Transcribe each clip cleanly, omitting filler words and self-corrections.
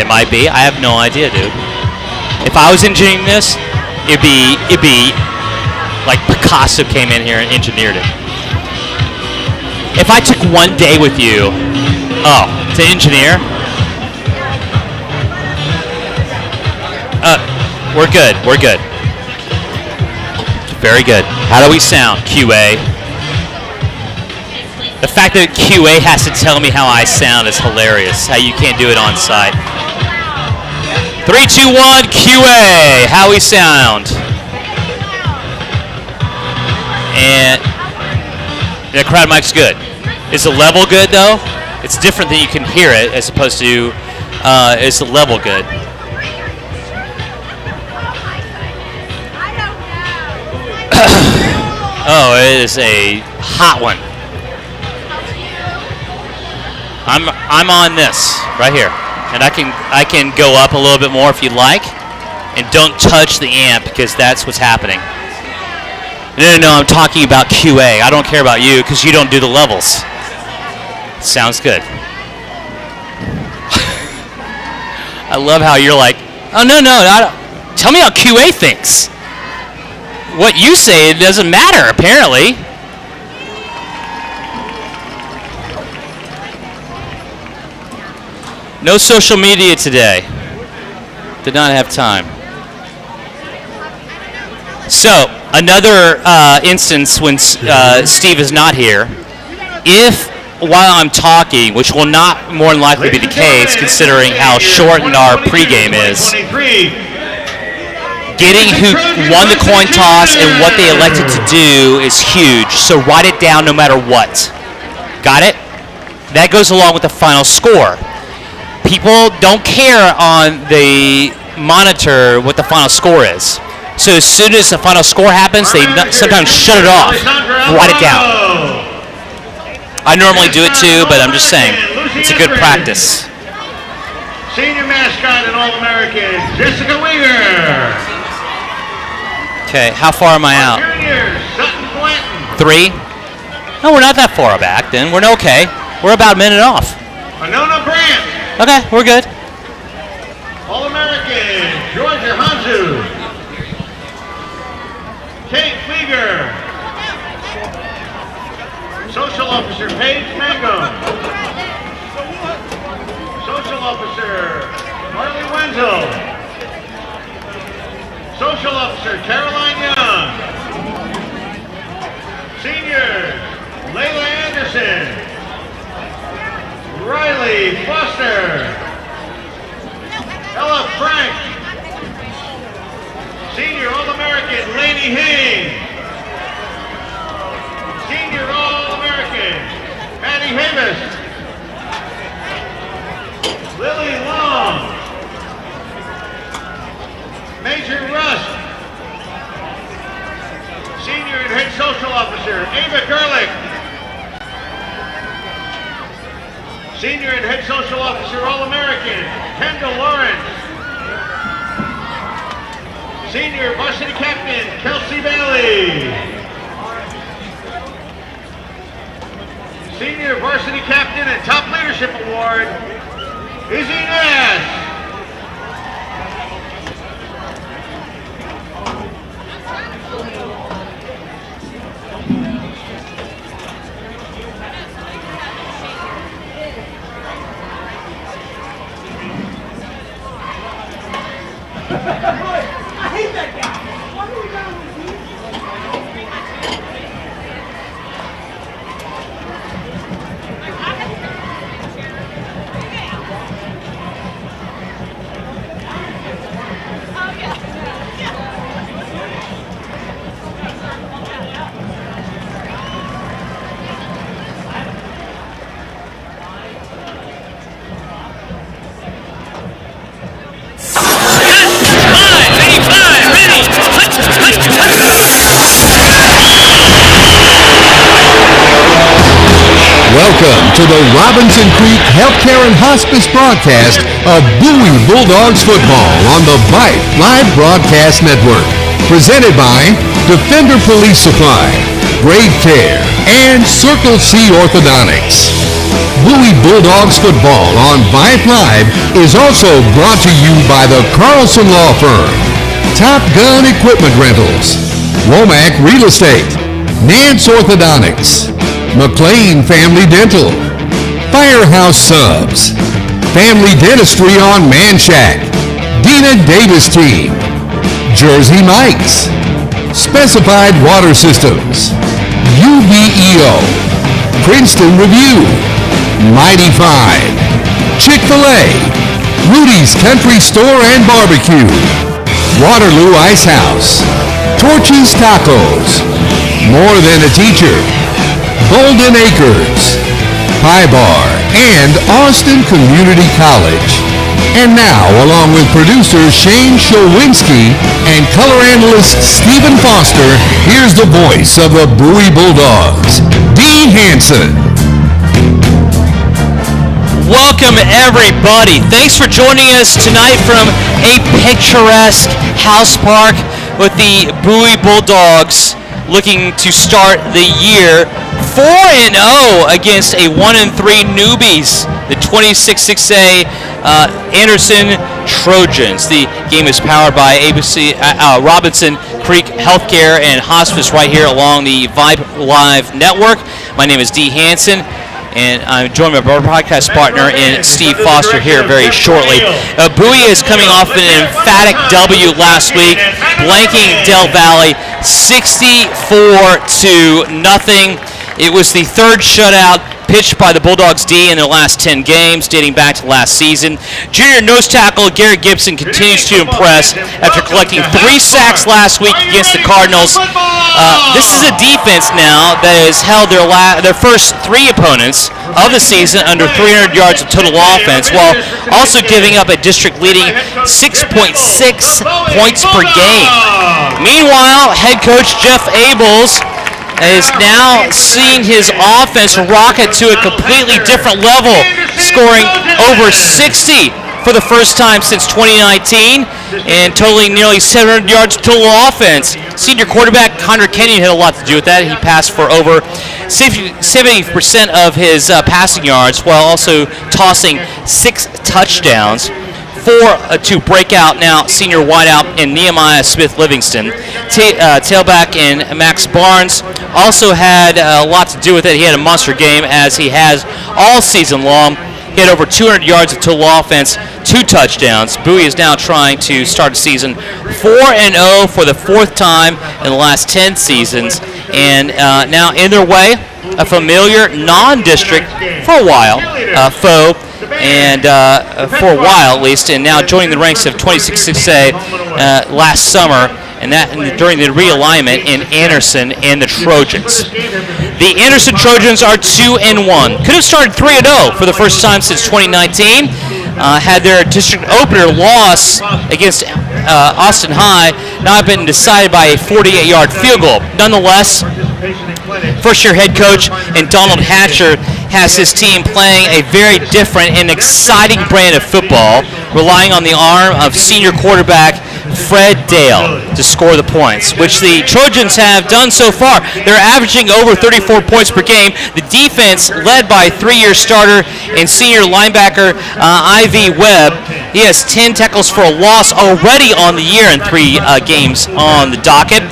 It might be. I have no idea, dude. If I was engineering this, it'd be like Picasso came in here and engineered it. If I took one day with you, to engineer, we're good. We're good. Very good. How do we sound, QA? The fact that QA has to tell me how I sound is hilarious. How you can't do it on site. 3, 2, 1, QA. How we sound. And the crowd mic's good. Is the level good though? It's different than you can hear it as opposed to is the level good? Oh, it is a hot one. I'm on this right here, and I can go up a little bit more if you like, and don't touch the amp because that's what's happening. No, I'm talking about QA. I don't care about you because you don't do the levels. Sounds good. I love how you're like, oh no, I don't. Tell me how QA thinks. What you say, it doesn't matter apparently. No social media today. Did not have time. So, another instance when Steve is not here. If, while I'm talking, which will not more than likely be the case considering how shortened our pregame is, getting who won the coin toss and what they elected to do is huge. So write it down no matter what. Got it? That goes along with the final score. People don't care on the monitor what the final score is. So as soon as the final score happens, they sometimes shut it off. Write it down. I normally do it too, but I'm just saying, it's a good practice. Senior mascot and All-American, Jessica Weaver. Okay, how far am I out? Junior, Sutton Blanton. 3? No, we're not that far back then. We're okay. We're about a minute off. Winona Brandt. Okay, we're good. All-American, Georgia Hanzu. Kate Flieger. Social Officer, Paige Mangum. Social Officer, Marley Wenzel. Social Officer, Caroline Young. Seniors, Layla Anderson. Riley Foster. Ella Frank. Senior All-American, Laney Haynes. Senior All-American, Maddie Havis. Lily Long. Major Rust. Senior and Head Social Officer, Ava Gerlich. Senior and Head Social Officer, All-American, Kendall Lawrence. Senior Varsity Captain, Kelsey Bailey. Senior Varsity Captain and Top Leadership Award, Izzy Nash. I hate that guy. Why do we gotta repeat? Welcome to the Robinson Creek Healthcare and Hospice broadcast of Bowie Bulldogs football on the Vype Live Broadcast Network. Presented by Defender Police Supply, Grave Care, and Circle C Orthodontics. Bowie Bulldogs football on Vype Live is also brought to you by the Carlson Law Firm, Top Gun Equipment Rentals, Womack Real Estate, Nance Orthodontics, McLean Family Dental, Firehouse Subs, Family Dentistry on Manshack, Dina Davis Team, Jersey Mike's, Specified Water Systems, UBEO, Princeton Review, Mighty Five, Chick-fil-A, Rudy's Country Store and Barbecue, Waterloo Ice House, Torchy's Tacos, More Than a Teacher, Golden Acres, Pie Bar, and Austin Community College. And now, along with producer Shane Showinski and color analyst Stephen Foster, here's the voice of the Bowie Bulldogs, Dee Hanson. Welcome, everybody. Thanks for joining us tonight from a picturesque house park with the Bowie Bulldogs looking to start the year 4-0 against a 1-3 newbies, the 26-6A Anderson Trojans. The game is powered by ABC Robinson Creek Healthcare and Hospice right here along the Vype Live network. My name is Dee Hanson, and I'm joined by our podcast partner in Steve Foster here very shortly. Bowie is coming off an emphatic W last week, blanking Del Valley 64-0. It was the third shutout pitched by the Bulldogs D in their last 10 games, dating back to last season. Junior nose tackle Garrett Gibson continues to impress after collecting 3 sacks last week against the Cardinals. This is a defense now that has held their first 3 opponents of the season under 300 yards of total offense, while also giving up a district-leading 6.6 points per game. Meanwhile, head coach Jeff Abels is now seeing his offense rocket to a completely different level, scoring over 60 for the first time since 2019 and totaling nearly 700 yards of total offense. Senior quarterback Connor Kenyon had a lot to do with that. He passed for over 70% of his passing yards while also tossing 6 touchdowns. 4 to break out now senior wideout in Nehemiah Smith-Livingston. Tailback in Max Barnes also had a lot to do with it. He had a monster game, as he has all season long. He had over 200 yards of total offense, 2 touchdowns. Bowie is now trying to start a season 4-0 for the 4th time in the last 10 seasons. And now in their way, a familiar non-district, for a while, foe, and for a while at least, and now joining the ranks of 26-6A last summer, and that during the realignment in Anderson and the Trojans. The Anderson Trojans are 2-1. Could have started 3-0 for the first time since 2019. Had their district opener loss against Austin High not been decided by a 48-yard field goal. Nonetheless, first-year head coach and Donald Hatcher has his team playing a very different and exciting brand of football, relying on the arm of senior quarterback Fred Dale to score the points, which the Trojans have done so far. They're averaging over 34 points per game. The defense, led by 3-year starter and senior linebacker Ivy Webb, he has 10 tackles for a loss already on the year in 3 games on the docket,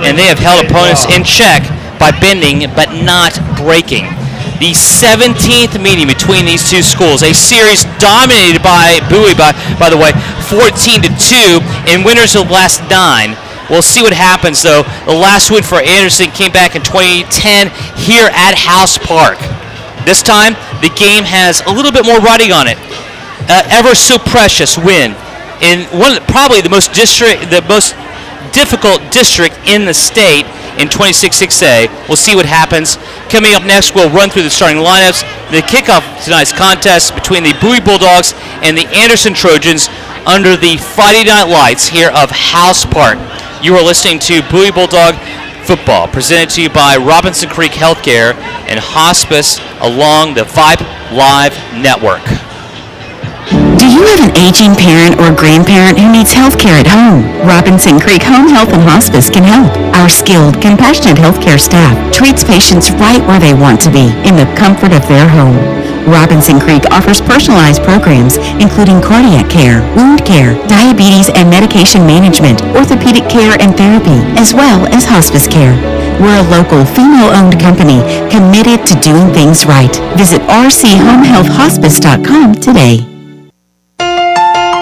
and they have held opponents in check by bending but not breaking. The 17th meeting between these two schools, a series dominated by Bowie, by the way, 14-2, and winners of the last 9. We'll see what happens, though. The last win for Anderson came back in 2010 here at House Park. This time, the game has a little bit more riding on it. Ever so precious win in probably the most difficult district in the state in 26-6A. We'll see what happens. Coming up next, we'll run through the starting lineups, the kickoff of tonight's contest between the Bowie Bulldogs and the Anderson Trojans under the Friday night lights here of House Park. You are listening to Bowie Bulldog Football, presented to you by Robinson Creek Healthcare and Hospice along the Vype Live Network. Do Do you have an aging parent or grandparent who needs health care at home? Robinson Creek Home Health and Hospice can help. Our skilled, compassionate healthcare staff treats patients right where they want to be, in the comfort of their home. Robinson Creek offers personalized programs including cardiac care, wound care, diabetes and medication management, orthopedic care and therapy, as well as hospice care. We're a local, female-owned company committed to doing things right. Visit rchomehealthhospice.com today.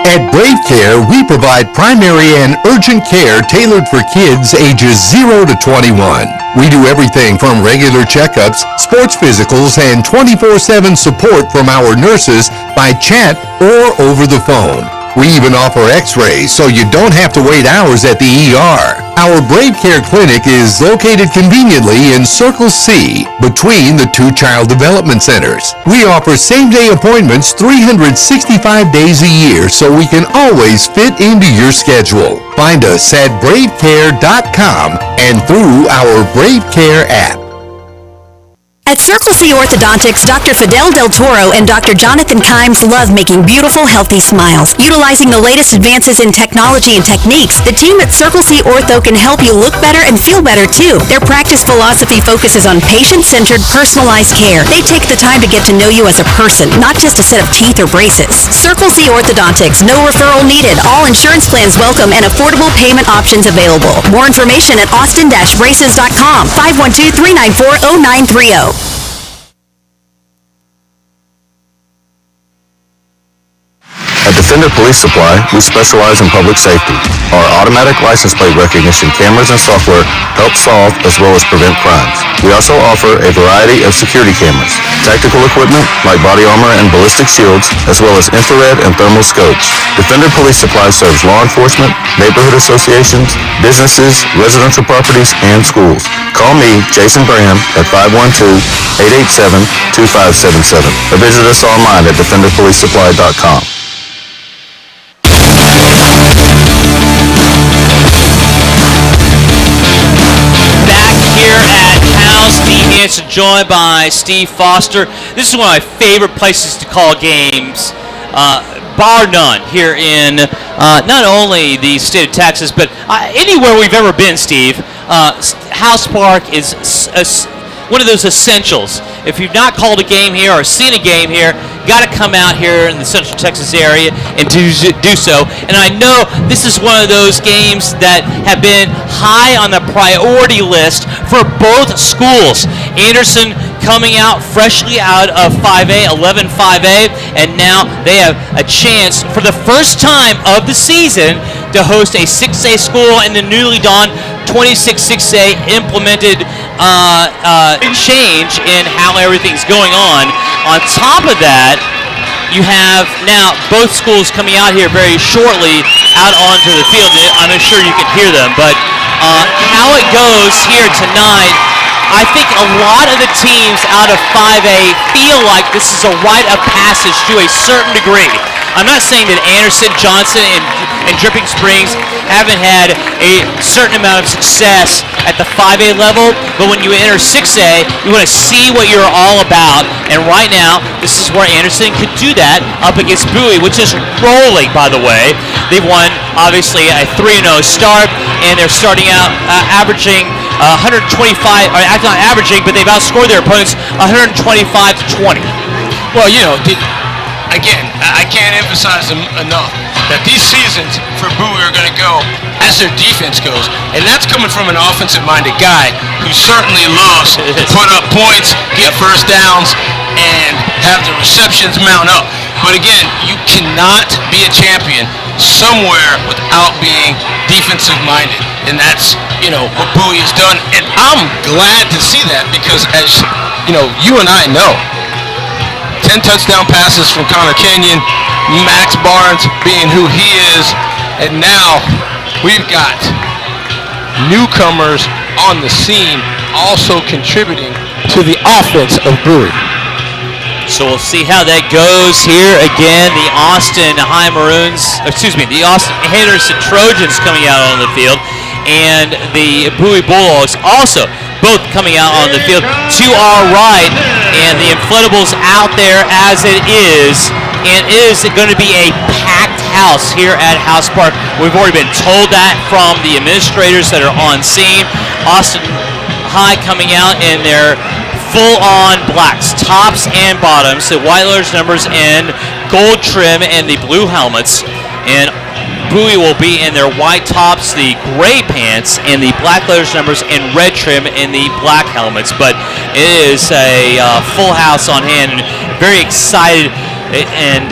At Brave Care, we provide primary and urgent care tailored for kids ages 0 to 21. We do everything from regular checkups, sports physicals, and 24/7 support from our nurses by chat or over the phone. We even offer x-rays so you don't have to wait hours at the ER. Our Brave Care Clinic is located conveniently in Circle C between the two child development centers. We offer same-day appointments 365 days a year so we can always fit into your schedule. Find us at bravecare.com and through our Brave Care app. At Circle C Orthodontics, Dr. Fidel Del Toro and Dr. Jonathan Kimes love making beautiful, healthy smiles. Utilizing the latest advances in technology and techniques, the team at Circle C Ortho can help you look better and feel better too. Their practice philosophy focuses on patient-centered, personalized care. They take the time to get to know you as a person, not just a set of teeth or braces. Circle C Orthodontics, no referral needed, all insurance plans welcome, and affordable payment options available. More information at austin-braces.com, 512-394-0930. At Defender Police Supply, we specialize in public safety. Our automatic license plate recognition cameras and software help solve as well as prevent crimes. We also offer a variety of security cameras, tactical equipment like body armor and ballistic shields, as well as infrared and thermal scopes. Defender Police Supply serves law enforcement, neighborhood associations, businesses, residential properties, and schools. Call me, Jason Graham, at 512-887-2577 or visit us online at defenderpolicesupply.com. Joined by Steve Foster. This is one of my favorite places to call games, bar none, here in not only the state of Texas, but anywhere we've ever been, Steve. House Park is one of those essentials. If you've not called a game here or seen a game here, got to come out here in the Central Texas area and do so. And I know this is one of those games that have been high on the priority list for both schools. Anderson coming out freshly out of 5A, 11-5A, and now they have a chance for the first time of the season to host a 6A school in the newly dawned 26-6A implemented change in how everything's going on. On top of that, you have now both schools coming out here very shortly out onto the field. I'm not sure you can hear them, but how it goes here tonight, I think a lot of the teams out of 5A feel like this is a rite of passage to a certain degree. I'm not saying that Anderson, Johnson, and Dripping Springs haven't had a certain amount of success at the 5A level, but when you enter 6A, you want to see what you're all about, and right now, this is where Anderson could do that up against Bowie, which is rolling, by the way. They've won, obviously, a 3-0 start, and they're starting out averaging 125, or not averaging, but they've outscored their opponents 125-20. Well, you know, again, I can't emphasize enough that these seasons for Bowie are going to go as their defense goes. And that's coming from an offensive-minded guy who certainly loves to put up points, get first downs, and have the receptions mount up. But again, you cannot be a champion somewhere without being defensive-minded. And that's, you know, what Bowie has done. And I'm glad to see that because, as, you know, you and I know, 10 touchdown passes from Connor Kenyon, Max Barnes being who he is, and now we've got newcomers on the scene also contributing to the offense of Bowie. So we'll see how that goes here. Again, the Austin Henderson Trojans coming out on the field, and the Bowie Bulldogs also both coming out on the field to our right, and the Inflatables out there as it is And is it going to be a packed house here at House Park? We've already been told that from the administrators that are on scene. Austin High coming out in their full-on blacks, tops and bottoms, the white letters, numbers, and gold trim, and the blue helmets. And Bowie will be in their white tops, the gray pants, and the black letters, numbers, and red trim in the black helmets. But it is a full house on hand, and very excited and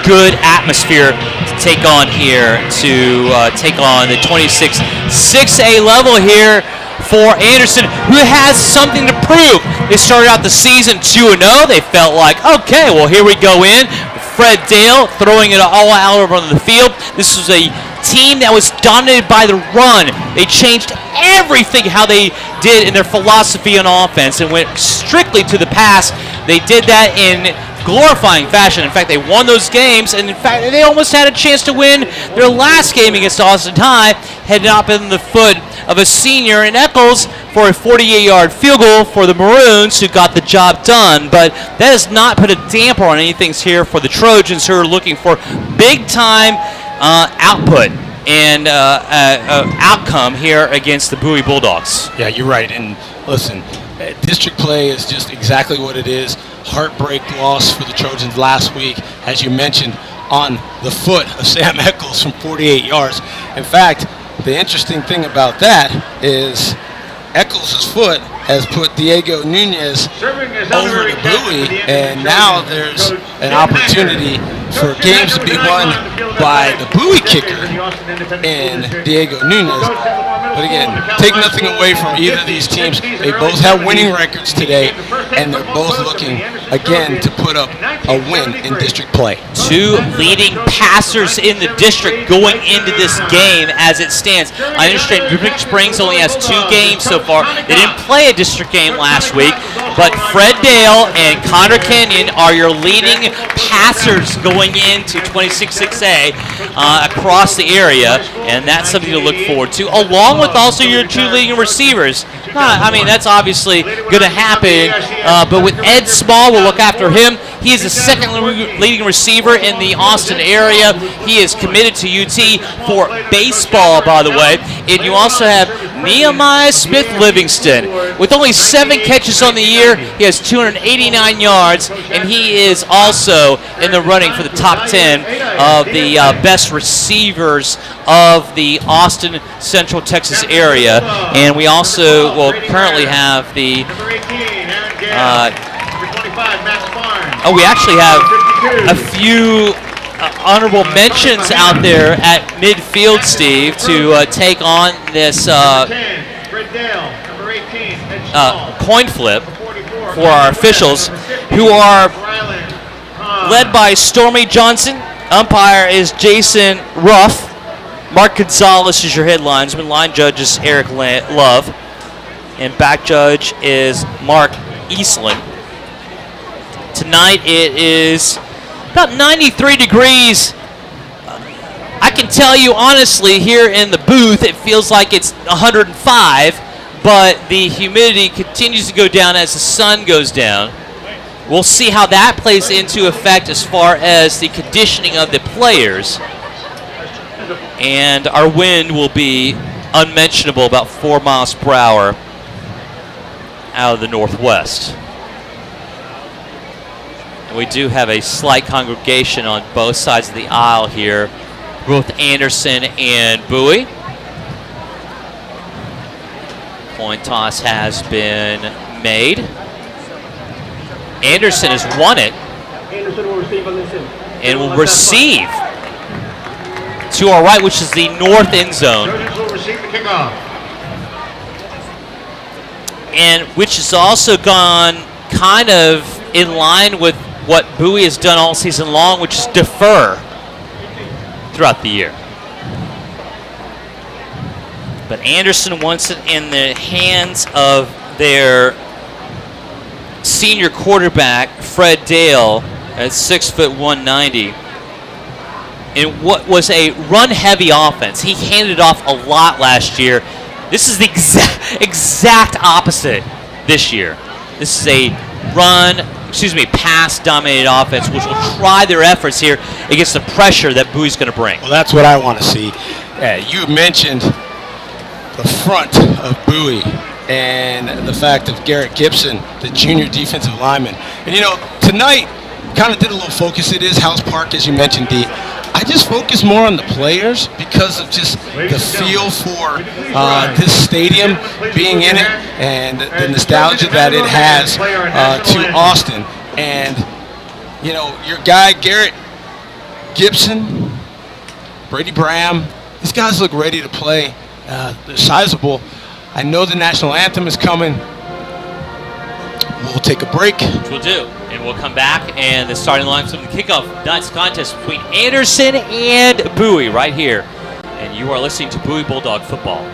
good atmosphere to take on here, to take on the 26 6A level here for Anderson, who has something to prove. They started out the season 2-0. They felt like, okay, well, here we go in. Fred Dale throwing it all out over on the field. This was a team that was dominated by the run. They changed everything how they did in their philosophy on offense and went strictly to the pass. They did that in glorifying fashion. In fact, they won those games, and in fact, they almost had a chance to win their last game against Austin High, had not been the foot of a senior in Eccles for a 48-yard field goal for the Maroons, who got the job done. But that has not put a damper on anything here for the Trojans, who are looking for big-time output and outcome here against the Bowie Bulldogs. Yeah, you're right. And listen, district play is just exactly what it is. Heartbreak loss for the Trojans last week, as you mentioned, on the foot of Sam Eccles from 48 yards. In fact, the interesting thing about that is Eccles' foot has put Diego Nunez over to Bowie, and now there's an opportunity for games to be won by the Bowie kicker and Diego Nunez. But again, take nothing away from either of these teams. They both have winning records today, and they're both looking, again, to put up a win in district play. Two leading passers in the district going into this game as it stands. I understand Dripping Springs only has 2 games so far. They didn't play a district game last week, but Fred Dale and Connor Kenyon are your leading passers going into 26-6A across the area, and that's something to look forward to, along with also your 2 leading receivers. I mean, that's obviously going to happen, but with Ed Small, we'll look after him. He is the second leading receiver in the Austin area. He is committed to UT for baseball, by the way. And you also have Nehemiah Smith Livingston. With only 7 catches on the year, he has 289 yards, and he is also in the running for the top 10 of the best receivers of the Austin, Central Texas area. And we also will currently have the we actually have a few honorable mentions out there at midfield, Steve, to take on this coin flip for our officials, who are led by Stormy Johnson. Umpire is Jason Ruff. Mark Gonzalez is your head linesman. Line judge is Eric Love. And back judge is Mark Eastland. Tonight it is about 93 degrees. I can tell you honestly, here in the booth, it feels like it's 105, but the humidity continues to go down as the sun goes down. We'll see how that plays into effect as far as the conditioning of the players. And our wind will be unmentionable, about 4 miles per hour out of the northwest. We do have a slight congregation on both sides of the aisle here, both Anderson and Bowie. Coin toss has been made. Anderson has won it and will receive to our right, which is the north end zone, and which has also gone kind of in line with what Bowie has done all season long, which is defer throughout the year. But Anderson wants it in the hands of their senior quarterback, Fred Dale, at 6'1", 190. In what was a run-heavy offense. He handed off a lot last year. This is the exact opposite this year. This is a pass-dominated offense, which will try their efforts here against the pressure that Bowie's going to bring. Well, that's what I want to see. You mentioned the front of Bowie and the fact of Garrett Gibson, the junior defensive lineman. And, tonight kind of did a little focus. It is House Park, as you mentioned, D. I just focus more on the players because of just the feel for this stadium being in it and the nostalgia that it has to Austin. And, your guy, Garrett Gibson, Brady Bram, these guys look ready to play. They're sizable. I know the national anthem is coming. We'll take a break. Which we'll do. And we'll come back, and the starting line from the kickoff tonight's contest between Anderson and Bowie right here. And you are listening to Bowie Bulldog Football.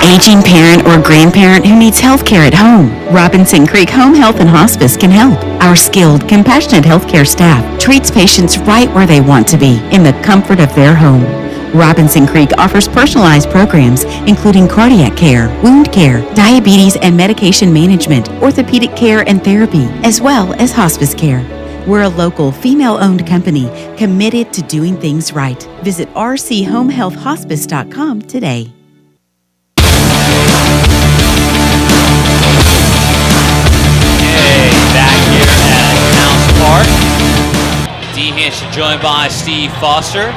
Aging parent or grandparent who needs health care at home. Robinson Creek Home Health and Hospice can help. Our skilled, compassionate healthcare staff treats patients right where they want to be, in the comfort of their home. Robinson Creek offers personalized programs including cardiac care, wound care, diabetes and medication management, orthopedic care and therapy, as well as hospice care. We're a local, female-owned company committed to doing things right. Visit rchomehealthhospice.com today. Back here at House Park. D. Hanson joined by Steve Foster.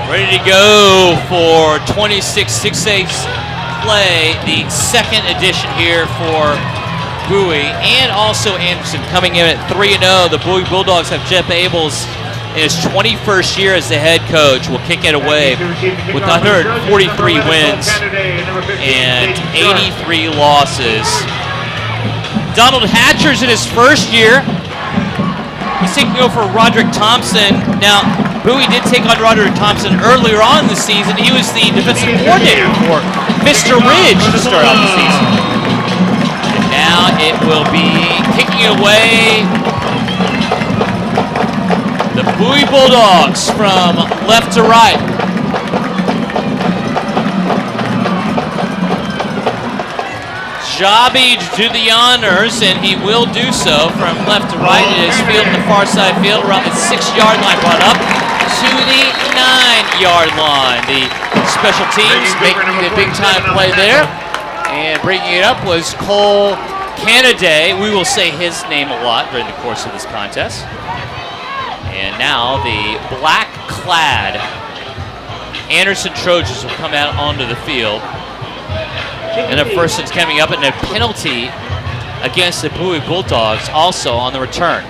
Ready to go for 26-6-8 play, the second edition here for Bowie and also Anderson coming in at 3-0. The Bowie Bulldogs have Jeff Abels in his 21st year as the head coach. Will kick it away with 143 wins and 83 losses. Donald Hatcher's in his first year. He's taking over for Roderick Thompson. Now, Bowie did take on Roderick Thompson earlier on in the season. He was the defensive coordinator for Mr. Ridge to start out the season. And now it will be kicking away the Bowie Bulldogs from left to right. Jabi to do the honors, and he will do so from left to right. It is field on the far side field around the 6-yard line, brought up to the 9-yard line. The special teams making the big-time play there, and bringing it up was Cole Canaday. We will say his name a lot during the course of this contest. And now the black-clad Anderson Trojans will come out onto the field. And a person's coming up, and a penalty against the Bowie Bulldogs also on the return.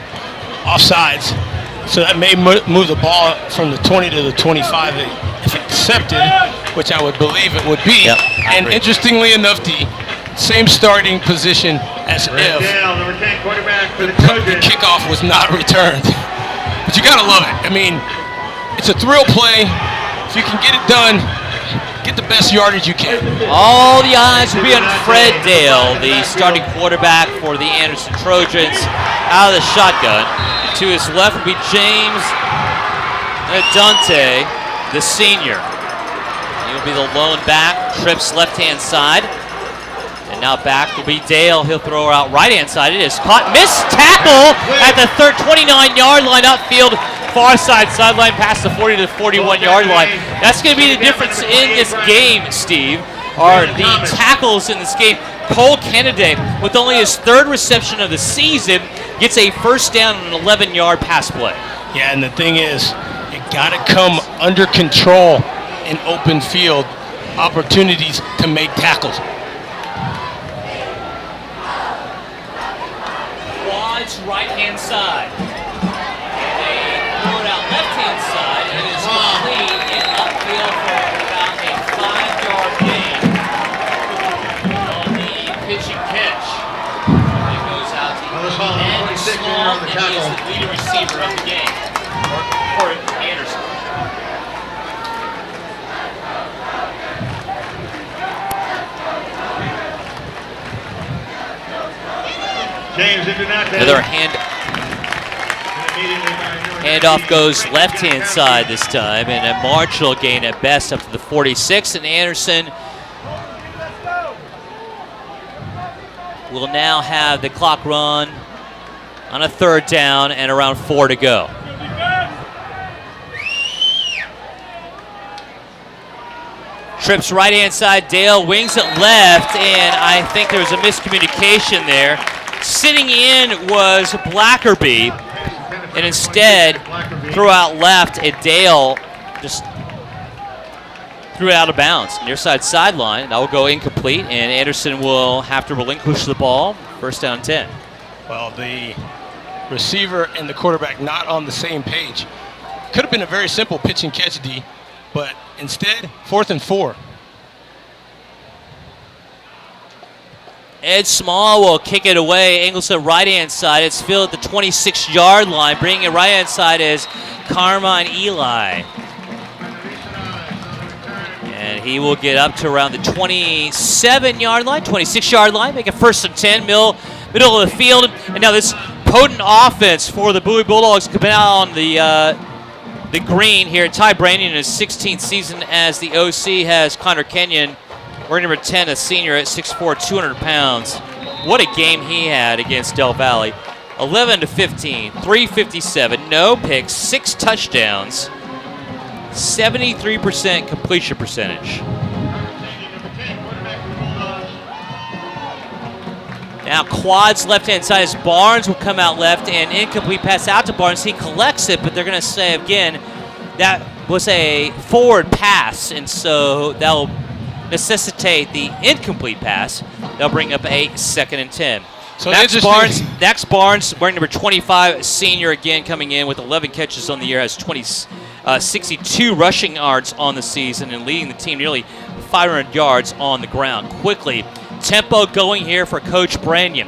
Offsides. So that may move the ball from the 20 to the 25 if accepted, which I would believe it would be. Yep, and interestingly enough, the same starting position as if the kickoff was not returned. But you got to love it. I mean, it's a thrill play. If you can get it done, get the best yardage you can. All the eyes will be on Fred Dale, the starting quarterback for the Anderson Trojans, out of the shotgun. And to his left will be James Dante, the senior. He'll be the lone back, trips left-hand side. And now back will be Dale. He'll throw out right-hand side. It is caught. Missed tackle at the 29-yard line upfield. Far side sideline past the 40 to the 41-yard line. That's going to be the difference in this game, Steve, are the tackles in this game. Cole Kennedy, with only his third reception of the season, gets a first down on an 11-yard pass play. Yeah, and the thing is, you got to come under control in open field opportunities to make tackles. Quads right-hand side. And they throw it out left-hand side, and it is complete in upfield for about a 5-yard gain on the pitch and catch. It goes out to Andy Sloan, and he is the leading receiver of the game for Anderson. James International. Another handoff goes left-hand side this time, and a marginal gain at best up to the 46. And Anderson will now have the clock run on a 3rd down and around 4 to go. Trips right-hand side. Dale wings it left, and I think there was a miscommunication there. Sitting in was Blackerby, and instead threw out left, and Dale just threw it out of bounds. Near side sideline. That will go incomplete, and Anderson will have to relinquish the ball. First down 10. Well, the receiver and the quarterback not on the same page. Could have been a very simple pitch and catch, D, but instead, 4th and 4. Ed Small will kick it away. Ingleson right-hand side. It's filled at the 26-yard line. Bringing it right-hand side is Carmine Eli. And he will get up to around the 27-yard line, 26-yard line. Make it 1st and 10, middle of the field. And now this potent offense for the Bowie Bulldogs coming out on the green here. Ty Brandon in his 16th season as the OC has Connor Kenyon, wearing number 10, a senior at 6'4", 200 pounds. What a game he had against Del Valle. 11 to 15, 357, no picks, 6 touchdowns, 73% completion percentage. Now quads left-hand side as Barnes will come out left, and incomplete pass out to Barnes. He collects it, but they're going to say again that was a forward pass, and so that will necessitate the incomplete pass. They'll bring up a 2nd and 10. So Max Barnes, wearing number 25, senior again, coming in with 11 catches on the year, has 62 rushing yards on the season, and leading the team nearly 500 yards on the ground. Quickly, tempo going here for Coach Branyan.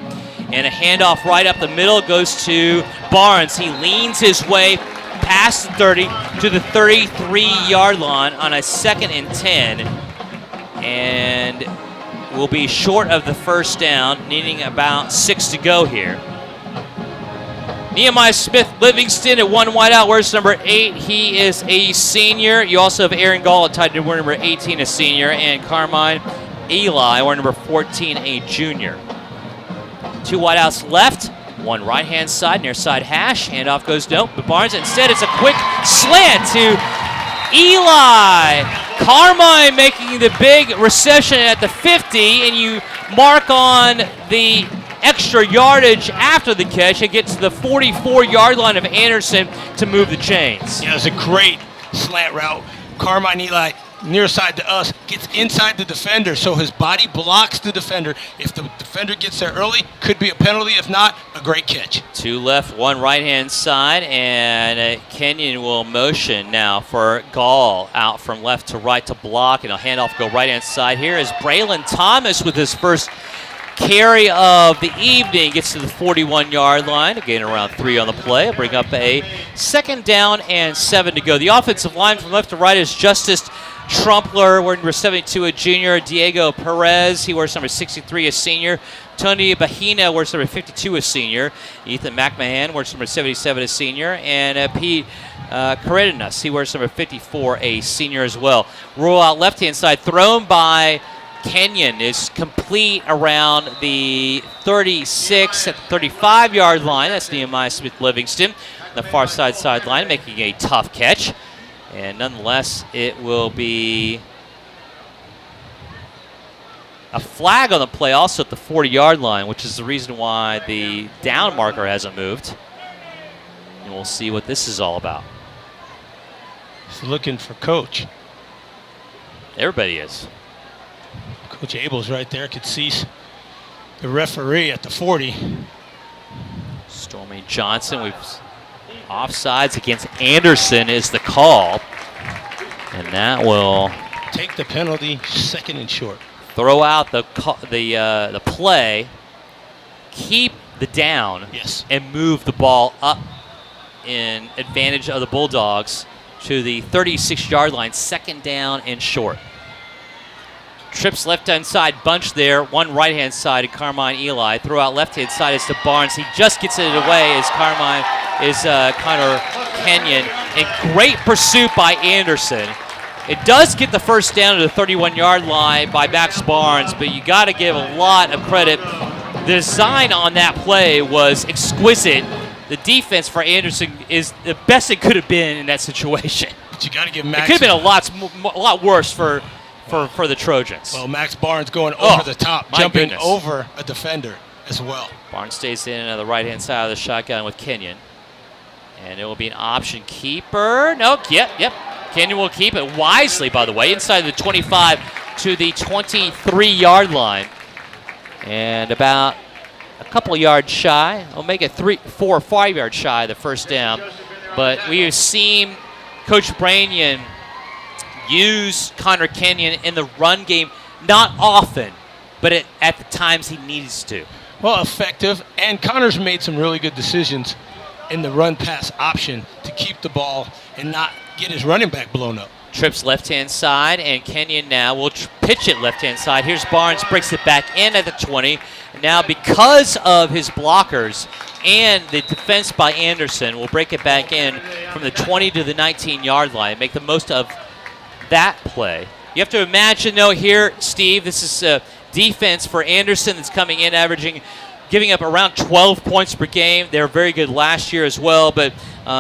And a handoff right up the middle goes to Barnes. He leans his way past the 30 to the 33-yard line on a 2nd and 10. And will be short of the first down, needing about 6 to go here. Nehemiah Smith Livingston at one wideout, wears number 8. He is a senior. You also have Aaron Gall at tight end, wearing number 18, a senior, and Carmine Eli, wearing number 14, a junior. 2 wideouts left, 1 right-hand side, near side hash. Handoff goes to Barnes. Instead, it's a quick slant to Eli. Carmine making the big reception at the 50, and you mark on the extra yardage after the catch. It gets to the 44-yard line of Anderson to move the chains. Yeah, it was a great slant route. Carmine Eli, near side to us, gets inside the defender, so his body blocks the defender. If the defender gets there early, could be a penalty. If not, a great catch. 2 left, 1 right-hand side, and Kenyon will motion now for Gall out from left to right to block, and a handoff go right-hand side. Here is Braylon Thomas with his first carry of the evening. Gets to the 41-yard line, again around 3 on the play. I'll bring up a 2nd down and 7 to go. The offensive line from left to right is Justice Trumpler, wearing number 72, a junior. Diego Perez, he wears number 63, a senior. Tony Bahina wears number 52, a senior. Ethan McMahon wears number 77, a senior. And Pete Cardenas, he wears number 54, a senior as well. Roll out left-hand side, thrown by Kenyon, is complete around the 36 at the 35-yard line. That's Nehemiah Smith Livingston, the far side sideline, making a tough catch. And nonetheless, it will be A flag on the play also at the 40-yard line, which is the reason why the down marker hasn't moved. And we'll see what this is all about. He's looking for Coach. Everybody is. Coach Abel's right there. Could see the referee at the 40. Stormy Johnson, offsides against Anderson is the call. And that will take the penalty, 2nd and short. Throw out the play, keep the down, yes, and move the ball up in advantage of the Bulldogs to the 36-yard line, 2nd down and short. Trips left-hand side, bunch there, one right-hand side to Carmine Eli. Throw out left-hand side is to Barnes. He just gets it away as Connor Kenyon. And great pursuit by Anderson. It does get the first down to the 31-yard line by Max Barnes, but you got to give a lot of credit. The design on that play was exquisite. The defense for Anderson is the best it could have been in that situation. But you got to give Max. It could have been a lot worse for the Trojans. Well, Max Barnes going over the top, jumping goodness. over a defender as well. Barnes stays in on the right-hand side of the shotgun with Kenyon. And it will be an option keeper. No, yep. Kenyon will keep it wisely, by the way, inside the 25 to the 23-yard line. And about a couple yards shy. I'll make it 4 or 5 yards shy of the first down. But we have seen Coach Branyan use Connor Kenyon in the run game, not often, but at the times he needs to. Well, effective, and Connor's made some really good decisions in the run-pass option to keep the ball and not get his running back blown up. Trips left-hand side, and Kenyon now will pitch it left-hand side. Here's Barnes, breaks it back in at the 20. Now, because of his blockers and the defense by Anderson, will break it back in from the 20 to the 19-yard line, make the most of that play. You have to imagine, though, here, Steve, this is a defense for Anderson that's coming in, giving up around 12 points per game. They were very good last year as well, but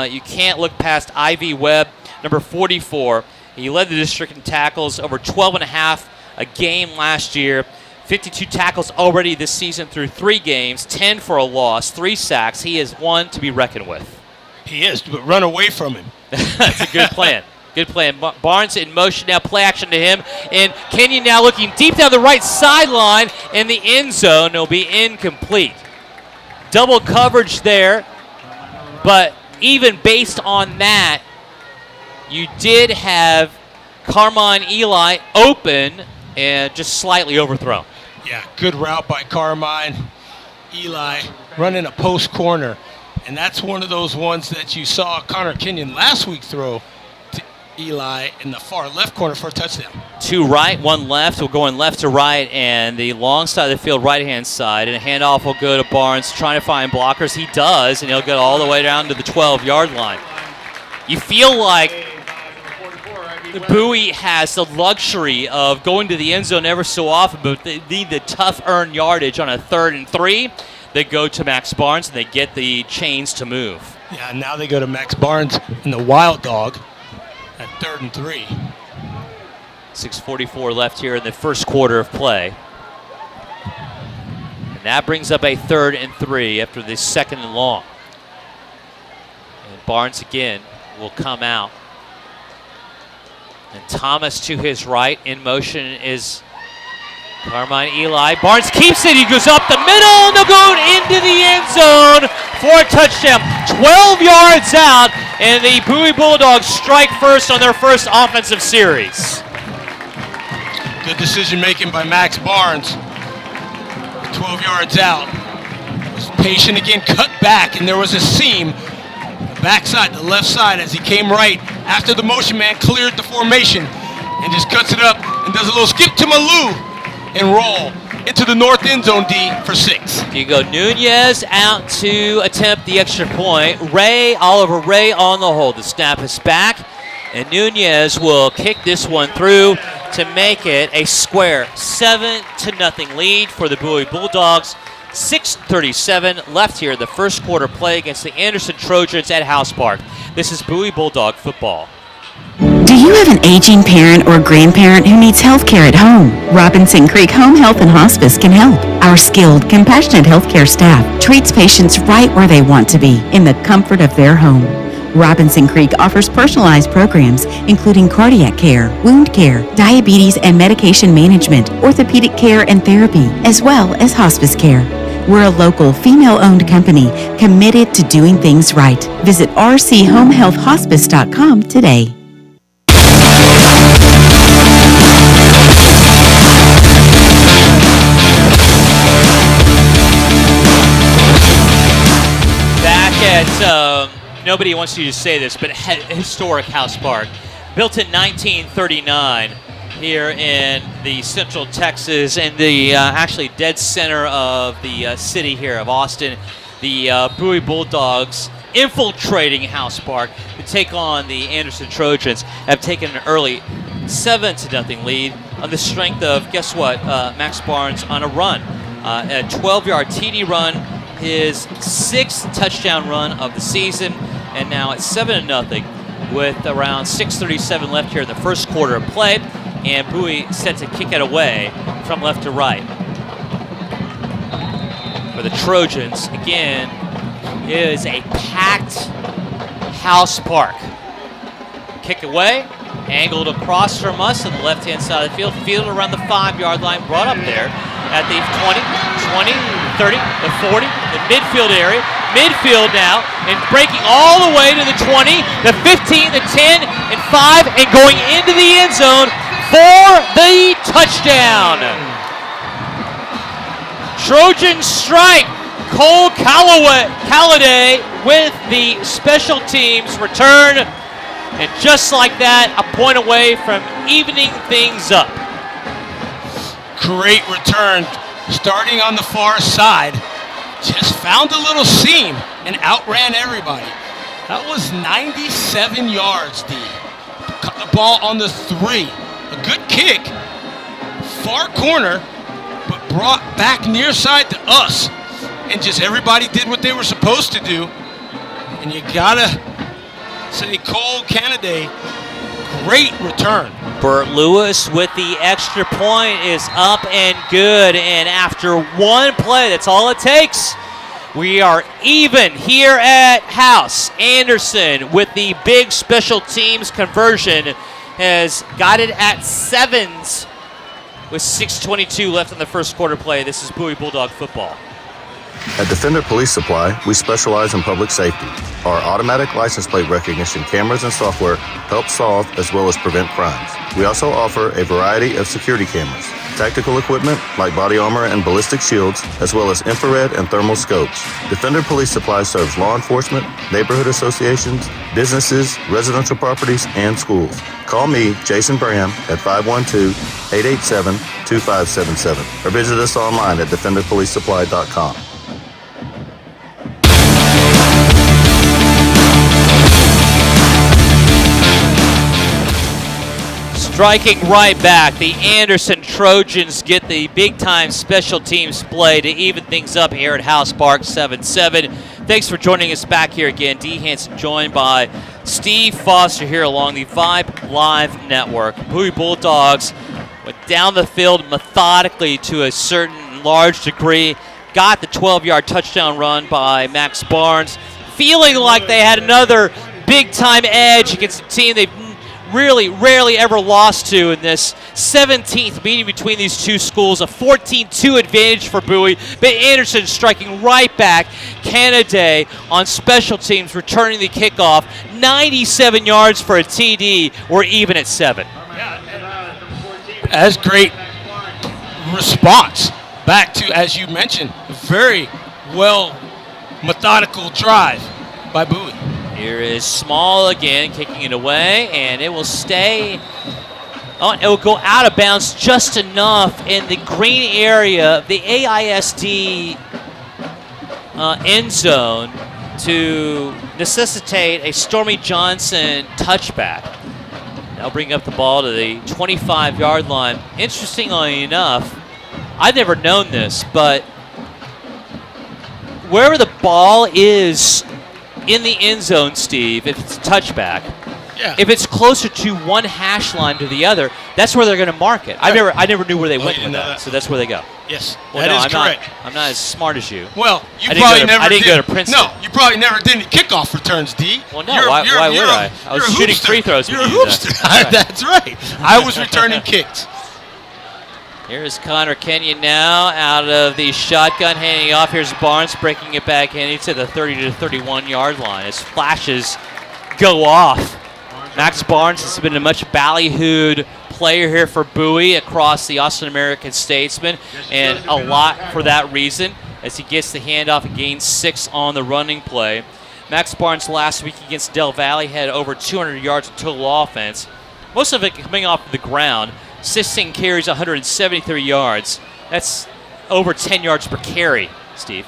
you can't look past Ivy Webb, number 44. He led the district in tackles, over 12.5 a game last year. 52 tackles already this season through 3 games, 10 for a loss, 3 sacks. He is one to be reckoned with. He is, but run away from him. That's a good plan. Good plan. Barnes in motion now, play action to him. And Kenyon now looking deep down the right sideline in the end zone. It'll be incomplete. Double coverage there, but even based on that, you did have Carmine Eli open and just slightly overthrown. Yeah, good route by Carmine. Eli running a post corner, and that's one of those ones that you saw Connor Kenyon last week throw to Eli in the far left corner for a touchdown. 2 right, 1 left. We're going left to right, and the long side of the field, right-hand side, and a handoff will go to Barnes, trying to find blockers. He does, and he'll get all the way down to the 12-yard line. You feel like Bowie has the luxury of going to the end zone ever so often, but they need the tough earned yardage on a 3rd and 3. They go to Max Barnes, and they get the chains to move. Yeah, now they go to Max Barnes and the Wild Dog at 3rd and 3. 6:44 left here in the first quarter of play. And that brings up a 3rd and 3 after the 2nd and long. And Barnes again will come out. And Thomas to his right. In motion is Carmine Eli. Barnes keeps it. He goes up the middle. And they'll go into the end zone for a touchdown. 12 yards out. And the Bowie Bulldogs strike first on their first offensive series. Good decision making by Max Barnes. 12 yards out. Was patient again, cut back, and there was a seam. The backside, the left side, as he came right after the motion man cleared the formation and just cuts it up and does a little skip to Malou and roll into the north end zone D for 6. You go Nunez out to attempt the extra point. Oliver Ray on the hold. The snap is back, and Nunez will kick this one through to make it a square 7-0 lead for the Bowie Bulldogs. 6:37 left here in the first quarter play against the Anderson Trojans at House Park. This is Bowie Bulldog football. Do you have an aging parent or grandparent who needs health care at home? Robinson Creek Home Health and Hospice can help. Our skilled, compassionate healthcare staff treats patients right where they want to be, in the comfort of their home. Robinson Creek offers personalized programs including cardiac care, wound care, diabetes and medication management, orthopedic care and therapy, as well as hospice care. We're a local, female-owned company committed to doing things right. Visit rchomehealthhospice.com today. Back at, nobody wants you to say this, but historic House Park. Built in 1939 here in the central Texas, in the actually dead center of the city here of Austin. The Bowie Bulldogs infiltrating House Park to take on the Anderson Trojans have taken an early 7-0 lead on the strength of, guess what, Max Barnes on a run. A 12-yard TD run, his 6th touchdown run of the season, and now it's 7-0 with around 6:37 left here in the first quarter of play, and Bowie set to kick it away from left to right. For the Trojans, again, is a packed House Park. Kick away, angled across from us on the left-hand side of the field, fielded around the 5-yard line, brought up there at the 20, 30, the 40, the midfield area. Midfield now, and breaking all the way to the 20, the 15, the 10, and 5, and going into the end zone for the touchdown. Trojan strike. Cole Calladay with the special teams return. And just like that, a point away from evening things up. Great return. Starting on the far side. Just found a little seam and outran everybody. That was 97 yards, D. Cut the ball on the 3. A good kick. Far corner, but brought back near side to us. And just everybody did what they were supposed to do. And you gotta say Cole Calladay, great return. Burt Lewis with the extra point is up and good, and after one play, that's all it takes. We are even here at House. Anderson with the big special teams conversion has got it at 7s with 6:22 left in the first quarter play. This is Bowie Bulldog football. At Defender Police Supply, we specialize in public safety. Our automatic license plate recognition cameras and software help solve as well as prevent crimes. We also offer a variety of security cameras, tactical equipment like body armor and ballistic shields, as well as infrared and thermal scopes. Defender Police Supply serves law enforcement, neighborhood associations, businesses, residential properties, and schools. Call me, Jason Bram, at 512-887-2577 or visit us online at defenderpolicesupply.com. Striking right back, the Anderson Trojans get the big-time special teams play to even things up here at House Park, 7-7. Thanks for joining us back here again. D. Hanson joined by Steve Foster here along the Vype Live Network. Bowie Bulldogs went down the field methodically to a certain large degree. Got the 12-yard touchdown run by Max Barnes, feeling like they had another big-time edge against a team they've really rarely ever lost to in this 17th meeting between these two schools. A 14-2 advantage for Bowie, but Anderson striking right back. Calladay on special teams returning the kickoff. 97 yards for a TD. We're even at 7. That's great response back to, as you mentioned, a very well methodical drive by Bowie. Here is Small again, kicking it away, and it will stay. Oh, it will go out of bounds just enough in the green area of the AISD end zone to necessitate a Stormy Johnson touchback. They'll bring up the ball to the 25-yard line. Interestingly enough, I've never known this, but wherever the ball is in the end zone, Steve, if it's a touchback, Yeah. If it's closer to one hash line to the other, that's where they're going to mark it. I never knew where they went with that, so that's where they go. Yes, Well, that no, is I'm correct. I'm not as smart as you. Well, you I didn't probably go to- never I didn't did. go to Princeton. No, you probably never did any kickoff returns, D. Well, no, why would I? I was you're a shooting hoopster. free throws. You're when a you did that. hoopster. That's right. I was returning kicks. Here's Connor Kenyon now out of the shotgun, handing off. Here's Barnes breaking it back in to the 30 to 31 yard line as flashes go off. Max Barnes has been a much ballyhooed player here for Bowie across the Austin American Statesman, and a lot for that reason as he gets the handoff and gains 6 on the running play. Max Barnes last week against Del Valle had over 200 yards of total offense, most of it coming off the ground. 16 carries, 173 yards. That's over 10 yards per carry, Steve.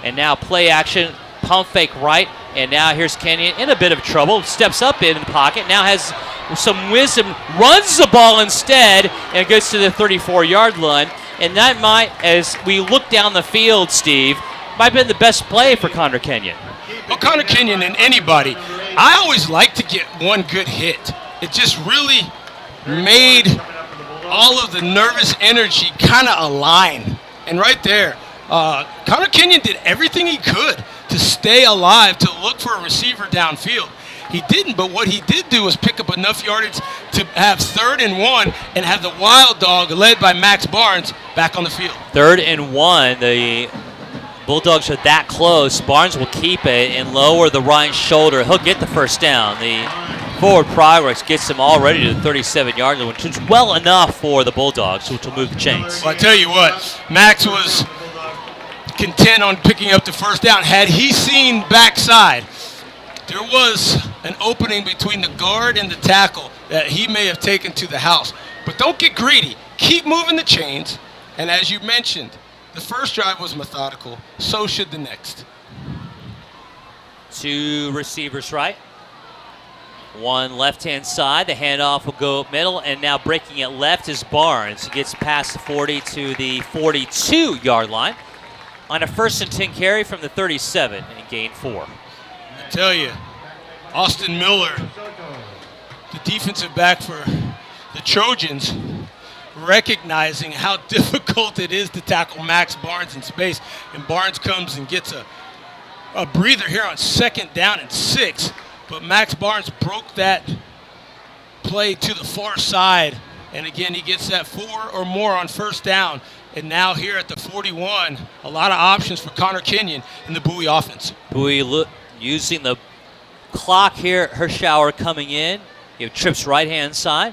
And now play action, pump fake right, and now here's Kenyon in a bit of trouble. Steps up in the pocket, now has some wisdom, runs the ball instead, and goes to the 34-yard line. And that might, as we look down the field, Steve, might have been the best play for Connor Kenyon. Well, Connor Kenyon and anybody, I always like to get one good hit. It just really made all of the nervous energy kind of align. And right there, Connor Kenyon did everything he could to stay alive, to look for a receiver downfield. He didn't, but what he did do was pick up enough yardage to have 3rd and 1 and have the wild dog led by Max Barnes back on the field. 3rd and 1, the Bulldogs are that close. Barnes will keep it and lower the right shoulder. He'll get the first down. The forward progress gets him already to the 37-yard line, which is well enough for the Bulldogs, which will move the chains. Well, I tell you what, Max was content on picking up the first down. Had he seen backside, there was an opening between the guard and the tackle that he may have taken to the house. But don't get greedy. Keep moving the chains. And as you mentioned, the first drive was methodical. So should the next. 2 receivers right. 1 left-hand side. The handoff will go middle, and now breaking it left is Barnes. He gets past the 40 to the 42-yard line on a 1st and 10 carry from the 37 and gain 4. I tell you, Austin Miller, the defensive back for the Trojans, recognizing how difficult it is to tackle Max Barnes in space. And Barnes comes and gets a breather here on 2nd down and 6. But Max Barnes broke that play to the far side. And again, he gets that 4 or more on 1st down. And now here at the 41, a lot of options for Connor Kenyon in the Bowie offense. Bowie using the clock here. Hirschauer coming in. He trips right-hand side.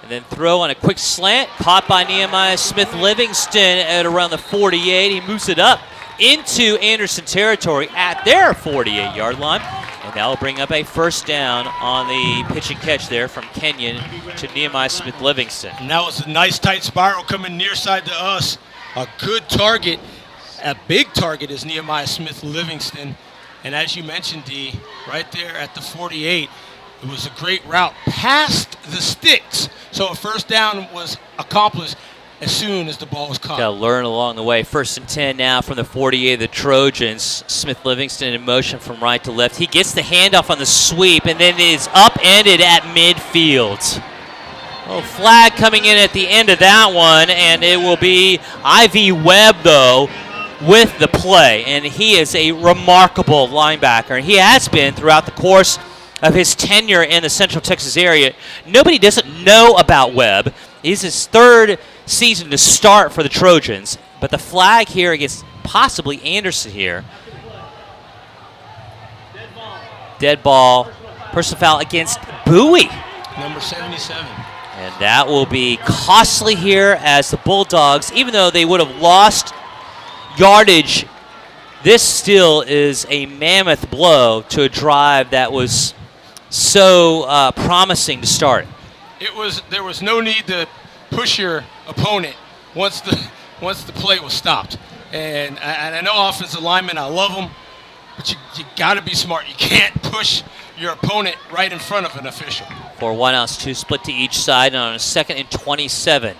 And then throw on a quick slant. Caught by Nehemiah Smith-Livingston at around the 48. He moves it up into Anderson territory at their 48-yard line. And that will bring up a 1st down on the pitch and catch there from Kenyon to Nehemiah Smith-Livingston. And that was a nice tight spiral coming near side to us. A good target, a big target is Nehemiah Smith-Livingston. And as you mentioned, D, right there at the 48, it was a great route past the sticks. So a 1st down was accomplished as soon as the ball was caught. Got to learn along the way. 1st and 10 now from the 48 of the Trojans. Smith-Livingston in motion from right to left. He gets the handoff on the sweep and then is upended at midfield. Well, flag coming in at the end of that one, and it will be Ivy Webb, though, with the play. And he is a remarkable linebacker. He has been throughout the course of his tenure in the Central Texas area. Nobody doesn't know about Webb. He's his 3rd season to start for the Trojans, but the flag here against possibly Anderson here. Dead ball, personal foul against Bowie. Number 77. And that will be costly here as the Bulldogs, even though they would have lost yardage, this still is a mammoth blow to a drive that was so promising to start. There was no need to push your opponent once the play was stopped. And I know offensive linemen, I love them, but you got to be smart. You can't push your opponent right in front of an official. For 1 ounce, 2 split to each side, and on a 2nd and 27.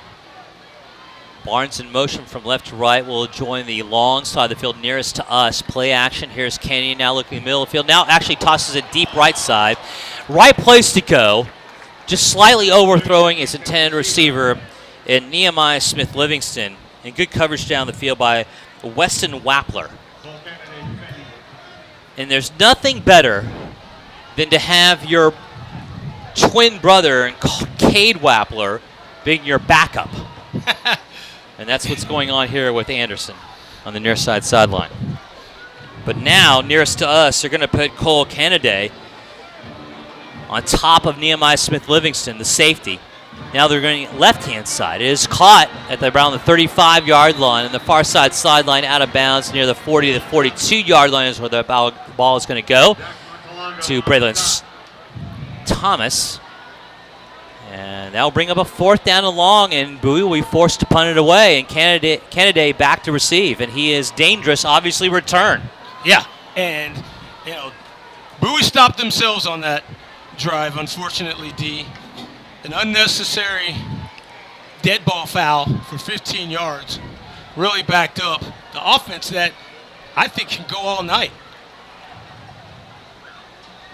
Barnes in motion from left to right will join the long side of the field nearest to us. Play action. Here's Kenyon now looking middle of the field. Now actually tosses it deep right side. right place to go, just slightly overthrowing his intended receiver in Nehemiah Smith Livingston, and good coverage down the field by Weston Wappler. And there's nothing better than to have your twin brother, Cade Wappler, being your backup. And that's what's going on here with Anderson on the near side sideline. But now, nearest to us, they're going to put Cole Kennedy on top of Nehemiah Smith Livingston, the safety. Now they're going left-hand side. It is caught at around the 35-yard line, and the far side sideline out of bounds near the 40 to 42-yard line is where the ball is going to go to Braylon Thomas. And that'll bring up a 4th down and long, and Bowie will be forced to punt it away, and Kennedy back to receive, and he is dangerous, obviously return. Yeah, and, Bowie stopped themselves on that drive, unfortunately, D. An unnecessary dead ball foul for 15 yards really backed up the offense that I think can go all night.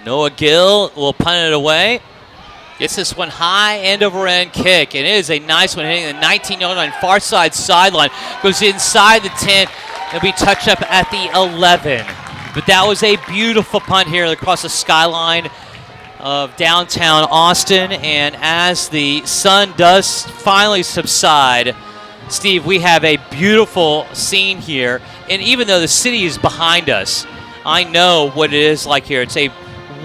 Noah Gill will punt it away. Gets this one high end-over-end kick. And it is a nice one hitting the 19-yard line, far side sideline. Goes inside the 10. It'll be touched up at the 11. But that was a beautiful punt here across the skyline of downtown Austin. And as the sun does finally subside, Steve, we have a beautiful scene here. And even though the city is behind us, I know what it is like here. It's a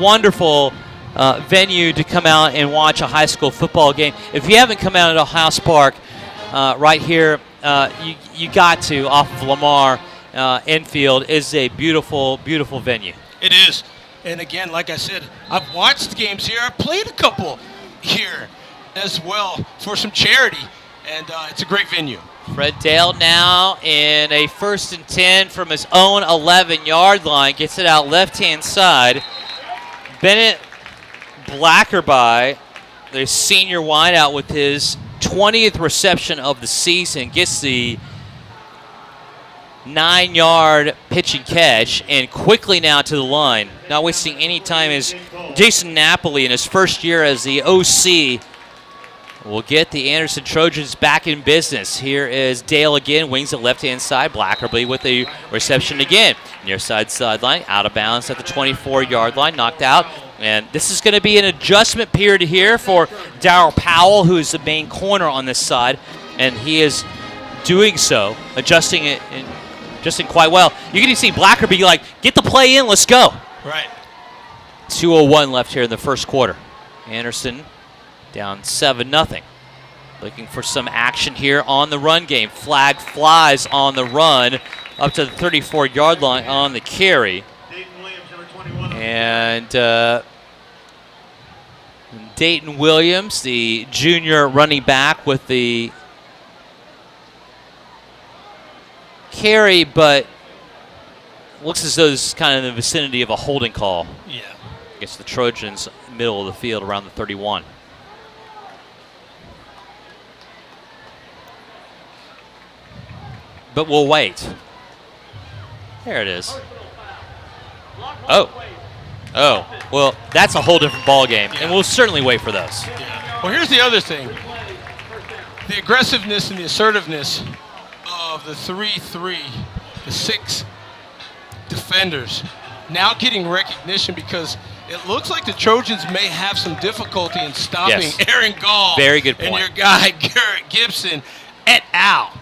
wonderful venue to come out and watch a high school football game. If you haven't come out at House Park right here, you got to, off of Lamar Infield. Is a beautiful, beautiful venue. It is. And again, like I said, I've watched games here. I've played a couple here as well for some charity, and it's a great venue. Fred Dale now in a 1st and 10 from his own 11-yard line. Gets it out left-hand side. Bennett Blackerby, the senior wideout, with his 20th reception of the season, gets the 9-yard pitch and catch, and quickly now to the line. Not wasting any time is Jason Napoli in his first year as the OC. Will get the Anderson Trojans back in business. Here is Dale again, wings it left-hand side. Blackerby with the reception again. Near side sideline, out of bounds at the 24-yard line, knocked out. And this is going to be an adjustment period here for Darryl Powell, who is the main corner on this side, and he is doing so, adjusting quite well. You can see Blackerby like, get the play in, let's go. Right. 2:01 left here in the first quarter. Anderson down 7-0. Looking for some action here on the run game. Flag flies on the run up to the 34-yard line on the carry. And Dayton Williams, the junior running back, with the carry, but looks as though this is kind of in the vicinity of a holding call. Yeah. Against the Trojans, middle of the field, around the 31. But we'll wait. There it is. Oh, well, that's a whole different ball game, and we'll certainly wait for those. Yeah. Well, here's the other thing. The aggressiveness and the assertiveness of the 3-3, the 6 defenders, now getting recognition because it looks like the Trojans may have some difficulty in stopping Aaron Gall. Very good point. And your guy, Garrett Gibson, et al.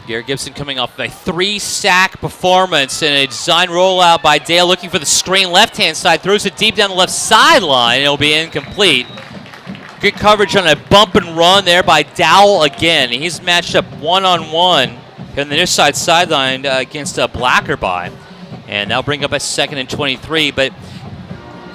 Garrett Gibson coming off a 3-sack performance and a design rollout by Dale, looking for the screen left-hand side, throws it deep down the left sideline, and it'll be incomplete. Good coverage on a bump and run there by Dowell again. He's matched up one-on-one on the near side sideline against Blackerby, and that'll bring up a 2nd and 23. But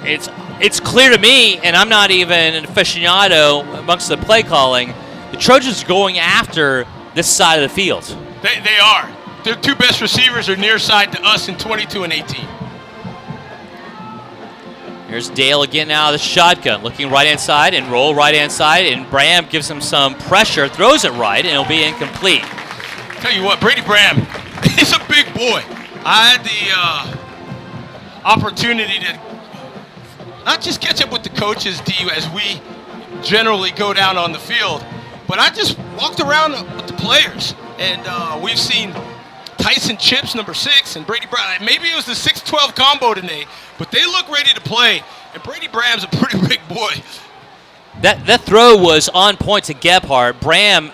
it's clear to me, and I'm not even an aficionado amongst the play calling, the Trojans are going after this side of the field. They are. Their 2 best receivers are near side to us in 22 and 18. Here's Dale again now, the shotgun, looking right-hand side and roll right-hand side, and Bram gives him some pressure, throws it right, and it'll be incomplete. Tell you what, Brady Bram, he's a big boy. I had the opportunity to not just catch up with the coaches, D, as we generally go down on the field, but I just walked around with the players, and we've seen Tyson Chips, number 6, and Brady Brown. Maybe it was the 6-12 combo today, but they look ready to play, and Brady Bram's a pretty big boy. That throw was on point to Gebhardt. Bram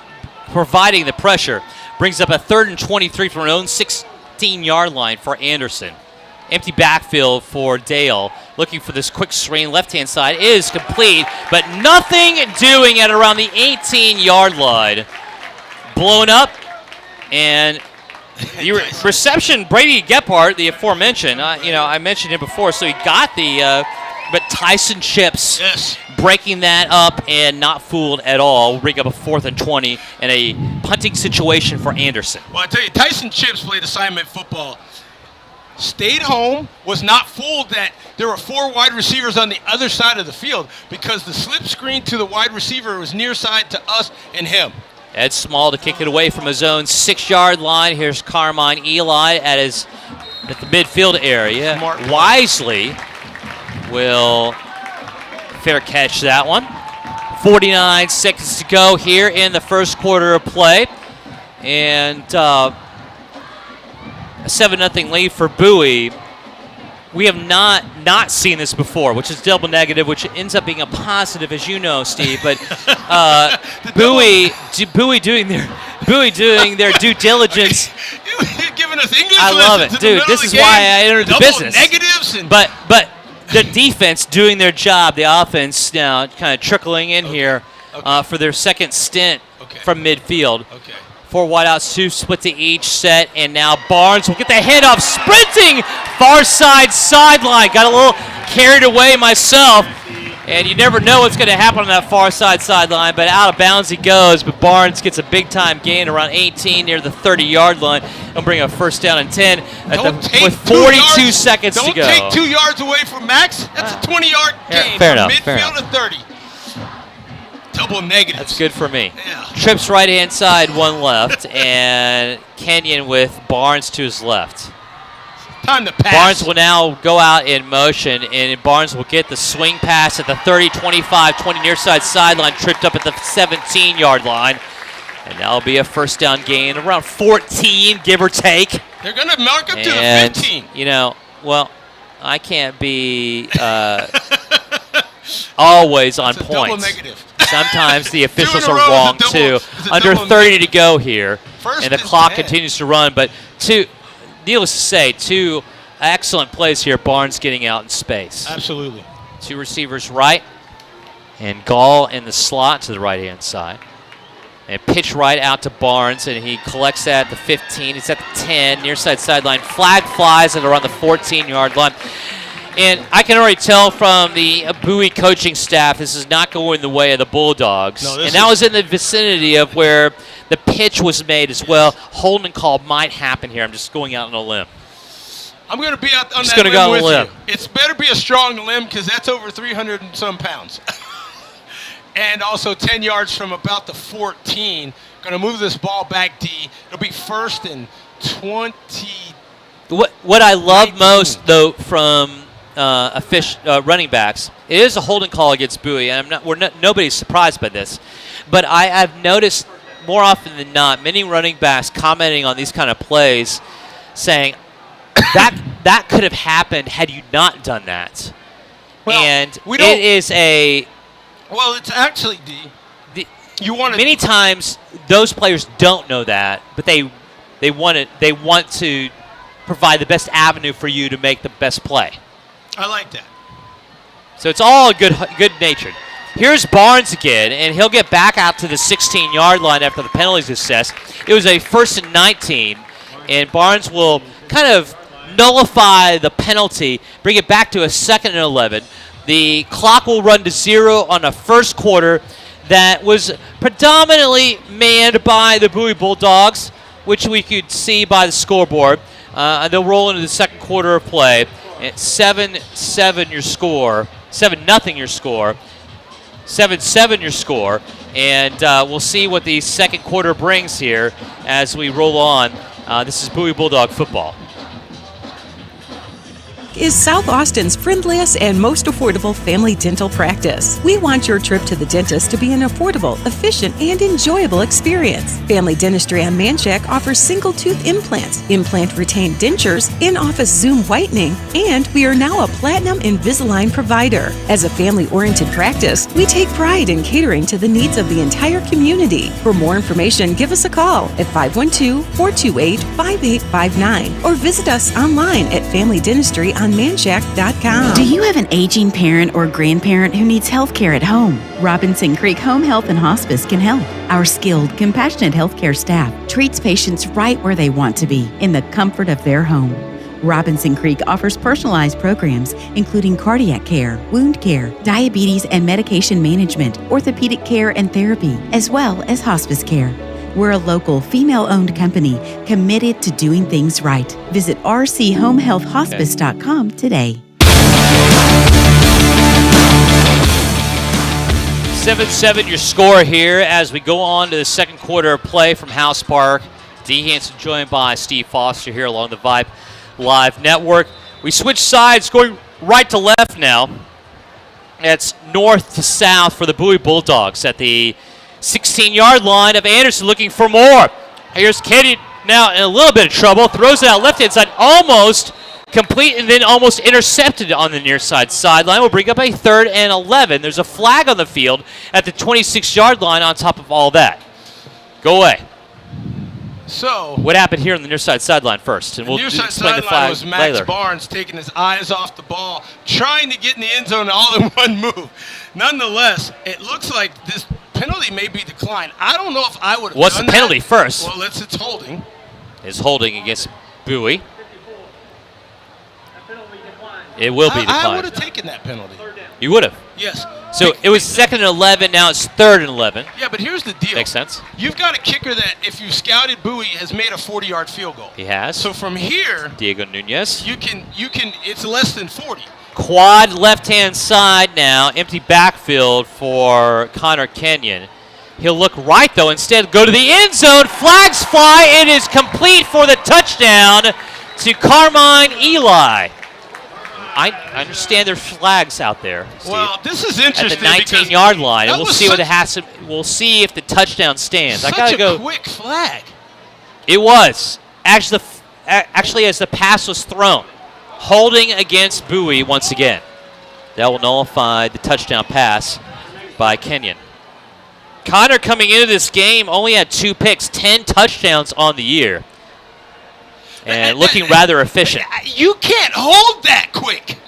providing the pressure. Brings up a 3rd and 23 from an own 16-yard line for Anderson. Empty backfield for Dale. Looking for this quick screen. Left-hand side is complete, but nothing doing at around the 18-yard line. Blown up, and the reception, Brady Gebhardt, the aforementioned, I mentioned him before, so he got the, but Tyson Chips breaking that up and not fooled at all. We'll bring up a 4th and 20 and a punting situation for Anderson. Well, I tell you, Tyson Chips played assignment football. Stayed home, was not fooled that there were 4 wide receivers on the other side of the field because the slip screen to the wide receiver was near side to us and him. Ed Small to kick it away from his own 6-yard line. Here's Carmine Eli at the midfield area. Wisely will fair catch that one. 49 seconds to go here in the first quarter of play. And a 7-0 lead for Bowie. We have not seen this before, which is double negative, which ends up being a positive, as you know, Steve. But Bowie doing their due diligence. You're giving us English I love it, dude. This is why I entered the business. Negatives and but the defense doing their job. The offense now kind of trickling in here for their second stint from midfield. Okay. 4 wideouts, 2 split to each set, and now Barnes will get the handoff, sprinting far sideline. Got a little carried away myself, and you never know what's going to happen on that far sideline, but out of bounds he goes, but Barnes gets a big-time gain around 18 near the 30-yard line. He'll bring a 1st down and 10 with 42 seconds to go. Don't take 2 yards away from Max. That's a 20-yard gain. Fair enough. Midfield to 30. Double negatives. That's good for me. Yeah. Trips right-hand side, 1 left, and Kenyon with Barnes to his left. Time to pass. Barnes will now go out in motion, and Barnes will get the swing pass at the 30, 25, 20 near sideline, tripped up at the 17-yard line. And that'll be a 1st down gain, around 14, give or take. They're going to mark up to the 15. I can't be always on point. Double negative. Sometimes the officials are wrong, too. Under 30 to go here, and the clock continues to run. But needless to say, 2 excellent plays here. Barnes getting out in space. Absolutely. 2 receivers right, and Gall in the slot to the right-hand side. And pitch right out to Barnes, and he collects that at the 15. It's at the 10, near sideline. Flag flies at around the 14-yard line. And I can already tell from the Bowie coaching staff this is not going the way of the Bulldogs. No, and that was in the vicinity of where the pitch was made as well. Holding call might happen here. I'm just going out on a limb. I'm going to be out on Just that gonna go limb on a with limb. you. It's better be a strong limb because that's over 300 and some pounds. And also 10 yards from about the 14. Going to move this ball back D. It'll be 1st and 20. What I love most, though, from running backs, it is a holding call against Bowie, and nobody's surprised by this. But I've noticed more often than not, many running backs commenting on these kind of plays, saying that could have happened had you not done that. Well, and it is a. Well, it's actually you want many times those players don't know that, but they want to provide the best avenue for you to make the best play. I like that. So it's all good-natured. Here's Barnes again, and he'll get back out to the 16-yard line after the penalties assessed. It was a 1st and 19, and Barnes will kind of nullify the penalty, bring it back to a 2nd and 11. The clock will run to 0 on a first quarter that was predominantly manned by the Bowie Bulldogs, which we could see by the scoreboard. They'll roll into the second quarter of play. It's 7-7 your score. 7-0 your score. 7-7 your score. And we'll see what the second quarter brings here as we roll on. This is Bowie Bulldog football. is South Austin's friendliest and most affordable family dental practice. We want your trip to the dentist to be an affordable, efficient, and enjoyable experience. Family Dentistry on Manchac offers single-tooth implants, implant-retained dentures, in-office Zoom whitening, and we are now a Platinum Invisalign provider. As a family-oriented practice, we take pride in catering to the needs of the entire community. For more information, give us a call at 512-428-5859 or visit us online at FamilyDentistryOnManchac.com. Do you have an aging parent or grandparent who needs health care at home? Robinson Creek Home Health and Hospice can help. Our skilled, compassionate healthcare staff treats patients right where they want to be, in the comfort of their home. Robinson Creek offers personalized programs including cardiac care, wound care, diabetes and medication management, orthopedic care and therapy, as well as hospice care. We're a local, female-owned company committed to doing things right. Visit rchomehealthhospice.com today. 7-7 your score here as we go on to the second quarter of play from House Park. Dee Hanson joined by Steve Foster here along the Vype Live Network. We switch sides going right to left now. It's north to south for the Bowie Bulldogs at the 16-yard line of Anderson looking for more. Here's Kenny now in a little bit of trouble. Throws it out left-hand side, almost complete and then almost intercepted on the near side sideline. Will bring up a 3rd and 11. There's a flag on the field at the 26-yard line on top of all that. Go away. So what happened here on the near side sideline first? And the near side sideline was Max Barnes taking his eyes off the ball, trying to get in the end zone all in one move. Nonetheless, it looks like this penalty may be declined. I don't know if I would have What's done the penalty that. first? Well, it's holding. It's holding against Bowie. It will be declined. I would have taken that penalty. You would have? Yes. So it was 2nd and 11, now it's 3rd and 11. Yeah, but here's the deal. Makes sense. You've got a kicker that, if you scouted Bowie, has made a 40-yard field goal. He has. So from here, Diego Nunez. you can. It's less than 40. Quad left-hand side now, empty backfield for Connor Kenyon. He'll look right, though, instead go to the end zone. Flags fly. It is complete for the touchdown to Carmine Eli. I understand there's flags out there, Steve. Well, this is interesting at the 19-yard line, and we'll see what it has to. We'll see if the touchdown stands. I gotta go. Such a quick flag. It was actually as the pass was thrown, holding against Bowie once again. That will nullify the touchdown pass by Kenyon. Connor coming into this game only had 2 picks, 10 touchdowns on the year. And looking rather efficient. You can't hold that quick.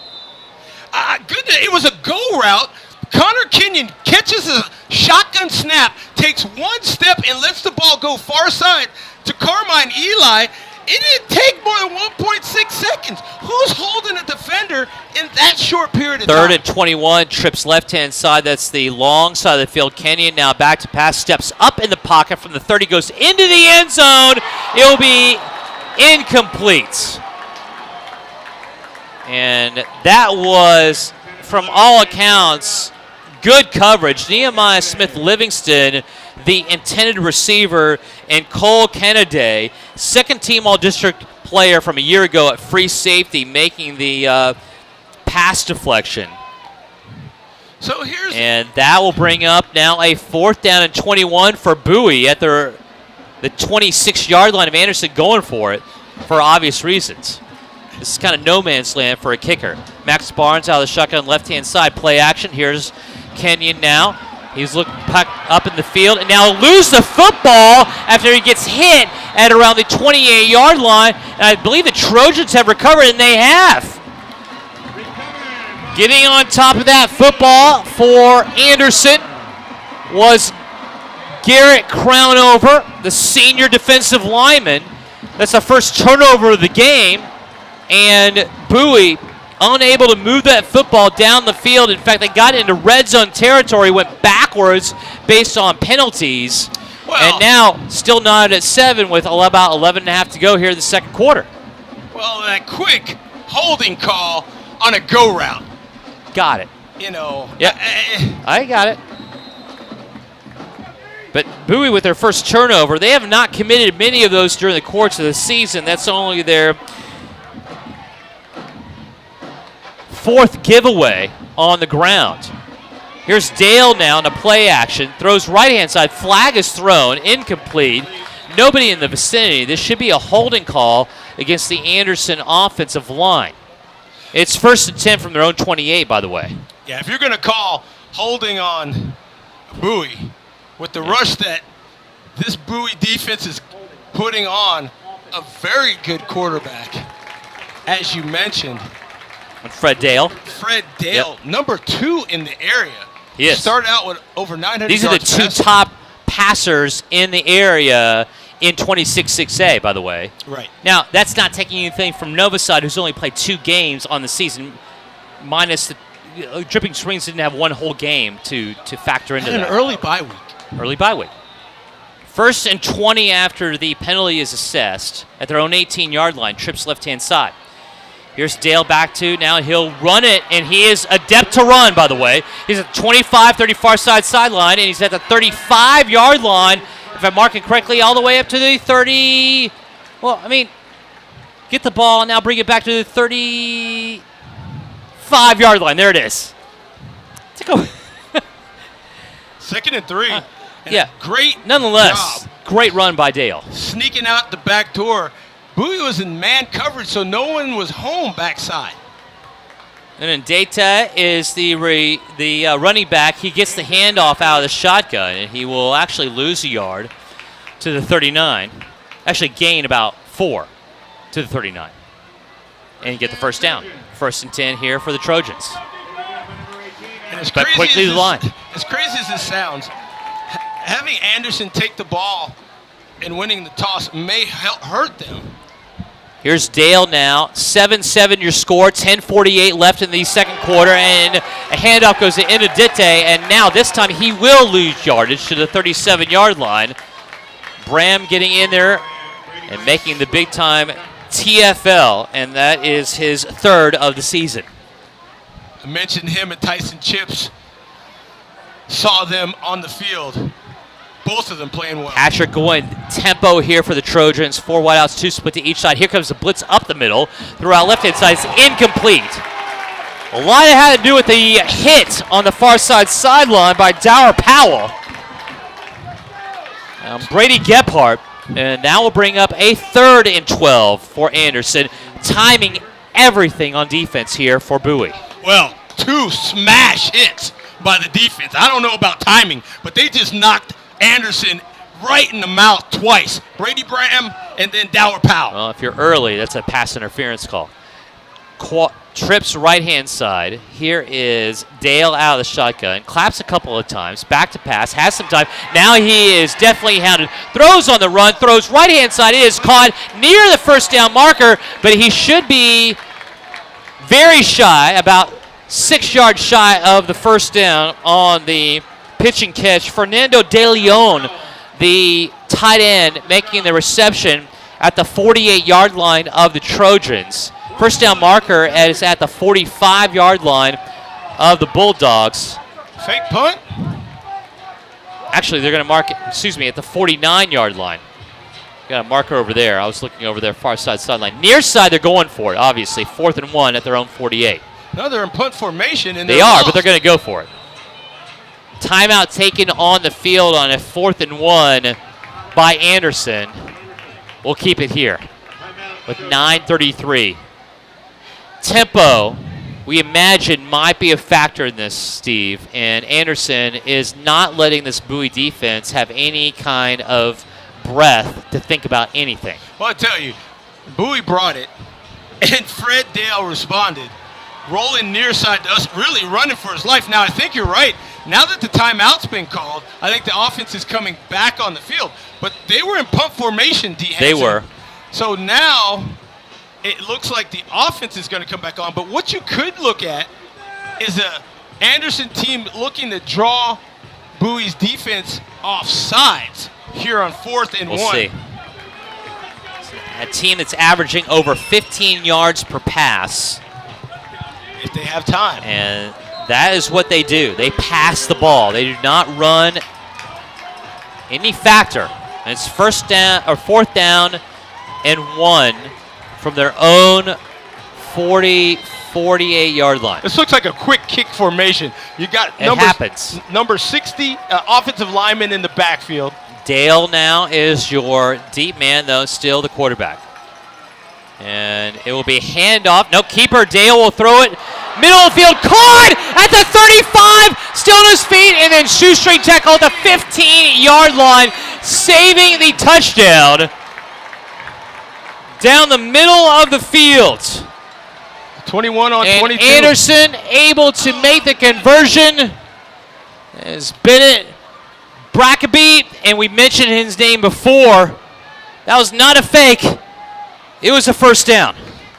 Goodness, it was a go route. Connor Kenyon catches a shotgun snap, takes one step, and lets the ball go far side to Carmine Eli. It didn't take more than 1.6 seconds. Who's holding a defender in that short period of time? 3rd and 21, trips left-hand side. That's the long side of the field. Kenyon now back to pass, steps up in the pocket from the 30, goes into the end zone. It will be incomplete. And that was, from all accounts, good coverage. Nehemiah Smith-Livingston, the intended receiver, and Cole Kennedy, second-team All-District player from a year ago at free safety, making the pass deflection. And that will bring up now a 4th down and 21 for Bowie at the 26-yard line of Anderson, going for it for obvious reasons. This is kind of no man's land for a kicker. Max Barnes out of the shotgun left-hand side. Play action. Here's Kenyon now. He's looking up in the field and now lose the football after he gets hit at around the 28-yard line. And I believe the Trojans have recovered, and they have. Getting on top of that football for Anderson was Garrett Crownover, the senior defensive lineman. That's the first turnover of the game. And Bowie unable to move that football down the field. In fact, they got into red zone territory, went backwards based on penalties. And now still not at 7 with about 11 and a half to go here in the second quarter. Well, that quick holding call on a go route. Got it. You know. Yep. I got it. But Bowie with their first turnover, they have not committed many of those during the course of the season. That's only their fourth giveaway on the ground. Here's Dale now in the play action. Throws right-hand side. Flag is thrown. Incomplete. Nobody in the vicinity. This should be a holding call against the Anderson offensive line. It's 1st and 10 from their own 28, by the way. Yeah, if you're going to call holding on Bowie with the rush that this Bowie defense is putting on a very good quarterback, as you mentioned. And Fred Dale. Fred Dale, number 2 in the area. He is. Started out with over 900 These are the yards two passing. top passers in the area in 26-6A, by the way. Right. Now, that's not taking anything from Nova's side, who's only played 2 games on the season, minus the Dripping Springs didn't have 1 whole game to factor into And that. an early bye week. Early bye week. 1st and 20 after the penalty is assessed at their own 18-yard line. Trips left-hand side. Here's Dale back to, now he'll run it, and he is adept to run, by the way. He's at 25, 30 far side sideline, and he's at the 35-yard line, if I'm marking correctly, all the way up to the 30. Well, I mean, get the ball, and now bring it back to the 35-yard line. There it is. Take a 2nd and 3. And yeah. Great Nonetheless, job great run by Dale. sneaking out the back door. Bowie was in man coverage, so no one was home backside. And then Data is the running back. He gets the handoff out of the shotgun, and he will actually lose a yard to the 39. Actually gain about 4 to the 39. And get the first down. 1st and 10 here for the Trojans. And as But crazy quickly as to the line. As crazy as this sounds, having Anderson take the ball and winning the toss may hurt them. Here's Dale now. 7-7 your score. 10:48 left in the second quarter. And a handoff goes to Inedite. And now this time he will lose yardage to the 37-yard line. Bram getting in there and making the big-time TFL. And that is his 3rd of the season. I mentioned him and Tyson Chips. Saw them on the field. Both of them playing well. Patrick going tempo here for the Trojans. 4 wideouts, 2 split to each side. Here comes the blitz up the middle. Throughout left-hand side, it's incomplete. A lot of it had to do with the hit on the far side sideline by Dower Powell. Brady Gebhardt, and that will bring up a 3rd and 12 for Anderson. Timing everything on defense here for Bowie. Well, 2 smash hits by the defense. I don't know about timing, but they just knocked Anderson right in the mouth twice. Brady Bram and then Dower Powell. Well, if you're early, that's a pass interference call. Trips right-hand side. Here is Dale out of the shotgun. Claps a couple of times. Back to pass. Has some time. Now he is definitely hounded. Throws on the run. Throws right-hand side. It is caught near the first down marker, but he should be very shy, about 6 yards shy of the first down on the pitch and catch. Fernando De Leon, the tight end, making the reception at the 48-yard line of the Trojans. First down marker is at the 45-yard line of the Bulldogs. Fake punt? Actually, they're going to mark it, at the 49-yard line. Got a marker over there. I was looking over their far side sideline. Near side, they're going for it, obviously. 4th and 1 at their own 48. No, they're in punt formation. And they are, but they're going to go for it. Timeout taken on the field on a 4th and 1 by Anderson. We'll keep it here with 9:33. Tempo, we imagine, might be a factor in this, Steve. And Anderson is not letting this Bowie defense have any kind of breath to think about anything. Well, I tell you, Bowie brought it, and Fred Dale responded. Rolling near side to us, really running for his life. Now, I think you're right. Now that the timeout's been called, I think the offense is coming back on the field. But they were in punt formation, D. Hansen. They were. So now it looks like the offense is going to come back on. But what you could look at is a Anderson team looking to draw Bowie's defense off sides here on 4th and 1. We'll see. A team that's averaging over 15 yards per pass. If they have time. And that is what they do. They pass the ball. They do not run any factor. And it's 4th down and 1 from their own 45. 48-yard line. This looks like a quick kick formation. You got number 60 offensive lineman in the backfield. Dale now is your deep man, though, still the quarterback. And it will be a handoff. No, keeper. Dale will throw it. Middle of the field. Caught at the 35. Still on his feet. And then shoestring tackle at the 15-yard line. Saving the touchdown. Down the middle of the field. 21 on 22. And Anderson able to make the conversion. As Bennett Brackaby, and we mentioned his name before. That was not a fake. It was a first down.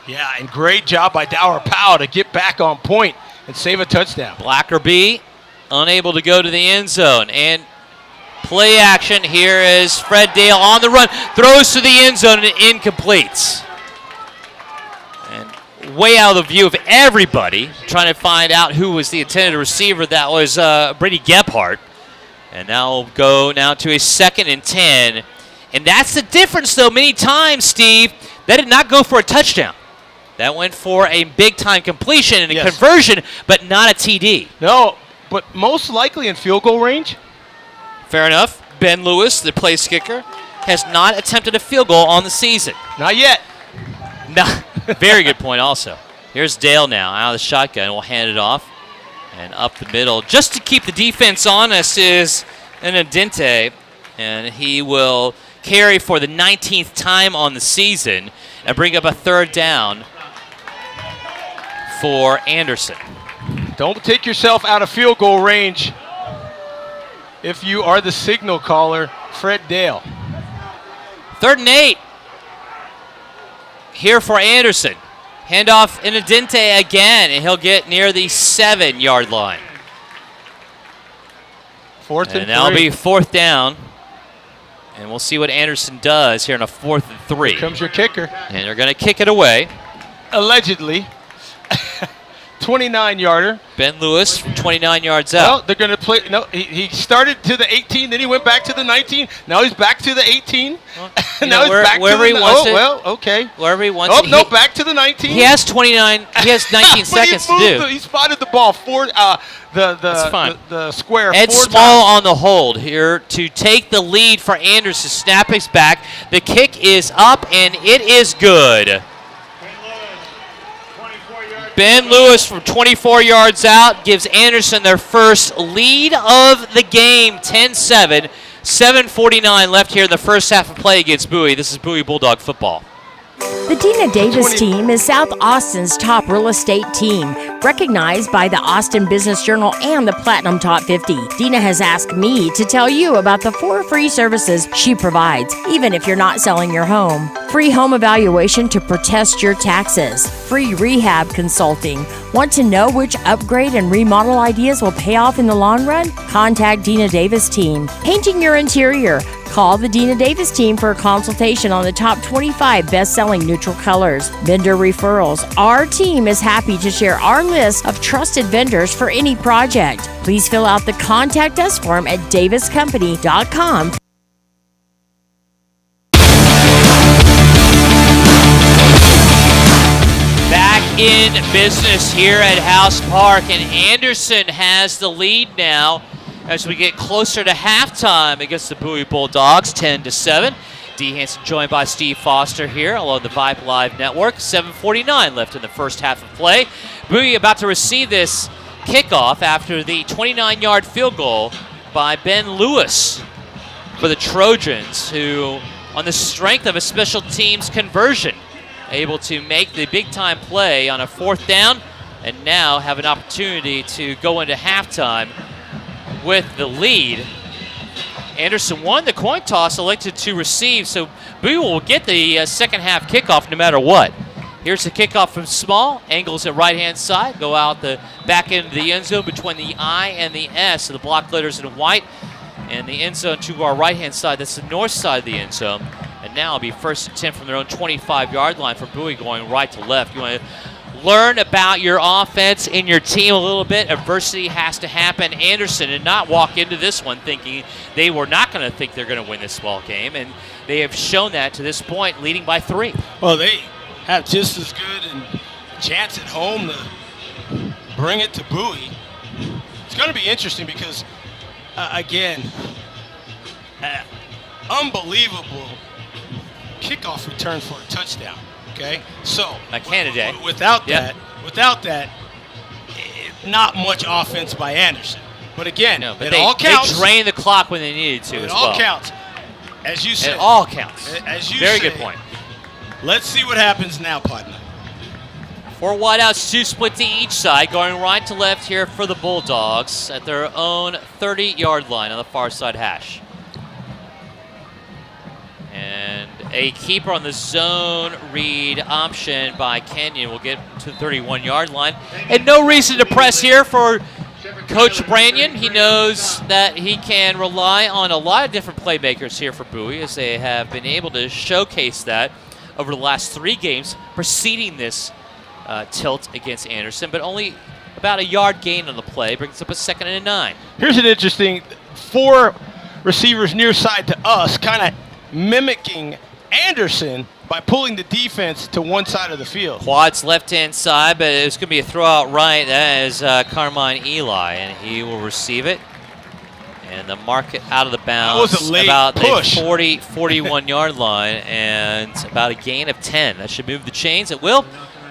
Yeah, and great job by Dower Powell to get back on point and save a touchdown. Blackerby unable to go to the end zone. And play action. Here is Fred Dale on the run. Throws to the end zone and incomplete. And way out of the view of everybody, trying to find out who was the intended receiver. That was Brady Gebhardt. And now we'll go now to a 2nd and 10. And that's the difference, though. Many times, Steve, that did not go for a touchdown. That went for a big-time completion and a conversion, but not a TD. No, but most likely in field goal range. Fair enough. Ben Lewis, the place kicker, has not attempted a field goal on the season. Not yet. No. Very good point also. Here's Dale now out of the shotgun. We'll hand it off. And up the middle, just to keep the defense honest, is an Adente. And he will carry for the 19th time on the season and bring up a 3rd down for Anderson. Don't take yourself out of field goal range if you are the signal caller, Fred Dale. 3rd and 8 here for Anderson. Handoff in Adente again, and he'll get near the 7-yard line. 4th and that'll 3. be 4th down. And we'll see what Anderson does here in a 4th and 3. Here comes your kicker. And they're going to kick it away. Allegedly. 29-yarder. Ben Lewis from 29 yards out. Well, they're going to play. No, he started to the 18, then he went back to the 19. Now he's back to the 18. Now he's back to the... he wants it. Well, okay. Wherever he wants it. No, back to the 19. He has 29. He has 19 seconds to do. He spotted the ball for the square. Ed Small on the hold here to take the lead for Anderson. Snapping back. The kick is up, and it is good. Ben Lewis from 24 yards out gives Anderson their first lead of the game, 10-7. 7:49 left here in the first half of play against Bowie. This is Bowie Bulldog football. The Dina Davis team is South Austin's top real estate team, recognized by the Austin Business Journal and the Platinum Top 50. Dina has asked me to tell you about the 4 free services she provides, even if you're not selling your home. Free home evaluation to protest your taxes. Free rehab consulting. Want to know which upgrade and remodel ideas will pay off in the long run? Contact Dina Davis team. Painting your interior. Call the Dina Davis team for a consultation on the top 25 best-selling neutral colors. Vendor referrals. Our team is happy to share our list of trusted vendors for any project. Please fill out the Contact Us form at daviscompany.com. Back in business here at House Park, and Anderson has the lead now as we get closer to halftime against the Bowie Bulldogs, 10-7. D. Hanson joined by Steve Foster here along the Vype Live Network. 7:49 left in the first half of play. Bowie about to receive this kickoff after the 29-yard field goal by Ben Lewis for the Trojans, who, on the strength of a special teams conversion, able to make the big-time play on a 4th down and now have an opportunity to go into halftime with the lead. Anderson won the coin toss, elected to receive, so Bowie will get the second half kickoff no matter what. Here's the kickoff from Small, angles at right-hand side, go out the back end of the end zone between the I and the S, so the block letters in white, and the end zone to our right-hand side. That's the north side of the end zone. And now it'll be 1st and 10 from their own 25-yard line for Bowie, going right to left. You want to learn about your offense and your team a little bit. Adversity has to happen. Anderson did not walk into this one thinking they were not going to think they're going to win this ball game, and they have shown that to this point, leading by 3. Well, they have just as good and chance at home to bring it to Bowie. It's going to be interesting because, again, unbelievable kickoff return for a touchdown. Okay, so without that, not much offense by Anderson. But again, it all counts. They drained the clock when they needed to. It as all well. counts, as you said. It all counts. As you Very say. good point. Let's see what happens now, partner. 4 wideouts, 2 split to each side, going right to left here for the Bulldogs at their own 30-yard line on the far side hash. And a keeper on the zone read option by Kenyon will get to the 31-yard line. And no reason to press here for Coach Branyan. He knows that he can rely on a lot of different playmakers here for Bowie, as they have been able to showcase that over the last 3 games preceding this tilt against Anderson, but only about a yard gain on the play brings up a 2nd and 9. Here's an interesting 4 receivers near side to us, kind of mimicking Anderson by pulling the defense to one side of the field. Quads left-hand side, but it's going to be a throw out right. That is Carmine Eli, and he will receive it. And the mark it out of the bounds that was a late about push. the 41-yard line, and about a gain of 10. That should move the chains. It will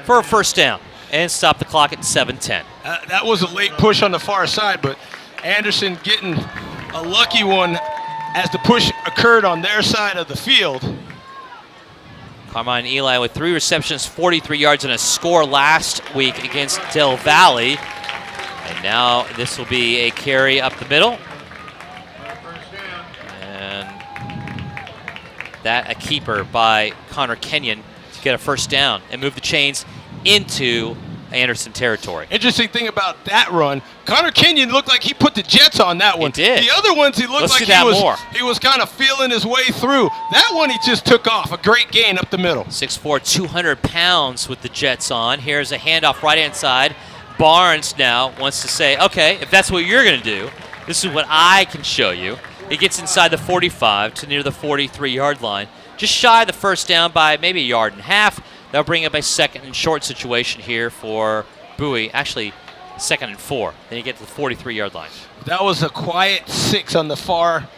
for a first down and stop the clock at 7:10. That was a late push on the far side, but Anderson getting a lucky one as the push occurred on their side of the field. Carmine Eli with 3 receptions, 43 yards, and a score last week against Del Valley. And now this will be a carry up the middle. And that a keeper by Connor Kenyon to get a first down and move the chains into Anderson territory. Interesting thing about that run, Connor Kenyon looked like he put the Jets on that one. He did. The other ones he looked like he was kind of feeling his way through. That one he just took off. A great gain up the middle. 6'4", 200 pounds with the Jets on. Here's a handoff right-hand side. Barnes now wants to say, okay, if that's what you're going to do, this is what I can show you. He gets inside the 45 to near the 43-yard line. Just shy of the first down by maybe a yard and a half. That'll bring up a 2nd and short situation here for Bowie. Actually, 2nd and 4. Then you get to the 43-yard line. That was a quiet 6 on the far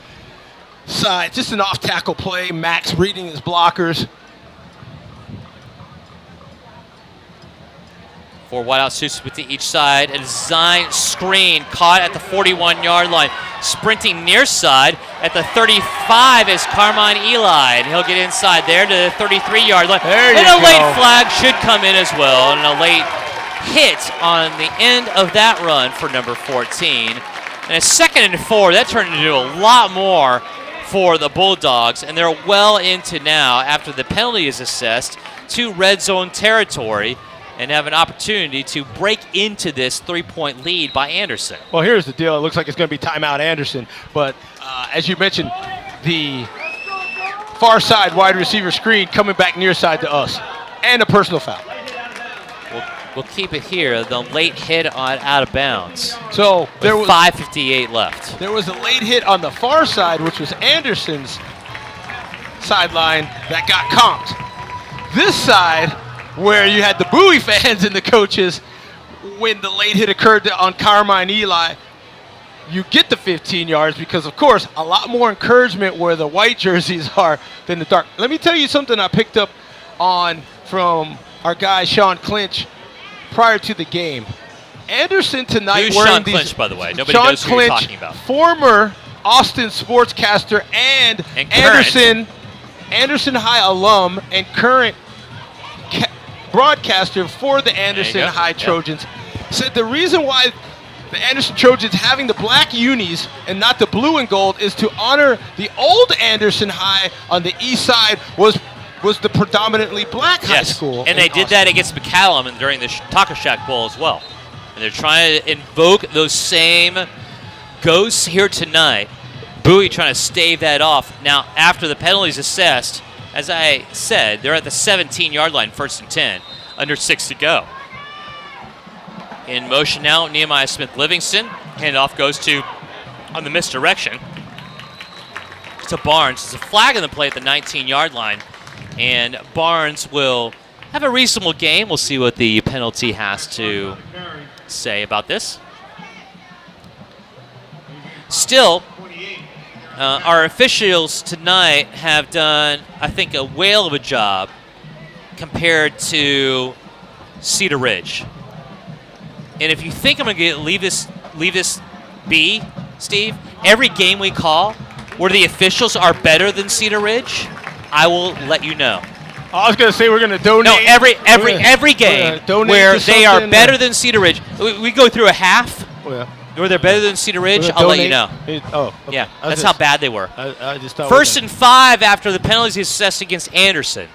side. Just an off-tackle play. Max reading his blockers. 4 wideouts, 2 split to each side. A design screen caught at the 41-yard line. Sprinting near side at the 35 is Carmine Eli, and he'll get inside there to the 33-yard line. And a late flag should come in as well, and a late hit on the end of that run for number 14. And a 2nd and 4, that turned into a lot more for the Bulldogs, and they're well into now, after the penalty is assessed, to red zone territory, and have an opportunity to break into this 3-point lead by Anderson. Well, here's the deal. It looks like it's going to be timeout Anderson. But as you mentioned, the far side wide receiver screen coming back near side to us. And a personal foul. We'll keep it here. The late hit on out of bounds. So there was 5:58 left. There was a late hit on the far side, which was Anderson's sideline, that got comped. This side, where you had the Bowie fans and the coaches, when the late hit occurred on Carmine Eli, you get the 15 yards because, of course, a lot more encouragement where the white jerseys are than the dark. Let me tell you something I picked up on from our guy Sean Clinch prior to the game. Anderson tonight Who's wearing Sean these. Clinch, by the way? Nobody Sean knows who you're Clinch, talking about. Former Austin sportscaster and Anderson High alum and current broadcaster for the Anderson High Trojans, said the reason why the Anderson Trojans having the black unis and not the blue and gold is to honor the old Anderson High on the east side was the predominantly black high school. And they did that against McCallum during the Taco Shack Bowl as well. And they're trying to invoke those same ghosts here tonight. Bowie trying to stave that off. Now, after the penalties assessed, as I said, they're at the 17-yard line, 1st and 10, under 6 to go. In motion now, Nehemiah Smith-Livingston. Handoff goes to, on the misdirection, to Barnes. There's a flag in the play at the 19-yard line, and Barnes will have a reasonable game. We'll see what the penalty has to say about this. Still, our officials tonight have done, I think, a whale of a job compared to Cedar Ridge. And if you think I'm going to leave this be, Steve, every game we call where the officials are better than Cedar Ridge, I will let you know. I was going to say we're going to donate. No, every game where they are better than Cedar Ridge. We go through a half where they're better than Cedar Ridge, I'll let you know. Okay. Yeah, that's how bad they were. I just thought First and 5 after the penalties assessed against Anderson.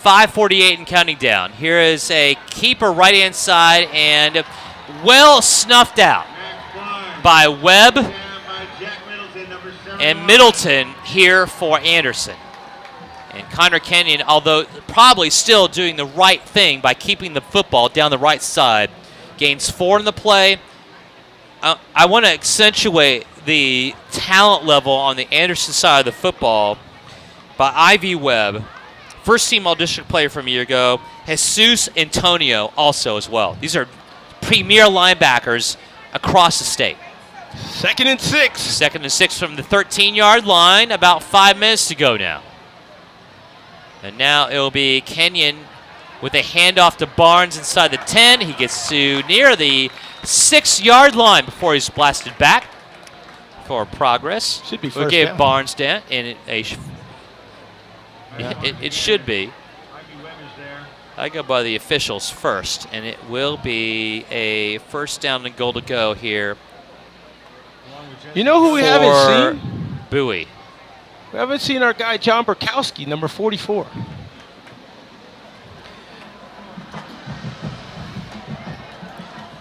5:48 and counting down. Here is a keeper right-hand side and well snuffed out by Webb and Middleton here for Anderson. And Connor Kenyon, although probably still doing the right thing by keeping the football down the right side, gains 4 in the play. I want to accentuate the talent level on the Anderson side of the football by Ivy Webb, first-team All-District player from a year ago. Jesus Antonio also as well. These are premier linebackers across the state. 2nd and 6. 2nd and 6 from the 13-yard line. About 5 minutes to go now. And now it will be Kenyon with a handoff to Barnes inside the 10. He gets to near the 6-yard line before he's blasted back for progress. Should be we'll first give down. Barnes down, and it should be. I go by the officials first, and it will be a first down and goal to go here. You know who we haven't seen? Bowie. We haven't seen our guy John Burkowski, number 44.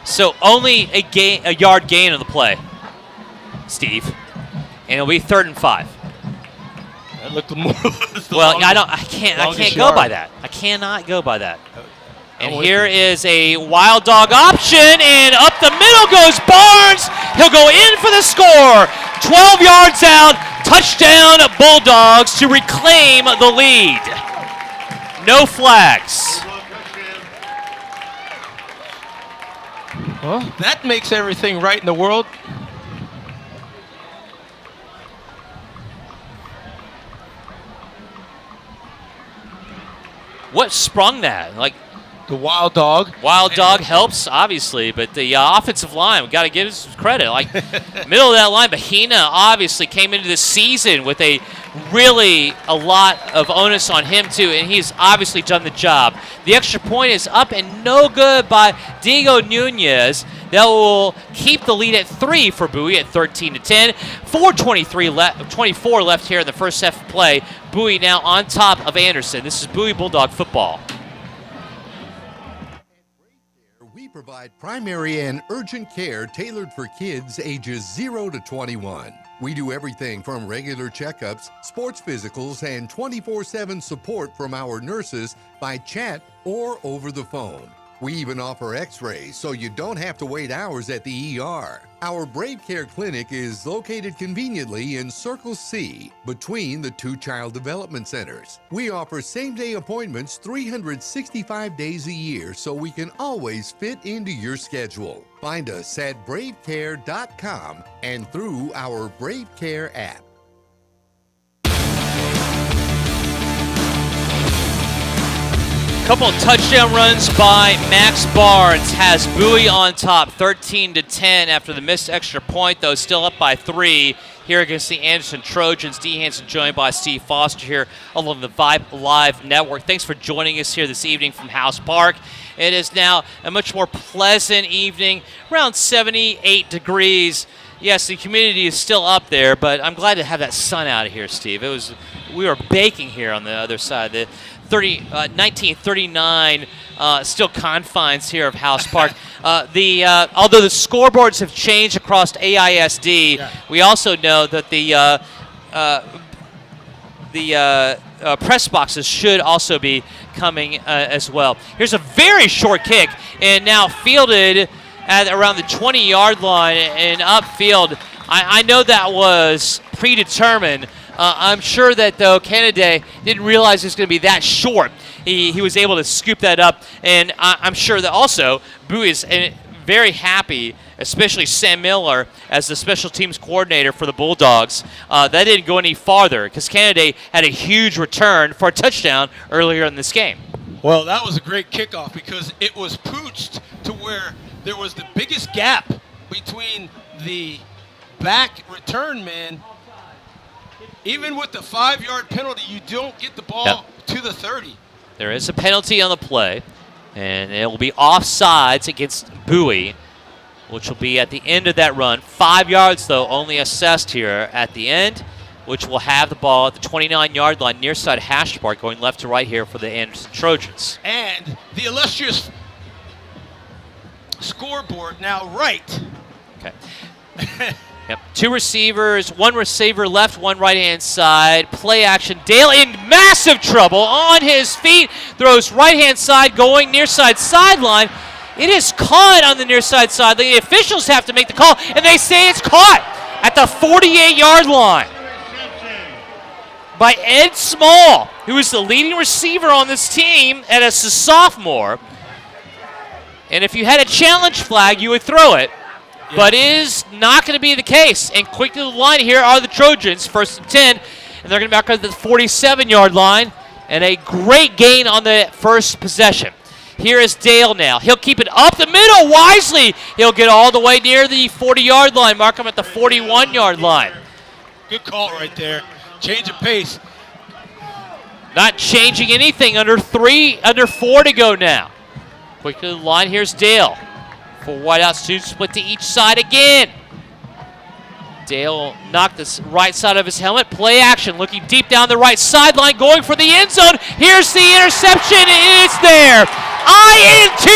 So only a yard gain on the play, Steve, and it'll be 3rd and 5. That looked more. Well, I can't go by that. I cannot go by that. And here is a wild dog option, and up the middle goes Barnes. He'll go in for the score. 12 yards out, touchdown Bulldogs to reclaim the lead. No flags. Well, that makes everything right in the world. What sprung that? Like the wild dog. Wild dog helps, obviously, but the offensive line, we got to give us credit. Like middle of that line, Bahina obviously came into the season with a lot of onus on him too, and he's obviously done the job. The extra point is up and no good by Diego Nunez. That will keep the lead at 3 for Bowie at 13-10. 4:24 left here in the first half of play. Bowie now on top of Anderson. This is Bowie Bulldog football. We provide primary and urgent care tailored for kids ages 0 to 21. We do everything from regular checkups, sports physicals, and 24/7 support from our nurses by chat or over the phone. We even offer x-rays so you don't have to wait hours at the ER. Our Brave Care Clinic is located conveniently in Circle C between the 2 child development centers. We offer same-day appointments 365 days a year so we can always fit into your schedule. Find us at bravecare.com and through our Brave Care app. Couple of touchdown runs by Max Barnes has Bowie on top, 13-10 after the missed extra point, though still up by 3 here against the Anderson Trojans. D. Hanson joined by Steve Foster here along the Vype Live Network. Thanks for joining us here this evening from House Park. It is now a much more pleasant evening, around 78 degrees. Yes, the humidity is still up there, but I'm glad to have that sun out of here, Steve. We were baking here on the other side. The 1939 still confines here of House Park. Although the scoreboards have changed across AISD, we also know that the press boxes should also be coming as well. Here's a very short kick, and now fielded at around the 20-yard line and upfield. I know that was predetermined. I'm sure that, though, Kennedy didn't realize it was going to be that short. he was able to scoop that up. And I'm sure that also Bowie is very happy, especially Sam Miller as the special teams coordinator for the Bulldogs. That didn't go any farther because Canada had a huge return for a touchdown earlier in this game. Well, that was a great kickoff because it was pooched to where there was the biggest gap between the back return man. Even with the 5-yard penalty, you don't get the ball to the 30. There is a penalty on the play, and it will be offsides against Bowie, which will be at the end of that run. 5 yards, though, only assessed here at the end, which will have the ball at the 29-yard line near side hash mark going left to right here for the Anderson Trojans. And the illustrious scoreboard now right. Okay. Yep. 2 receivers, 1 receiver left, 1 right-hand side. Play action. Dale in massive trouble on his feet. Throws right-hand side going near side sideline. It is caught on the near side sideline. The officials have to make the call, and they say it's caught at the 48-yard line by Ed Small, who is the leading receiver on this team and as a sophomore. And if you had a challenge flag, you would throw it. But it is not going to be the case. And quick to the line here are the Trojans, 1st and 10. And they're going to be back at the 47-yard line. And a great gain on the first possession. Here is Dale now. He'll keep it up the middle wisely. He'll get all the way near the 40-yard line. Mark him at the 41-yard line. Good call right there. Change of pace. Not changing anything. Under 4 to go now. Quick to the line. Here's Dale. For wideout students, split to each side again. Dale knocked the right side of his helmet. Play action, looking deep down the right sideline, going for the end zone. Here's the interception, and it's there. INT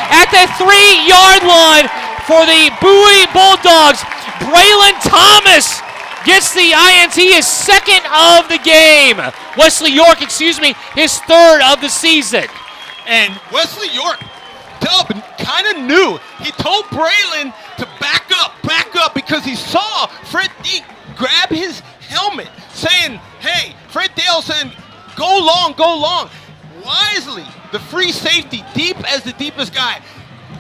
at the 3-yard line for the Bowie Bulldogs. Braylon Thomas gets the INT, his 2nd of the game. Wesley York, his 3rd of the season. And Wesley York, kind of knew. He told Braylon to back up because he saw Fred D grab his helmet saying, hey, Fred Dale saying, go long. Wisely, the free safety, deep as the deepest guy.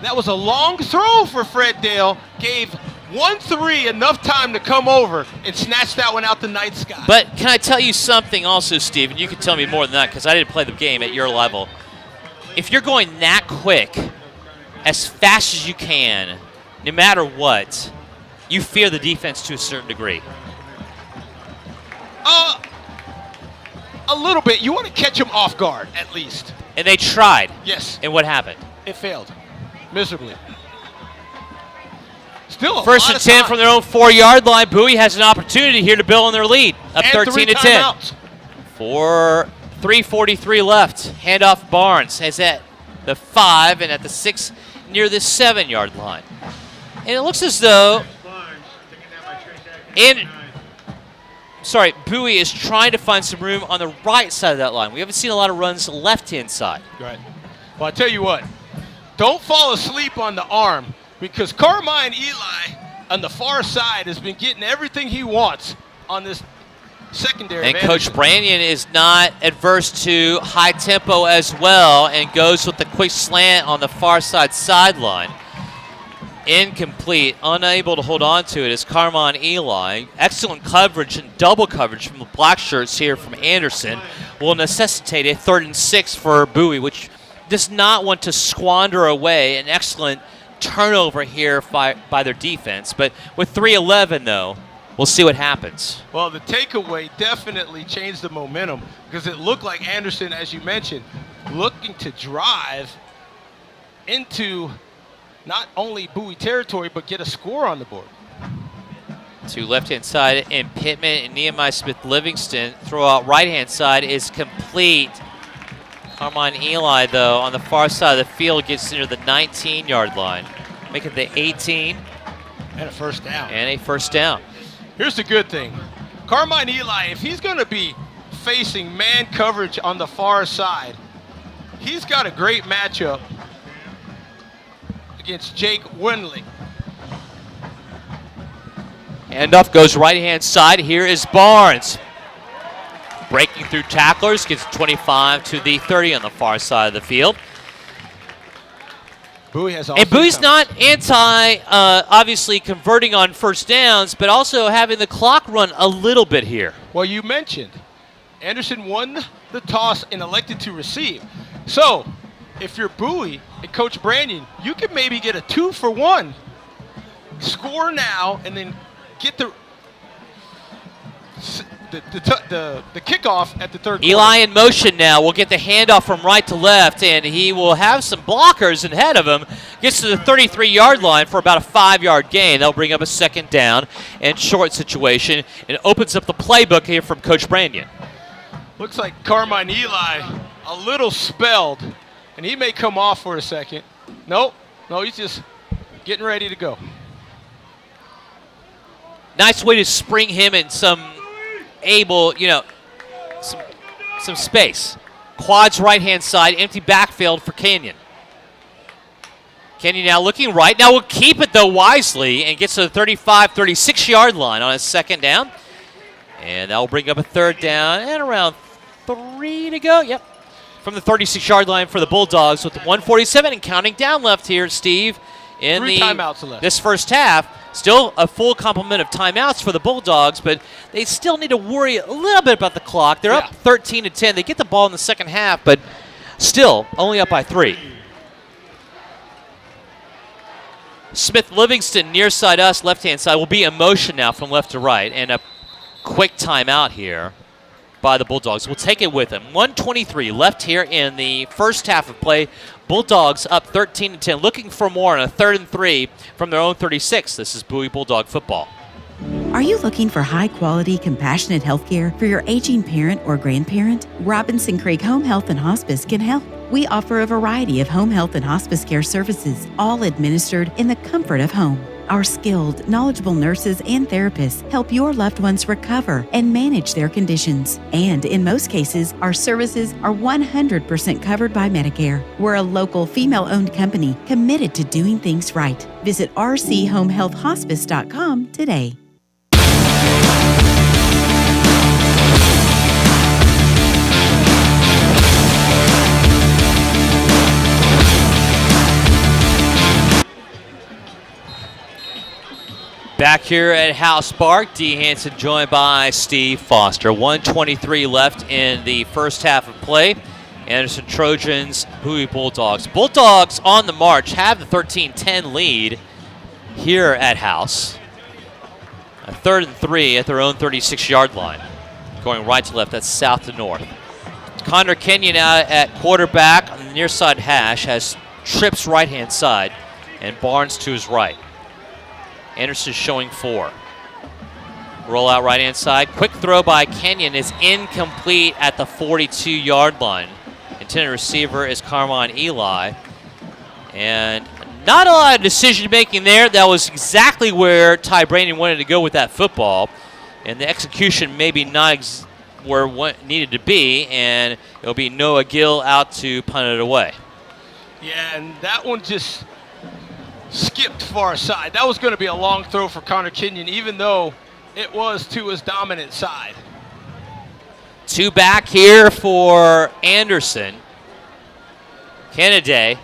That was a long throw for Fred Dale. Gave 1-3 enough time to come over and snatch that one out the night sky. But can I tell you something also, Steve, and you can tell me more than that because I didn't play the game at your level. If you're going that quick, as fast as you can, no matter what, you fear the defense to a certain degree. A little bit. You want to catch them off guard, at least. And they tried. Yes. And what happened? It failed. Miserably. Still a 1st and 10 from their own 4-yard line. Bowie has an opportunity here to build on their lead. Up 13 to 10. 3:43 left. Handoff Barnes has at the 5 and at the 6 near the 7-yard line. And it looks as though Bowie is trying to find some room on the right side of that line. We haven't seen a lot of runs left-hand side. Right. Well, I tell you what, don't fall asleep on the arm because Carmine Eli on the far side has been getting everything he wants on this secondary. And Coach Brannion is not adverse to high tempo as well and goes with the quick slant on the far side sideline. Incomplete, unable to hold on to it is Carmine Eli. Excellent coverage and double coverage from the black shirts here from Anderson will necessitate a 3rd and 6 for Bowie, which does not want to squander away an excellent turnover here by their defense. But with 3:11 though, we'll see what happens. Well, the takeaway definitely changed the momentum because it looked like Anderson, as you mentioned, looking to drive into not only Bowie territory, but get a score on the board. To left-hand side, and Pittman and Nehemiah Smith-Livingston. Throw out right-hand side is complete. Carmine Eli, though, on the far side of the field gets near the 19-yard line. Make it the 18. And a first down. And a first down. Here's the good thing. Carmine Eli, if he's going to be facing man coverage on the far side, he's got a great matchup against Jake Winley. Handoff goes right-hand side. Here is Barnes. breaking through tacklers, gets 25 to the 30 on the far side of the field. Bowie has And Bowie's not anti, obviously, converting on first downs, but also having the clock run a little bit here. Well, you mentioned Anderson won the toss and elected to receive. So, if you're Bowie and Coach Brandon, you could maybe get a 2-for-1. Score now and then get the kickoff at the third quarter. Eli in motion now. Will get the handoff from right to left, and he will have some blockers ahead of him. Gets to the 33-yard line for about a 5-yard gain. They'll bring up a second down and short situation, and opens up the playbook here from Coach Brandon. Looks like Carmine Eli a little spelled, and he may come off for a second. No, he's just getting ready to go. Nice way to spring him in some some space. Quads right-hand side, empty backfield for Kenyon. Kenyon now looking right. Now will keep it, though, wisely, and gets to the 35, 36-yard line on his second down. And that will bring up a third down and around 3 to go. Yep. From the 36-yard line for the Bulldogs with 1:47 and counting down left here, Steve. In 3 timeouts left. This first half. Still a full complement of timeouts for the Bulldogs, but they still need to worry a little bit about the clock. They're up 13-10. They get the ball in the second half, but still only up by 3. Smith Livingston near side us, left-hand side, will be in motion now from left to right, and a quick timeout here by the Bulldogs. We'll take it with them. 1:23 left here in the first half of play. Bulldogs up 13-10, looking for more on a 3rd and 3 from their own 36. This is Bowie Bulldog football. Are you looking for high-quality, compassionate health care for your aging parent or grandparent? Robinson Creek Home Health and Hospice can help. We offer a variety of home health and hospice care services, all administered in the comfort of home. Our skilled, knowledgeable nurses and therapists help your loved ones recover and manage their conditions. And in most cases, our services are 100% covered by Medicare. We're a local, female-owned company committed to doing things right. Visit rchomehealthhospice.com today. Back here at House Park, D. Hanson joined by Steve Foster. 1:23 left in the first half of play. Anderson Trojans, Bowie Bulldogs. Bulldogs on the march have the 13-10 lead here at House. A 3rd and 3 at their own 36-yard line. Going right to left, that's south to north. Connor Kenyon out at quarterback on the near side hash, has trips right-hand side, and Barnes to his right. Anderson showing 4. Roll out right-hand side. Quick throw by Kenyon is incomplete at the 42-yard line. Intended receiver is Carmine Eli. And not a lot of decision-making there. That was exactly where Ty Brandon wanted to go with that football. And the execution maybe not where it needed to be. And it'll be Noah Gill out to punt it away. Yeah, and that one just skipped far side. That was going to be a long throw for Connor Kenyon, even though it was to his dominant side. 2 back here for Anderson. Kennedy.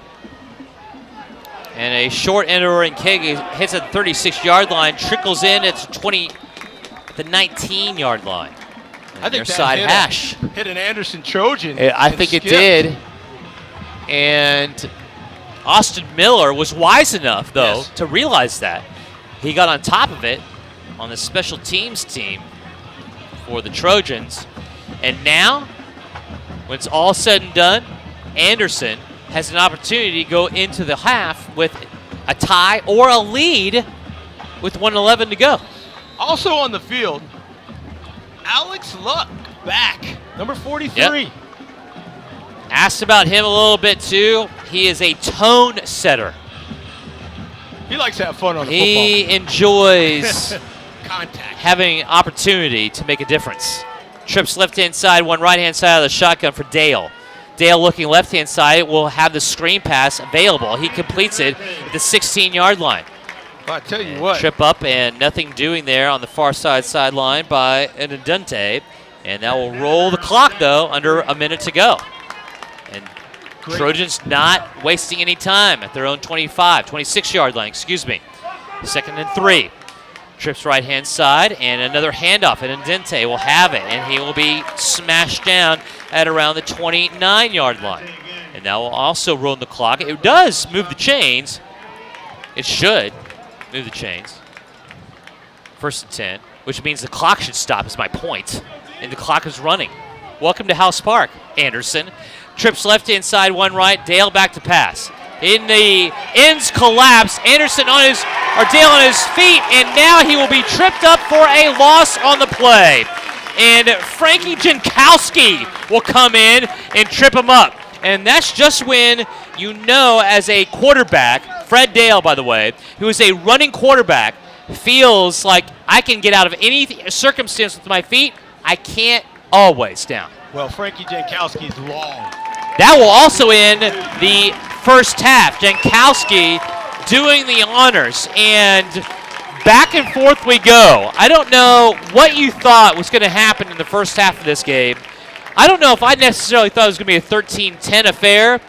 And a short entering kick hits at the 36-yard line, trickles in at the 19-yard line. I think their side hash hit an Anderson Trojan. I think it did. And Austin Miller was wise enough, though, to realize that. He got on top of it on the special teams team for the Trojans. And now, when it's all said and done, Anderson has an opportunity to go into the half with a tie or a lead with 1:11 to go. Also on the field, Alex Luck back, number 43. Yep. Asked about him a little bit, too. He is a tone setter. He likes to have fun on the football. He enjoys contact, having opportunity to make a difference. Trips left-hand side, one right-hand side of the shotgun for Dale. Dale looking left-hand side will have the screen pass available. He completes it at the 16-yard line. Well, I tell you what. Trip up and nothing doing there on the far side sideline by Ndunte. And that will roll the clock, though, under a minute to go. And Trojans not wasting any time at their own 26-yard line, excuse me. 2nd and 3. Trips right-hand side, and another handoff, and Indente will have it, and he will be smashed down at around the 29-yard line. And that will also roll the clock. It does move the chains. It should move the chains. 1st and 10, which means the clock should stop, is my point. And the clock is running. Welcome to House Park, Anderson. Trips left-hand side, one right. Dale back to pass. In the ends collapse. Anderson Dale on his feet, and now he will be tripped up for a loss on the play. And Frankie Jankowski will come in and trip him up. And that's just when you know, as a quarterback, Fred Dale, by the way, who is a running quarterback, feels like I can get out of any circumstance with my feet. I can't always down. Well, Frankie Jankowski's long. That will also end the first half. Jankowski doing the honors, and back and forth we go. I don't know what you thought was going to happen in the first half of this game. I don't know if I necessarily thought it was going to be a 13-10 affair,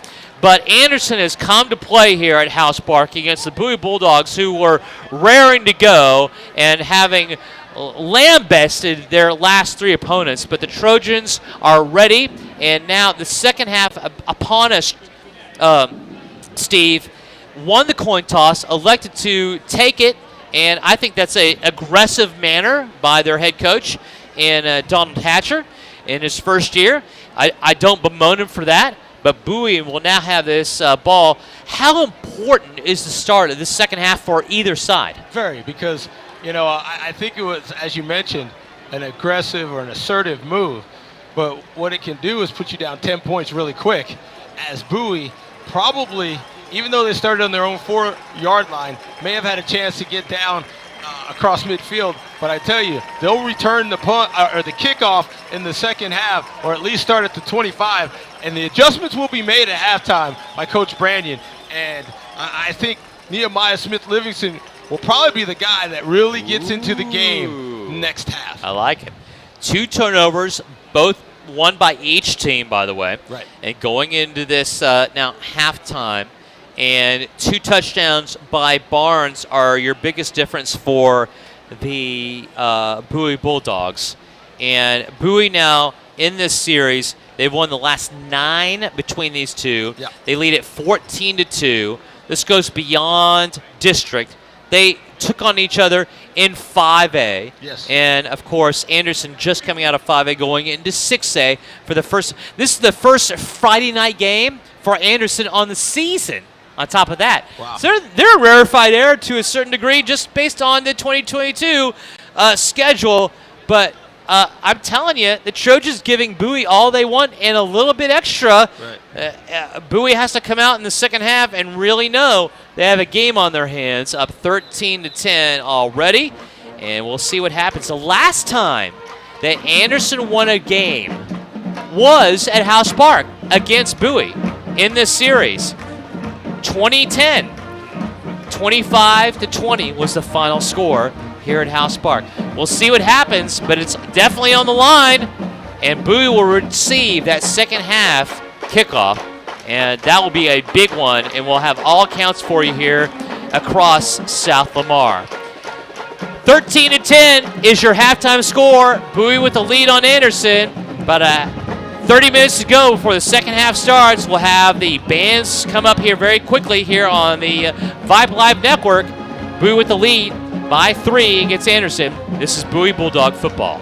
but Anderson has come to play here at House Park against the Bowie Bulldogs, who were raring to go and having lambasted their last 3 opponents. But the Trojans are ready, and now the second half upon us, Steve, won the coin toss, elected to take it, and I think that's an aggressive manner by their head coach in Donald Hatcher in his first year. I don't bemoan him for that, but Bowie will now have this ball. How important is the start of the second half for either side? Very, because, I think it was, as you mentioned, an aggressive or an assertive move, but what it can do is put you down 10 points really quick, as Bowie probably, even though they started on their own 4-yard line, may have had a chance to get down across midfield. But I tell you, they'll return the punt or the kickoff in the second half, or at least start at the 25. And the adjustments will be made at halftime by Coach Branyan. And I think Nehemiah Smith-Livingston will probably be the guy that really gets into the game next half. I like it. 2 turnovers, both won by each team, by the way. Right. And going into this now halftime, and 2 touchdowns by Barnes are your biggest difference for the Bowie Bulldogs. And Bowie now in this series, they've won the last 9 between these two. Yeah. They lead at 14-2. This goes beyond district. They took on each other in 5A. Yes. And, of course, Anderson just coming out of 5A going into 6A for the first. This is the first Friday night game for Anderson on the season. On top of that, wow. So they're a rarefied air to a certain degree, just based on the 2022 schedule. But I'm telling you, the Trojans giving Bowie all they want and a little bit extra. Right. Bowie has to come out in the second half and really know they have a game on their hands, up 13-10 already, and we'll see what happens. The last time that Anderson won a game was at House Park against Bowie in this series. 2010, 25-20 was the final score here at House Park. We'll see what happens, but it's definitely on the line, and Bowie will receive that second half kickoff, and that will be a big one, and we'll have all accounts for you here across South Lamar. 13-10 is your halftime score. Bowie with the lead on Anderson, but 30 minutes to go before the second half starts. We'll have the bands come up here very quickly here on the Vype Live Network. Bowie with the lead by 3 against Anderson. This is Bowie Bulldog football.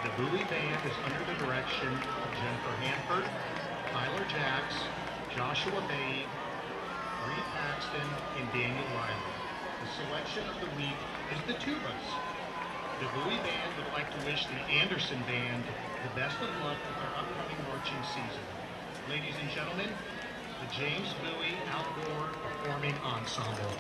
The Bowie Band is under the direction of Jennifer Hanford, Tyler Jacks, Joshua Babe, Bree Paxton, and Daniel Riley. The selection of the week is the tubas. The Bowie Band would like to wish the Anderson Band the best of luck with their upcoming marching season. Ladies and gentlemen, the James Bowie Outdoor Performing Ensemble.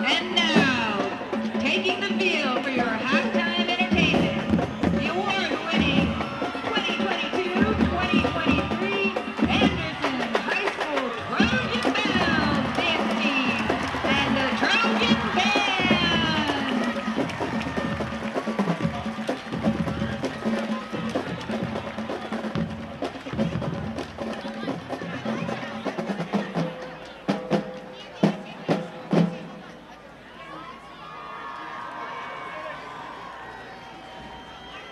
And now, taking the field for your halftime entertainment, the award-winning 2022-2023 Anderson High School Trojan Bells Dance Team and the Trojan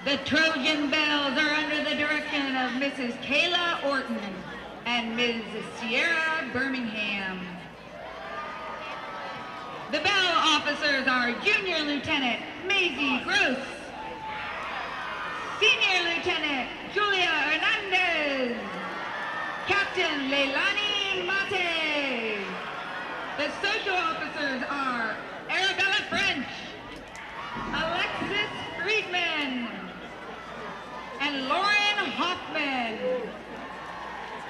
The Trojan Bells are under the direction of Mrs. Kayla Orton and Ms. Sierra Birmingham. The bell officers are Junior Lieutenant Maisie Gross, Senior Lieutenant Julia Hernandez, Captain Leilani Mate, The social officers are Arabella French, Alexis Friedman, and Lauren Hoffman.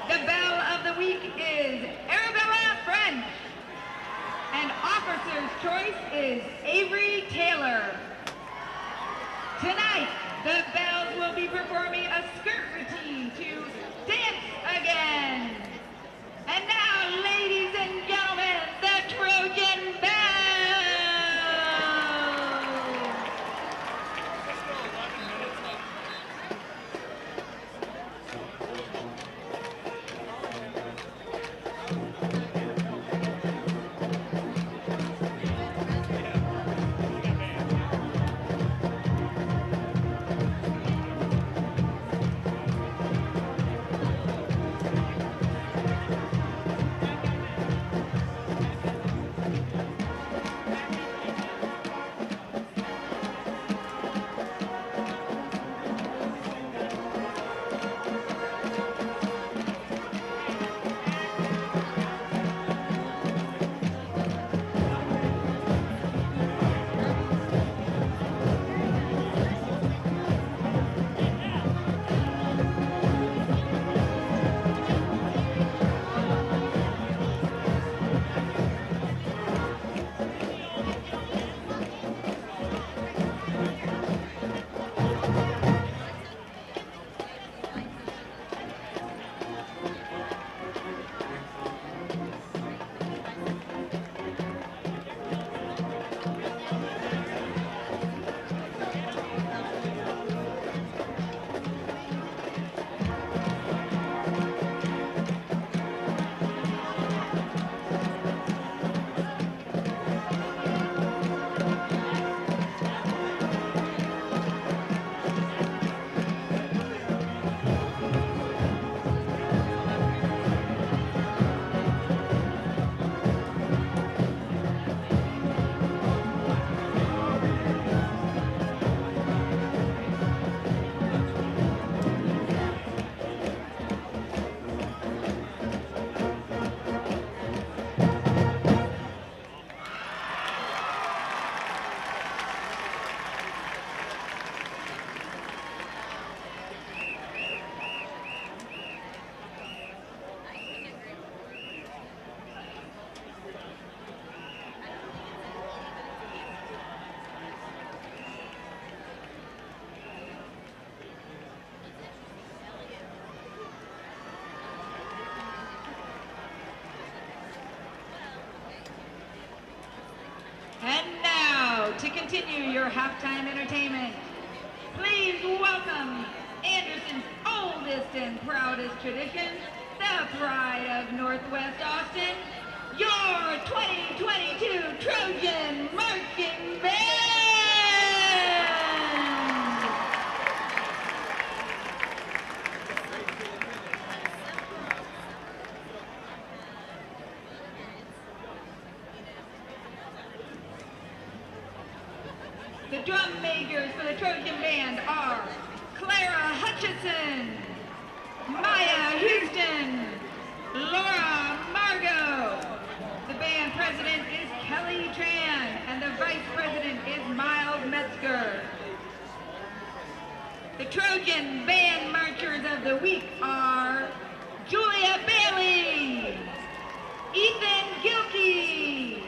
The belle of the week is Arabella French, and officer's choice is Avery Taylor. Tonight, the bells will be performing a skirt routine to Dance Again. And now, ladies and gentlemen, the Trojan Bell! And now, to continue your halftime entertainment, please welcome Anderson's oldest and proudest tradition, the pride of Northwest Austin, your 2022 Trojan Marching Band! The drum makers for the Trojan Band are Clara Hutchison, Maya Houston, Laura Margot. The band president is Kelly Tran, and the vice president is Miles Metzger. The Trojan Band marchers of the week are Julia Bailey, Ethan Gilkey,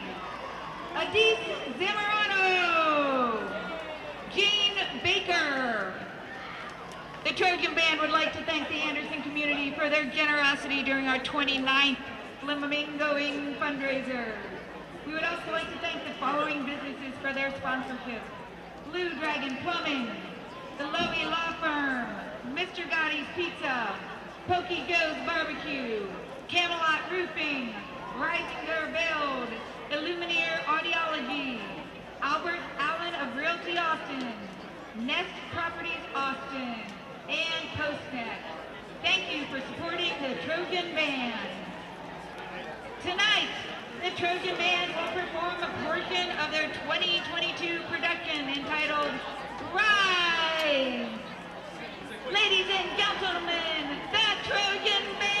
Adis Zamorano, Jean Baker. The Trojan Band would like to thank the Anderson community for their generosity during our 29th Flamingoing fundraiser. We would also like to thank the following businesses for their sponsorship: Blue Dragon Plumbing, the Lowy Law Firm, Mr. Gotti's Pizza, Pokey Joe's Barbecue, Camelot Roofing, Reisinger Build, Illuminator Audiology, Albert Allen of Realty Austin, Nest Properties Austin, and Postnet. Thank you for supporting the Trojan Band. Tonight, the Trojan Band will perform a portion of their 2022 production entitled Rise. Ladies and gentlemen, the Trojan Band!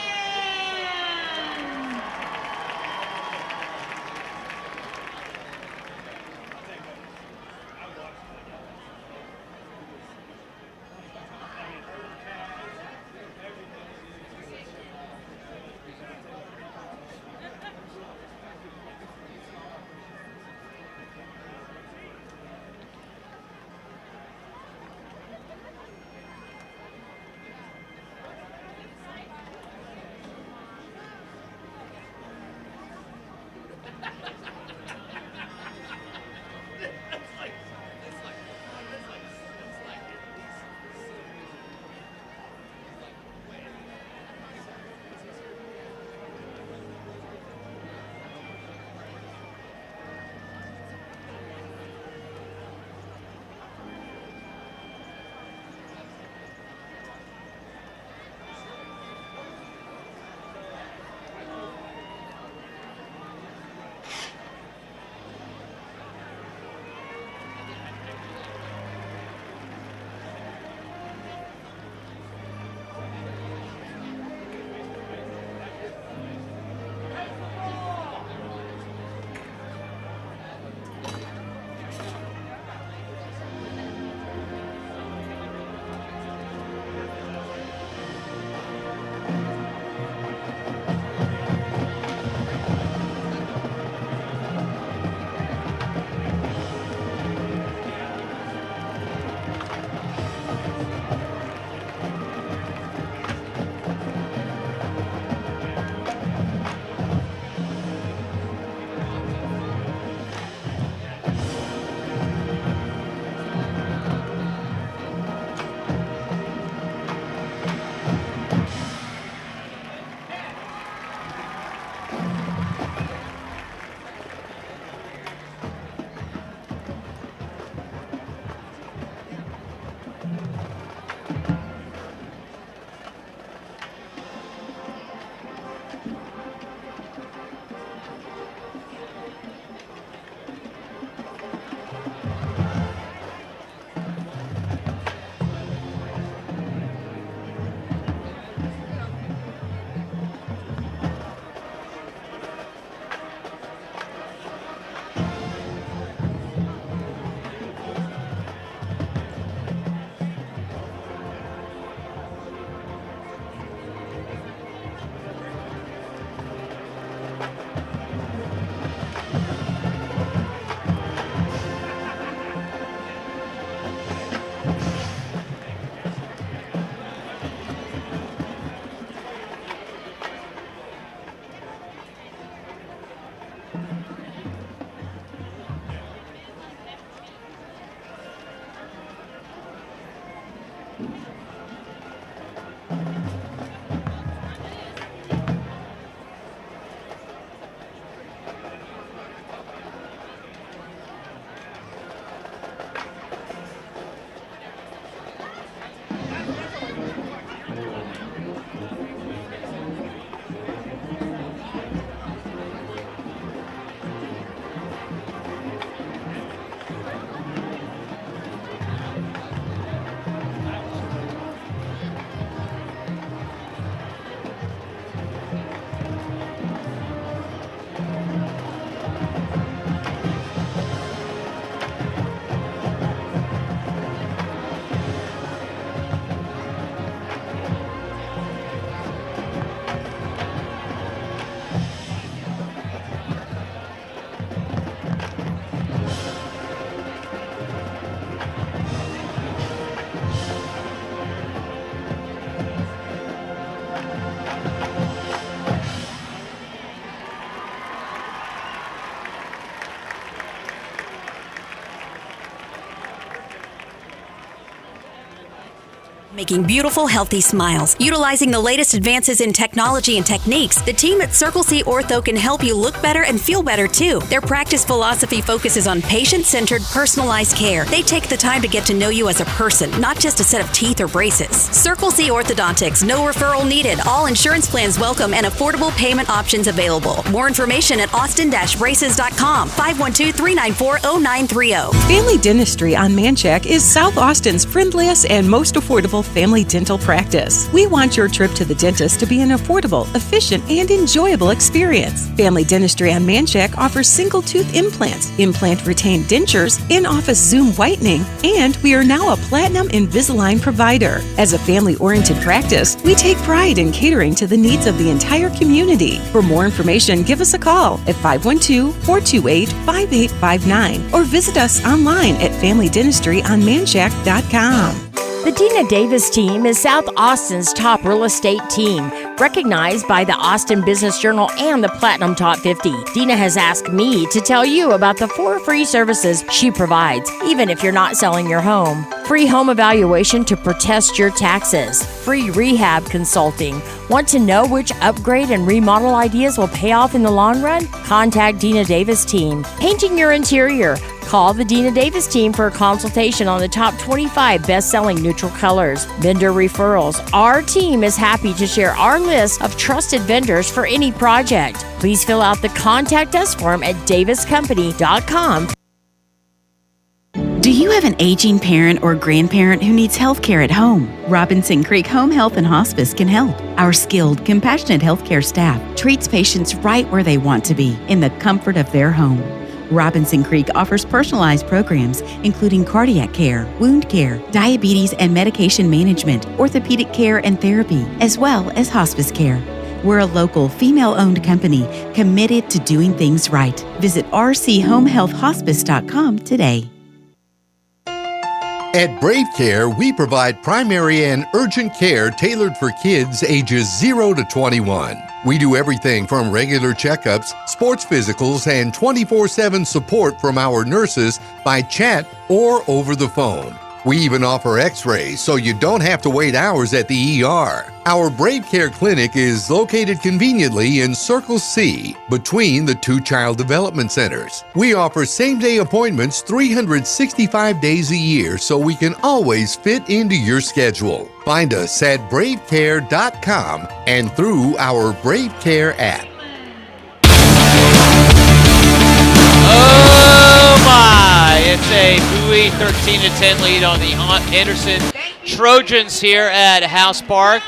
Making beautiful, healthy smiles. Utilizing the latest advances in technology and techniques, the team at Circle C Ortho can help you look better and feel better too. Their practice philosophy focuses on patient-centered, personalized care. They take the time to get to know you as a person, not just a set of teeth or braces. Circle C Orthodontics, no referral needed. All insurance plans welcome and affordable payment options available. More information at austin-braces.com, 512-394-0930. Family Dentistry on Manchac is South Austin's friendliest and most affordable family dental practice. We want your trip to the dentist to be an affordable, efficient, and enjoyable experience. Family Dentistry on Manchac offers single tooth implants, implant retained dentures, in-office Zoom whitening, and we are now a Platinum Invisalign provider. As a family-oriented practice, we take pride in catering to the needs of the entire community. For more information, give us a call at 512-428-5859 or visit us online at FamilyDentistryOnManchac.com. The Dina Davis team is South Austin's top real estate team, recognized by the Austin Business Journal and the Platinum Top 50. Dina has asked me to tell you about the 4 free services she provides, even if you're not selling your home. Free home evaluation to protest your taxes. Free rehab consulting. Want to know which upgrade and remodel ideas will pay off in the long run? Contact Dina Davis team. Painting your interior. Call the Dina Davis team for a consultation on the top 25 best-selling neutral colors. Vendor referrals. Our team is happy to share our list of trusted vendors for any project. Please fill out the Contact Us form at daviscompany.com. Do you have an aging parent or grandparent who needs health care at home? Robinson Creek Home Health and Hospice can help. Our skilled, compassionate healthcare staff treats patients right where they want to be, in the comfort of their home. Robinson Creek offers personalized programs including cardiac care, wound care, diabetes and medication management, orthopedic care and therapy, as well as hospice care. We're a local, female-owned company committed to doing things right. Visit rchomehealthhospice.com today. At Brave Care, we provide primary and urgent care tailored for kids ages 0 to 21. We do everything from regular checkups, sports physicals, and 24/7 support from our nurses by chat or over the phone. We even offer x-rays so you don't have to wait hours at the ER. Our Brave Care Clinic is located conveniently in Circle C between the 2 child development centers. We offer same-day appointments 365 days a year so we can always fit into your schedule. Find us at bravecare.com and through our Brave Care app. Oh my! It's a Bowie 13-10 lead on the Anderson Trojans here at House Park.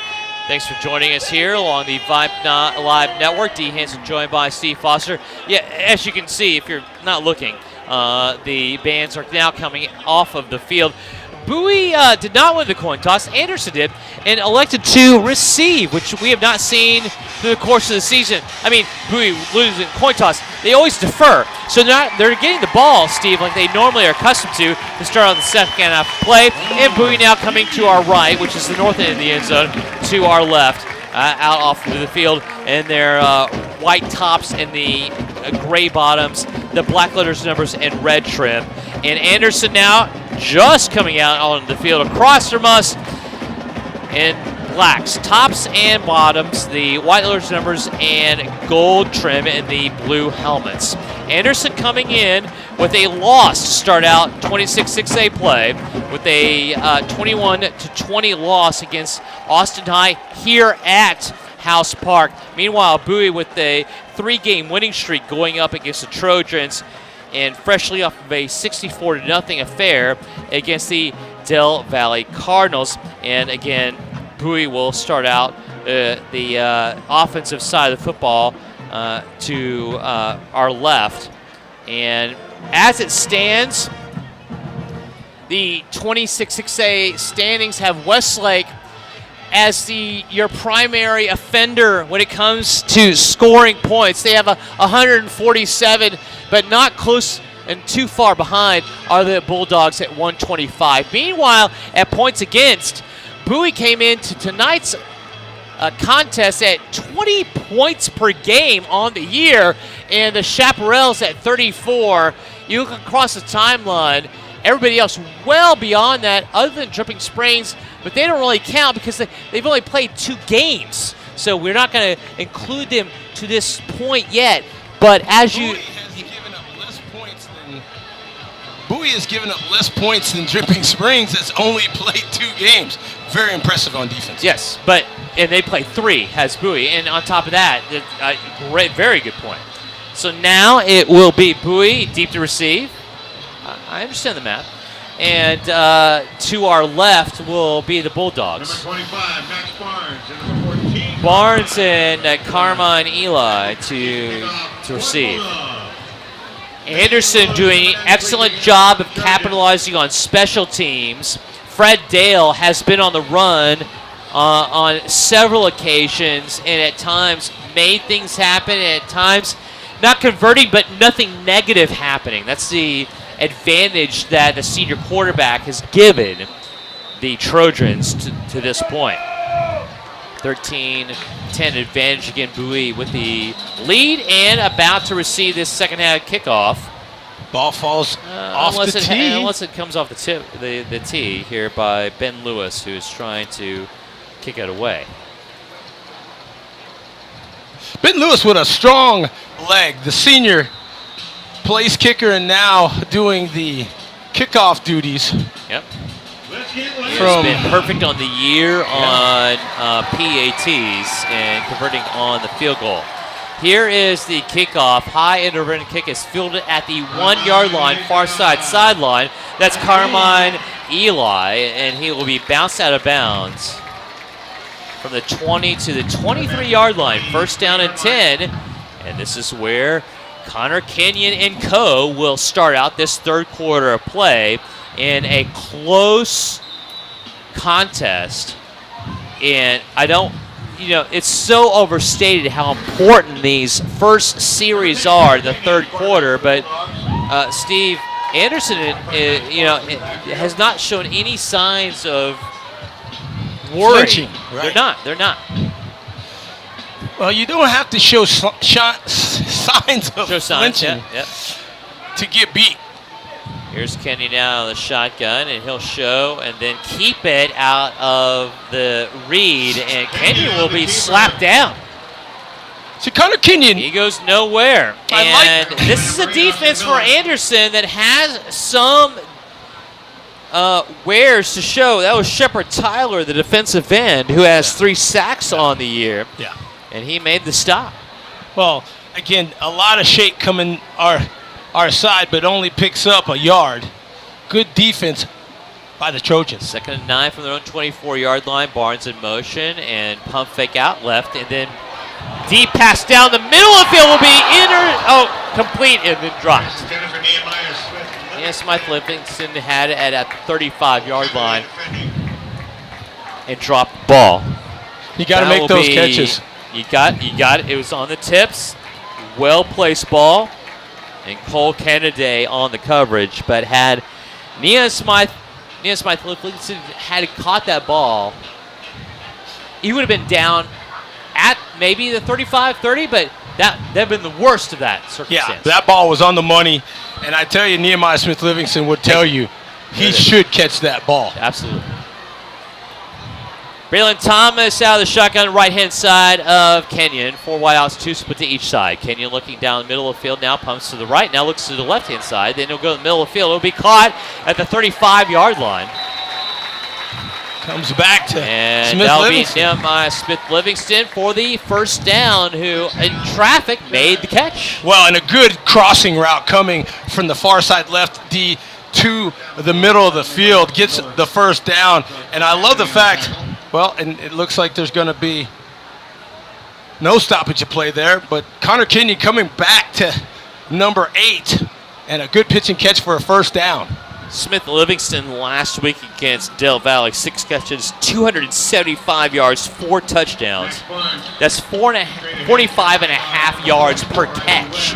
Thanks for joining us here along the Vype Live Network. D. Hanson joined by Steve Foster. Yeah, as you can see, if you're not looking, the bands are now coming off of the field. Bowie did not win the coin toss. Anderson did, and elected to receive, which we have not seen through the course of the season. I mean, Bowie losing coin toss. They always defer. So they're getting the ball, Steve, like they normally are accustomed to start out the second half of play. And Bowie now coming to our right, which is the north end of the end zone, to our left, out off of the field. And their white tops and the gray bottoms, the black letters, numbers, and red trim. And Anderson now just coming out on the field across from us. in blacks, tops and bottoms, the white letters numbers, and gold trim in the blue helmets. Anderson coming in with a loss to start out 26-6A play with a 21-20 loss against Austin High here at House Park. Meanwhile, Bowie with a 3-game winning streak going up against the Trojans and freshly off of a 64-0 affair against the Del Valley Cardinals. And again, Bowie will start out the offensive side of the football to our left. And as it stands, the 26-6A standings have Westlake as your primary offender when it comes to scoring points. They have 147, but not close and too far behind are the Bulldogs at 125. Meanwhile, at points against, Bowie came into tonight's contest at 20 points per game on the year, and the Chaparrals at 34. You look across the timeline, everybody else well beyond that, other than Dripping Springs, but they don't really count because they've only played 2 games. So we're not going to include them to this point yet. But as Bowie has given up less points than Dripping Springs that's only played 2 games. Very impressive on defense. Yes, and they play 3, has Bowie. And on top of that, great, very good point. So now it will be Bowie deep to receive. I understand the math. And to our left will be the Bulldogs. Number 25, Max Barnes, and number 14. Barnes and Carmine Eli to receive. Anderson doing an excellent job of capitalizing on special teams. Fred Dale has been on the run on several occasions and at times made things happen and at times not converting but nothing negative happening. That's the advantage that the senior quarterback has given the Trojans to this point. 13-10 advantage again, Bowie with the lead and about to receive this second half kickoff. Ball falls off the tee. Unless it comes off the tee here by Ben Lewis, who is trying to kick it away. Ben Lewis with a strong leg. The senior place kicker and now doing the kickoff duties. Yep. He's been perfect on the year on PATs and converting on the field goal. Here is the kickoff. High end over kick is fielded at the 1-yard line, far side sideline. That's Carmine Eli, and he will be bounced out of bounds from the 20 to the 23-yard line. First down and 10, and this is where Connor Kenyon and co. will start out this third quarter of play in a close contest. And it's so overstated how important these first series are, the third quarter. But Steve Anderson, has not shown any signs of worry. Flinching, right. They're not. Well, you don't have to show signs of flinching to get beat. Here's Kenny now on the shotgun, and he'll show and then keep it out of the read, and Kenyon will be slapped down. So Connor Kenyon, he goes nowhere. And this is a defense for Anderson that has some wares to show. That was Shepard Tyler, the defensive end, who has 3 sacks on the year. Yeah. And he made the stop. Well, again, a lot of shake coming our side, but only picks up a yard. Good defense by the Trojans. 2nd and 9 from their own 24-yard line. Barnes in motion and pump fake out left, and then deep pass down the middle of the field will be complete and then dropped. Smith Livingston had it at the 35-yard line and dropped the ball. You got to make those catches. You got it. It was on the tips. Well-placed ball. And Cole Kennedy on the coverage, but had Nia Smythe had caught that ball, he would have been down at maybe the 35-30, but that would have been the worst of that circumstance. Yeah, that ball was on the money, and I tell you, Nehemiah Smith Livingston would tell you he should catch that ball. Absolutely. Braylon Thomas out of the shotgun, right-hand side of Kenyon. 4 wideouts, 2 split to each side. Kenyon looking down the middle of the field, now pumps to the right, now looks to the left-hand side. Then he'll go to the middle of the field. It'll be caught at the 35-yard line. Comes back to And Smith that'll Livingston. be Nehemiah Smith Livingston for the first down, who in traffic made the catch. Well, and a good crossing route coming from the far side left to the middle of the field, gets the first down. And I love the fact, well, and it looks like there's going to be no stoppage of play there, but Connor Kenyon coming back to number 8, and a good pitch and catch for a first down. Smith Livingston last week against Del Valle, 6 catches, 275 yards, 4 touchdowns. That's 45 and a half yards per catch.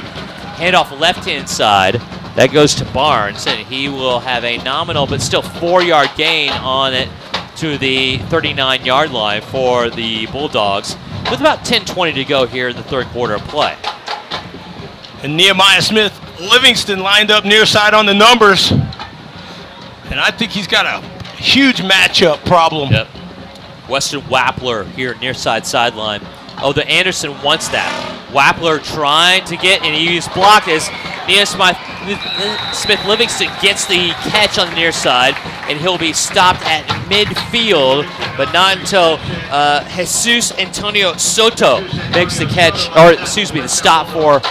Handoff left-hand side. That goes to Barnes, and he will have a nominal but still 4-yard gain on it to the 39-yard line for the Bulldogs with about 10:20 to go here in the third quarter of play. And Nehemiah Smith Livingston lined up near side on the numbers. And I think he's got a huge matchup problem. Yep. Weston Wappler here near side sideline. Oh, the Anderson wants that. Wappler trying to get, and he's blocked as Smith Livingston gets the catch on the near side, and he'll be stopped at midfield, but not until Jesus Antonio Soto makes the catch, or excuse me, the stop for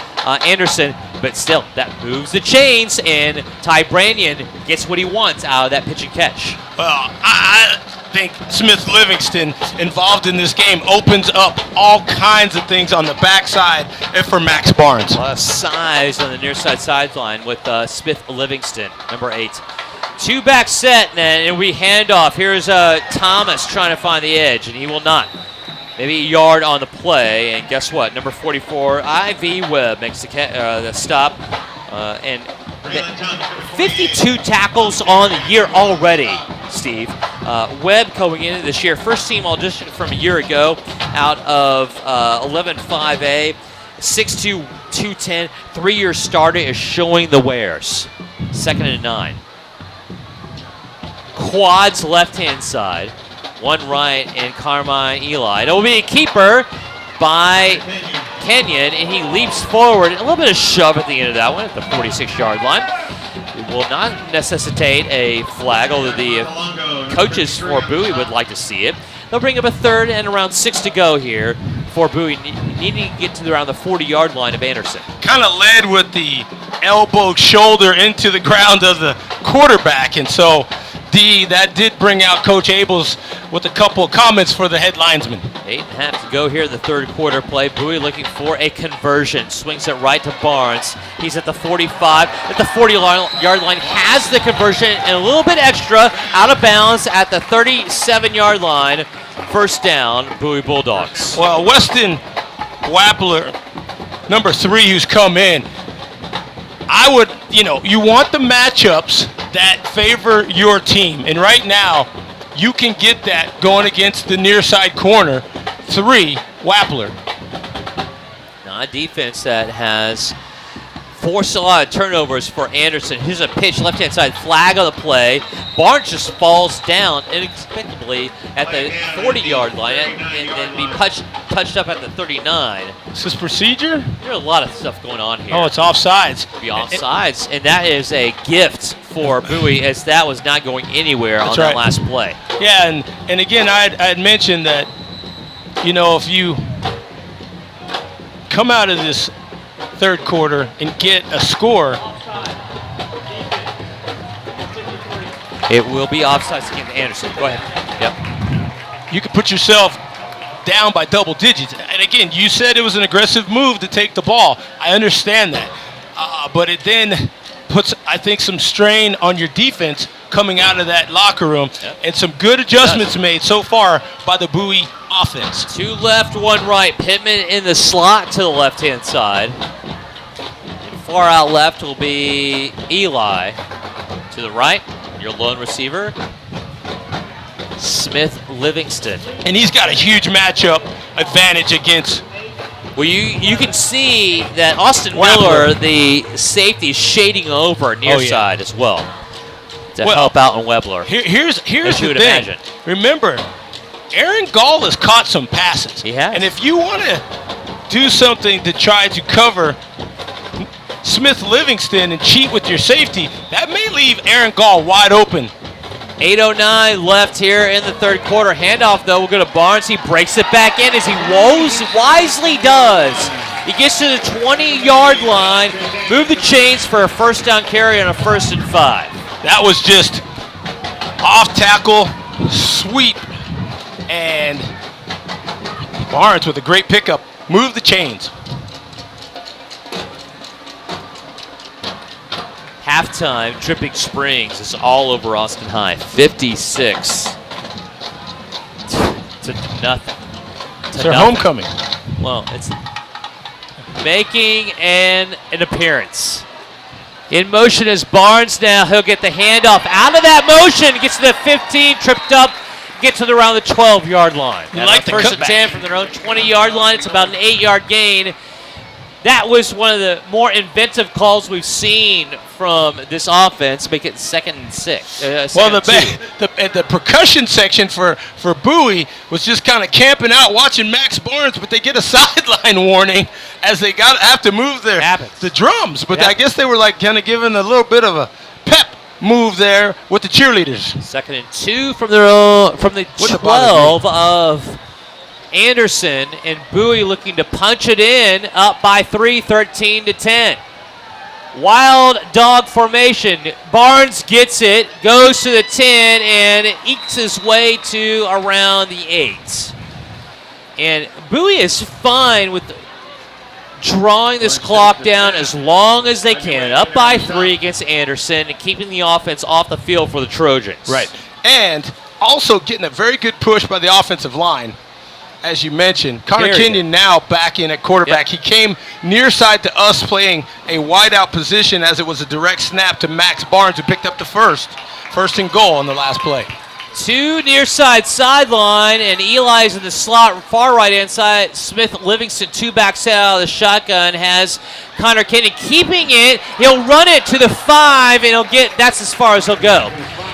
Anderson. But still, that moves the chains, and Ty Branyan gets what he wants out of that pitch and catch. Well, I think Smith Livingston involved in this game opens up all kinds of things on the backside and for Max Barnes. A lot of size on the near side sideline with Smith Livingston, number 8. 2-back set, and we hand off. Here's Thomas trying to find the edge, and he will not. Maybe a yard on the play, and guess what? Number 44, I.V. Webb makes the stop, and 52 tackles on the year already, Steve. Webb going into this year, first team audition from a year ago, out of 11-5A, 6'2", 210, 3-year starter is showing the wares. 2nd and 9. Quads left-hand side. 1 right and Carmine Eli. It will be a keeper by Kenyon, and he leaps forward. A little bit of shove at the end of that one at the 46-yard line. It will not necessitate a flag, although the coaches for Bowie would like to see it. They'll bring up a 3rd and around 6 to go here for Bowie, needing to get to around the 40-yard line of Anderson. Kind of led with the elbow shoulder into the ground of the quarterback, and so that did bring out Coach Abels with a couple of comments for the head linesman. 8.5 to go here in the third quarter play. Bowie looking for a conversion. Swings it right to Barnes. He's at the 45, at the 40-yard line. Has the conversion and a little bit extra out of bounds at the 37-yard line. First down, Bowie Bulldogs. Well, Weston Wappler, number 3, who's come in, I would, you want the matchups that favor your team. And right now, you can get that going against the near side corner. 3, Wappler. Now a defense that has forced a lot of turnovers for Anderson. Here's a pitch, left-hand side, flag on the play. Barnes just falls down inexplicably at the 40-yard line and be touched up at the 39. Is this procedure? There's a lot of stuff going on here. Oh, it's offsides. Be offsides, and that is a gift for Bowie, as that was not going anywhere on that last play. Yeah, and again, I had mentioned that, if you come out of this third quarter and get a score, it will be offsides against Anderson. Go ahead. Yep. You can put yourself down by double digits. And again, you said it was an aggressive move to take the ball. I understand that. But it then puts, I think, some strain on your defense coming out of that locker room. Yep. And some good adjustments made so far by the Bowie offense. 2 left, 1 right. Pittman in the slot to the left-hand side. Far out left will be Eli. To the right, your lone receiver, Smith Livingston. And he's got a huge matchup advantage against. Well, you can see that Austin Miller, the safety, is shading over near side as well to help out on Webler. Here's the thing. Remember, Aaron Gall has caught some passes. He has. And if you want to do something to try to cover Smith Livingston and cheat with your safety, that may leave Aaron Gall wide open. 8:09 left here in the third quarter. Handoff, though, will go to Barnes. He breaks it back in as he wisely does. He gets to the 20-yard line, move the chains for a first down carry on a 1st and 5. That was just off tackle, sweep, and Barnes with a great pickup. Move the chains. Halftime, Tripping Springs is all over Austin High. 56 to nothing. It's their homecoming. Well, it's making an appearance. In motion is Barnes now. He'll get the handoff out of that motion. Gets to the 15, tripped up, gets to around the 12-yard line. You like the first and 10 from their own 20-yard line. It's about an 8-yard gain. That was one of the more inventive calls we've seen from this offense. Make it 2nd and 6. Well, the percussion section for Bowie was just kind of camping out, watching Max Barnes, but they get a sideline warning as they have to move the drums. But I guess they were like kind of giving a little bit of a pep move there with the cheerleaders. 2nd and 2 from their own, from the 12 of Anderson, and Bowie looking to punch it in, up by 3, 13 to 10. Wild dog formation. Barnes gets it, goes to the 10, and ekes his way to around the 8. And Bowie is fine with drawing this clock down as long as they can. Up by 3 against Anderson, and keeping the offense off the field for the Trojans. Right. And also getting a very good push by the offensive line. As you mentioned, Connor Kenyon now back in at quarterback. Yep. He came near side to us playing a wideout position as it was a direct snap to Max Barnes, who picked up the first and goal on the last play. 2 near side sideline, and Eli's in the slot far right hand side. Smith Livingston 2 backs out of the shotgun, has Connor Kenyon keeping it. He'll run it to the 5, and that's as far as he'll go.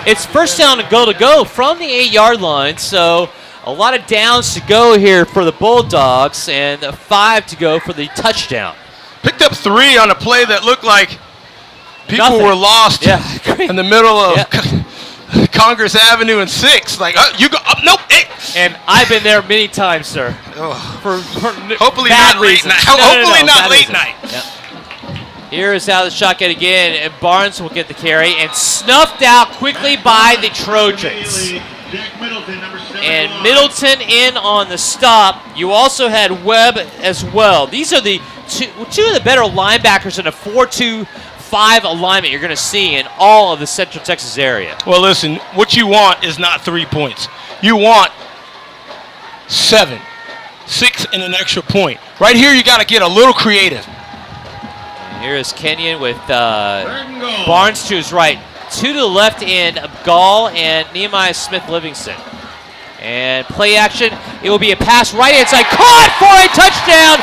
It's first down to go from the 8-yard line, so a lot of downs to go here for the Bulldogs, and 5 to go for the touchdown. Picked up 3 on a play that looked like people were lost in the middle of Congress Avenue and 6. Like, you go up, nope. Hey. And I've been there many times, sir. For hopefully bad not reasons. late night. Hopefully not late night. Yep. Here is how the shotgun again, and Barnes will get the carry, and snuffed out quickly by the Trojans. And Middleton in on the stop. You also had Webb as well. These are the two of the better linebackers in a 4-2-5 alignment you're going to see in all of the Central Texas area. Well, listen, what you want is not 3 points. You want 7, 6, and an extra point. Right here, you got to get a little creative. And here is Kenyon with Barnes to his right. 2 to the left in Gall and Nehemiah Smith Livingston. And play action. It will be a pass right inside. Caught for a touchdown.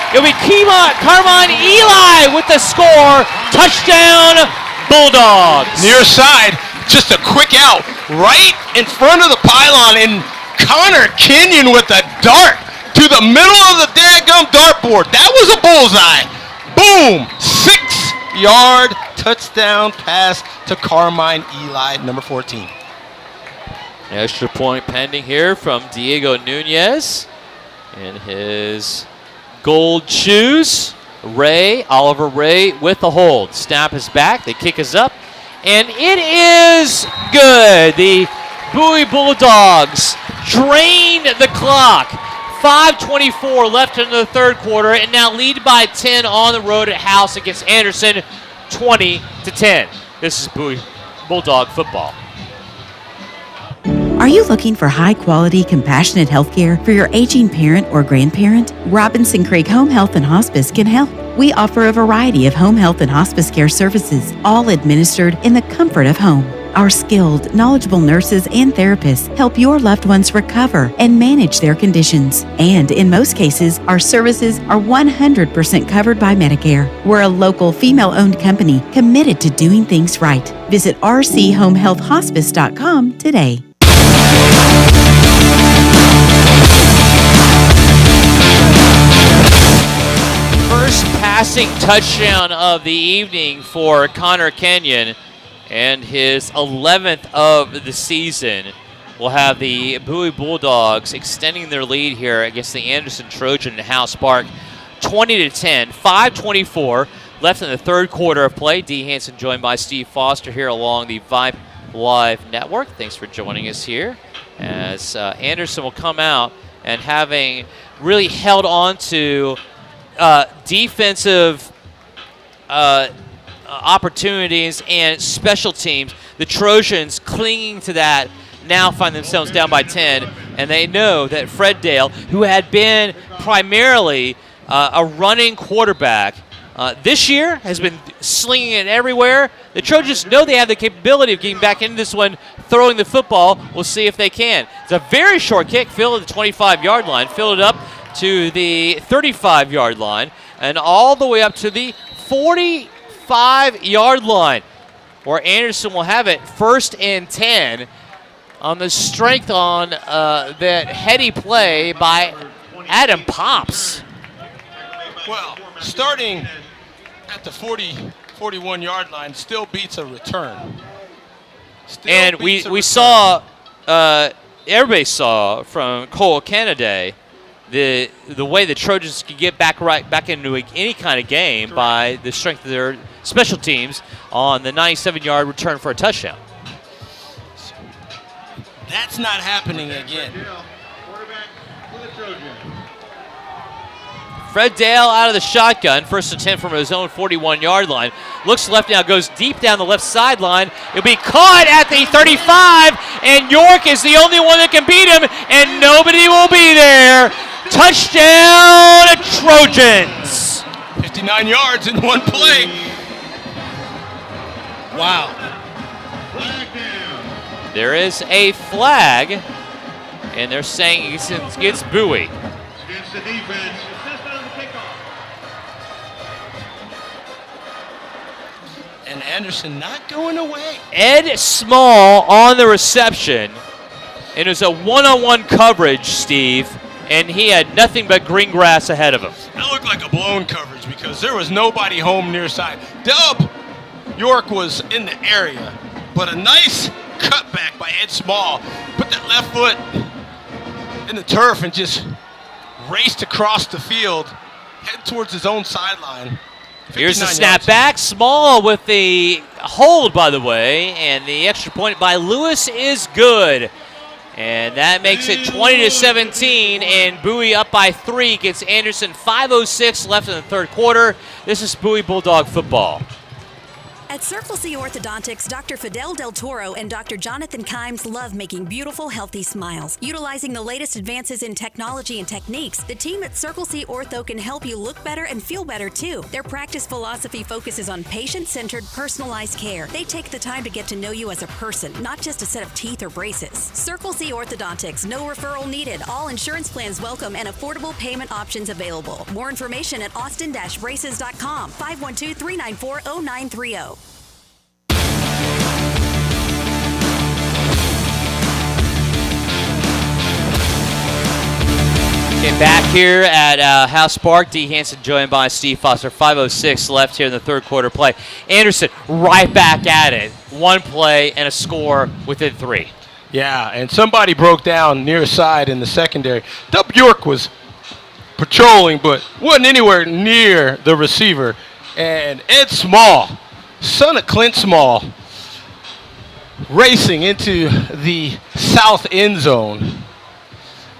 It will be Carmine Eli with the score. Touchdown, Bulldogs. Near side, just a quick out right in front of the pylon, and Connor Kenyon with a dart to the middle of the daggum dartboard. That was a bullseye. Boom! 6-yard touchdown pass to Carmine Eli, number 14. Extra point pending here from Diego Nunez in his gold shoes. Oliver Ray with the hold. Snap is back. The kick is up. And it is good. The Bowie Bulldogs drained the clock. 5:24 left in the third quarter, and now lead by 10 on the road at House against Anderson, 20-10. This is Bowie Bulldog football. Are you looking for high-quality, compassionate health care for your aging parent or grandparent? Robinson Creek Home Health and Hospice can help. We offer a variety of home health and hospice care services, all administered in the comfort of home. Our skilled, knowledgeable nurses and therapists help your loved ones recover and manage their conditions. And in most cases, our services are 100% covered by Medicare. We're a local, female-owned company committed to doing things right. Visit rchomehealthhospice.com today. passing touchdown of the evening for Connor Kenyon, and his 11th of the season will have the Bowie Bulldogs extending their lead here against the Anderson Trojan in House Park, 20-10, 5:24 left in the third quarter of play. Dee Hanson joined by Steve Foster here along the Vype Live Network. Thanks for joining us here as Anderson will come out and having really held on to defensive opportunities and special teams. The Trojans clinging to that now find themselves down by 10, and they know that Fred Dale, who had been primarily a running quarterback, this year has been slinging it everywhere. The Trojans know they have the capability of getting back into this one, throwing the football. We'll see if they can. It's a very short kick, filled at the 25-yard line, filled it up to the 35-yard line, and all the way up to the 45-yard line, where Anderson will have it 1st and 10 on the strength on that heady play by Adam Pops. Well, starting at the 41-yard line still beats a return. And we saw, everybody saw from Cole Kennedy the way the Trojans could get back into any kind of game by the strength of their special teams on the 97-yard return for a touchdown. That's not happening again. Quarterback for the Trojans. Fred Dale out of the shotgun, 1st and 10 from his own 41-yard line. Looks left now, goes deep down the left sideline. It'll be caught at the 35, and York is the only one that can beat him, and nobody will be there. Touchdown, Trojans. 59 yards in one play. Wow. Flag down. There is a flag, and they're saying it's against Bowie. Against the defense. Assistant on the kickoff. And Anderson not going away. Ed Small on the reception. It was a one-on-one coverage, Steve, and he had nothing but green grass ahead of him. That looked like a blown coverage because there was nobody home near side. Dub York was in the area, but a nice cutback by Ed Small. Put that left foot in the turf and just raced across the field, head towards his own sideline. Here's the snap back. Small with the hold, by the way, and the extra point by Lewis is good. And that makes it 20-17, and Bowie up by 3 against Anderson. 5:06 left in the third quarter. This is Bowie Bulldog football. At Circle C Orthodontics, Dr. Fidel Del Toro and Dr. Jonathan Kimes love making beautiful, healthy smiles. Utilizing the latest advances in technology and techniques, the team at Circle C Ortho can help you look better and feel better too. Their practice philosophy focuses on patient-centered, personalized care. They take the time to get to know you as a person, not just a set of teeth or braces. Circle C Orthodontics, no referral needed, all insurance plans welcome, and affordable payment options available. More information at austin-braces.com, 512-394-0930. Okay, back here at House Park, Dee Hanson joined by Steve Foster. 5:06 left here in the third quarter play. Anderson right back at it. One play and a score within 3. Yeah, and somebody broke down near side in the secondary. Dub York was patrolling, but wasn't anywhere near the receiver. And Ed Small, son of Clint Small, racing into the south end zone.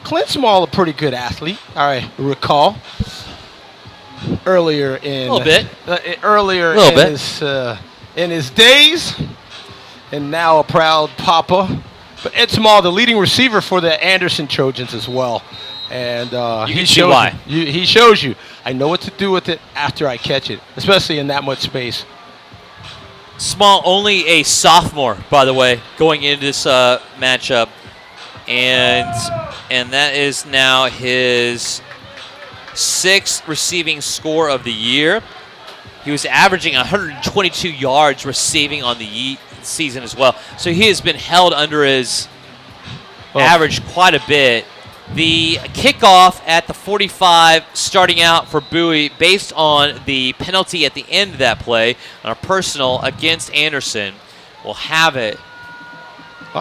Clint Small, a pretty good athlete, I recall. Earlier in in his days, and now a proud papa. But Ed Small, the leading receiver for the Anderson Trojans as well, and he shows you. I know what to do with it after I catch it, especially in that much space. Small, only a sophomore, by the way, going into this matchup. And that is now his 6th receiving score of the year. He was averaging 122 yards receiving on the season as well. So he has been held under his average quite a bit. The kickoff at the 45 starting out for Bowie based on the penalty at the end of that play on a personal against Anderson will have it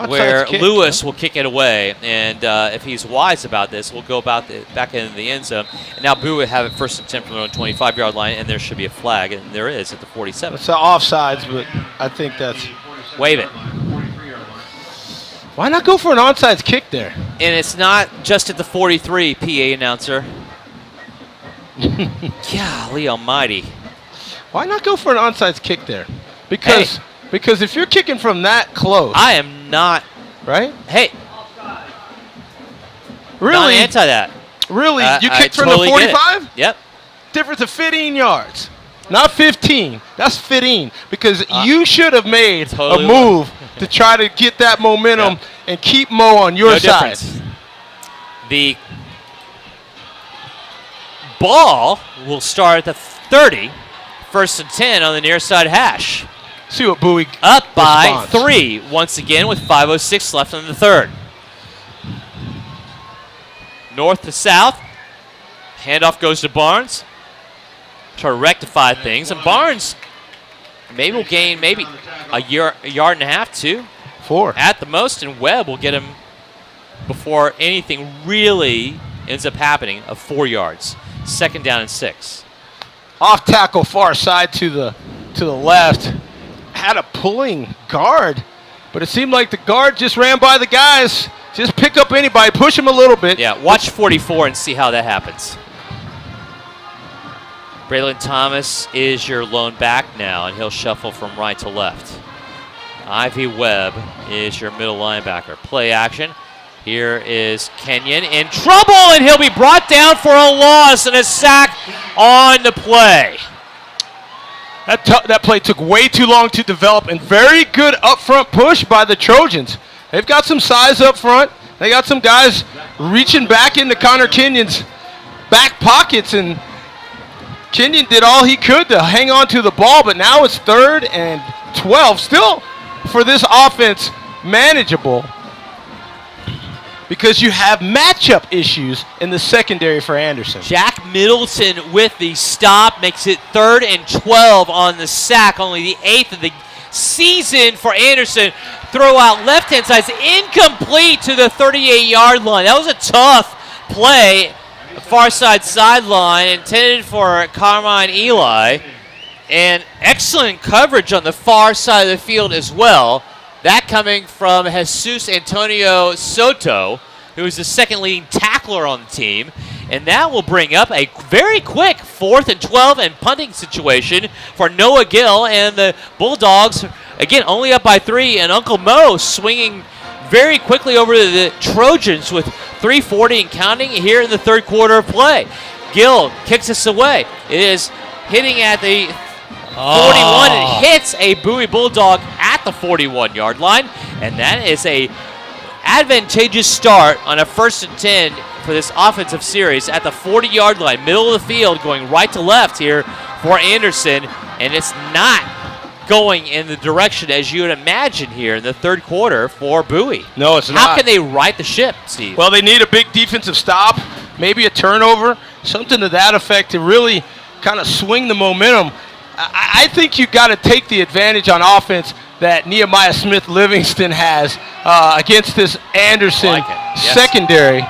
where Lewis will kick it away. And if he's wise about this, we'll go back into the end zone. And now Bowie will have it first and 10 from their own 25-yard line, and there should be a flag, and there is at the 47. It's offsides, but I think that's... Wave it. Why not go for an onside kick there? And it's not just at the 43, PA announcer. Golly almighty. Why not go for an onside kick there? Because if you're kicking from that close. I am not. Right? Hey. Really? Not anti that. Really? You kicked from totally the 45? Yep. Difference of 15 yards. Not 15. That's 15. Because you should have made a move to try to get that momentum and keep Mo on your side. Difference. The ball will start at the 30, first and 10 on the near side hash. See what Bowie up by responds. 3 once again with 5:06 left in the third. North to south. Handoff goes to Barnes. Try to rectify things. And Barnes maybe will gain a yard and a half, 2. 4. At the most, and Webb will get him before anything really ends up happening of 4 yards. Second down and 6. Off tackle far side to the left. Had a pulling guard, but it seemed like the guard just ran by the guys. Just pick up anybody, push him a little bit. Yeah, watch 44 and see how that happens. Braylon Thomas is your lone back now, and he'll shuffle from right to left. Ivy Webb is your middle linebacker. Play action. Here is Kenyon in trouble, and he'll be brought down for a loss and a sack on the play. That play took way too long to develop, and very good upfront push by the Trojans. They've got some size up front. They got some guys reaching back into Connor Kenyon's back pockets, and Kenyon did all he could to hang on to the ball, but now it's 3rd and 12. Still, for this offense, manageable because you have matchup issues in the secondary for Anderson. Jack Middleton with the stop makes it 3rd and 12 on the sack, only the 8th of the season for Anderson. Throw out left-hand side, it's incomplete to the 38-yard line. That was a tough play. Far side sideline intended for Carmine Eli, and excellent coverage on the far side of the field as well. That coming from Jesus Antonio Soto, who is the second leading tackler on the team, and that will bring up a very quick 4th and 12 and punting situation for Noah Gill, and the Bulldogs again only up by 3, and Uncle Mo swinging very quickly over to the Trojans with 3:40 and counting here in the third quarter of play. Gill kicks us away. It is hitting at the 41 and hits a Bowie Bulldog at the 41-yard line, and that is a advantageous start on a 1st and 10 for this offensive series at the 40-yard line, middle of the field, going right to left here for Anderson, and it's not going in the direction as you would imagine here in the third quarter for Bowie. No, it's not. How can they right the ship, Steve? Well, they need a big defensive stop, maybe a turnover, something to that effect to really kind of swing the momentum. I think you got to take the advantage on offense that Nehemiah Smith-Livingston has against this Anderson secondary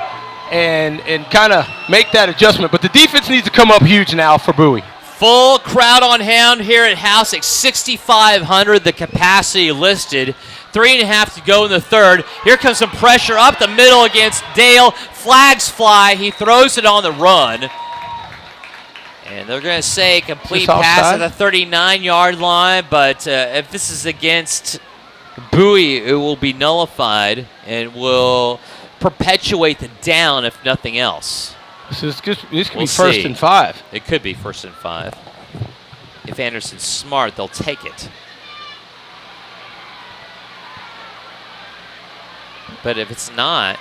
and kind of make that adjustment. But the defense needs to come up huge now for Bowie. Full crowd on hand here at House at 6,500, the capacity listed. 3.5 to go in the third. Here comes some pressure up the middle against Dale. Flags fly. He throws it on the run. And they're going to say complete pass at the 39-yard line, but if this is against Bowie, it will be nullified and will perpetuate the down if nothing else. This could be 1st and 5. It could be 1st and 5. If Anderson's smart, they'll take it. But if it's not,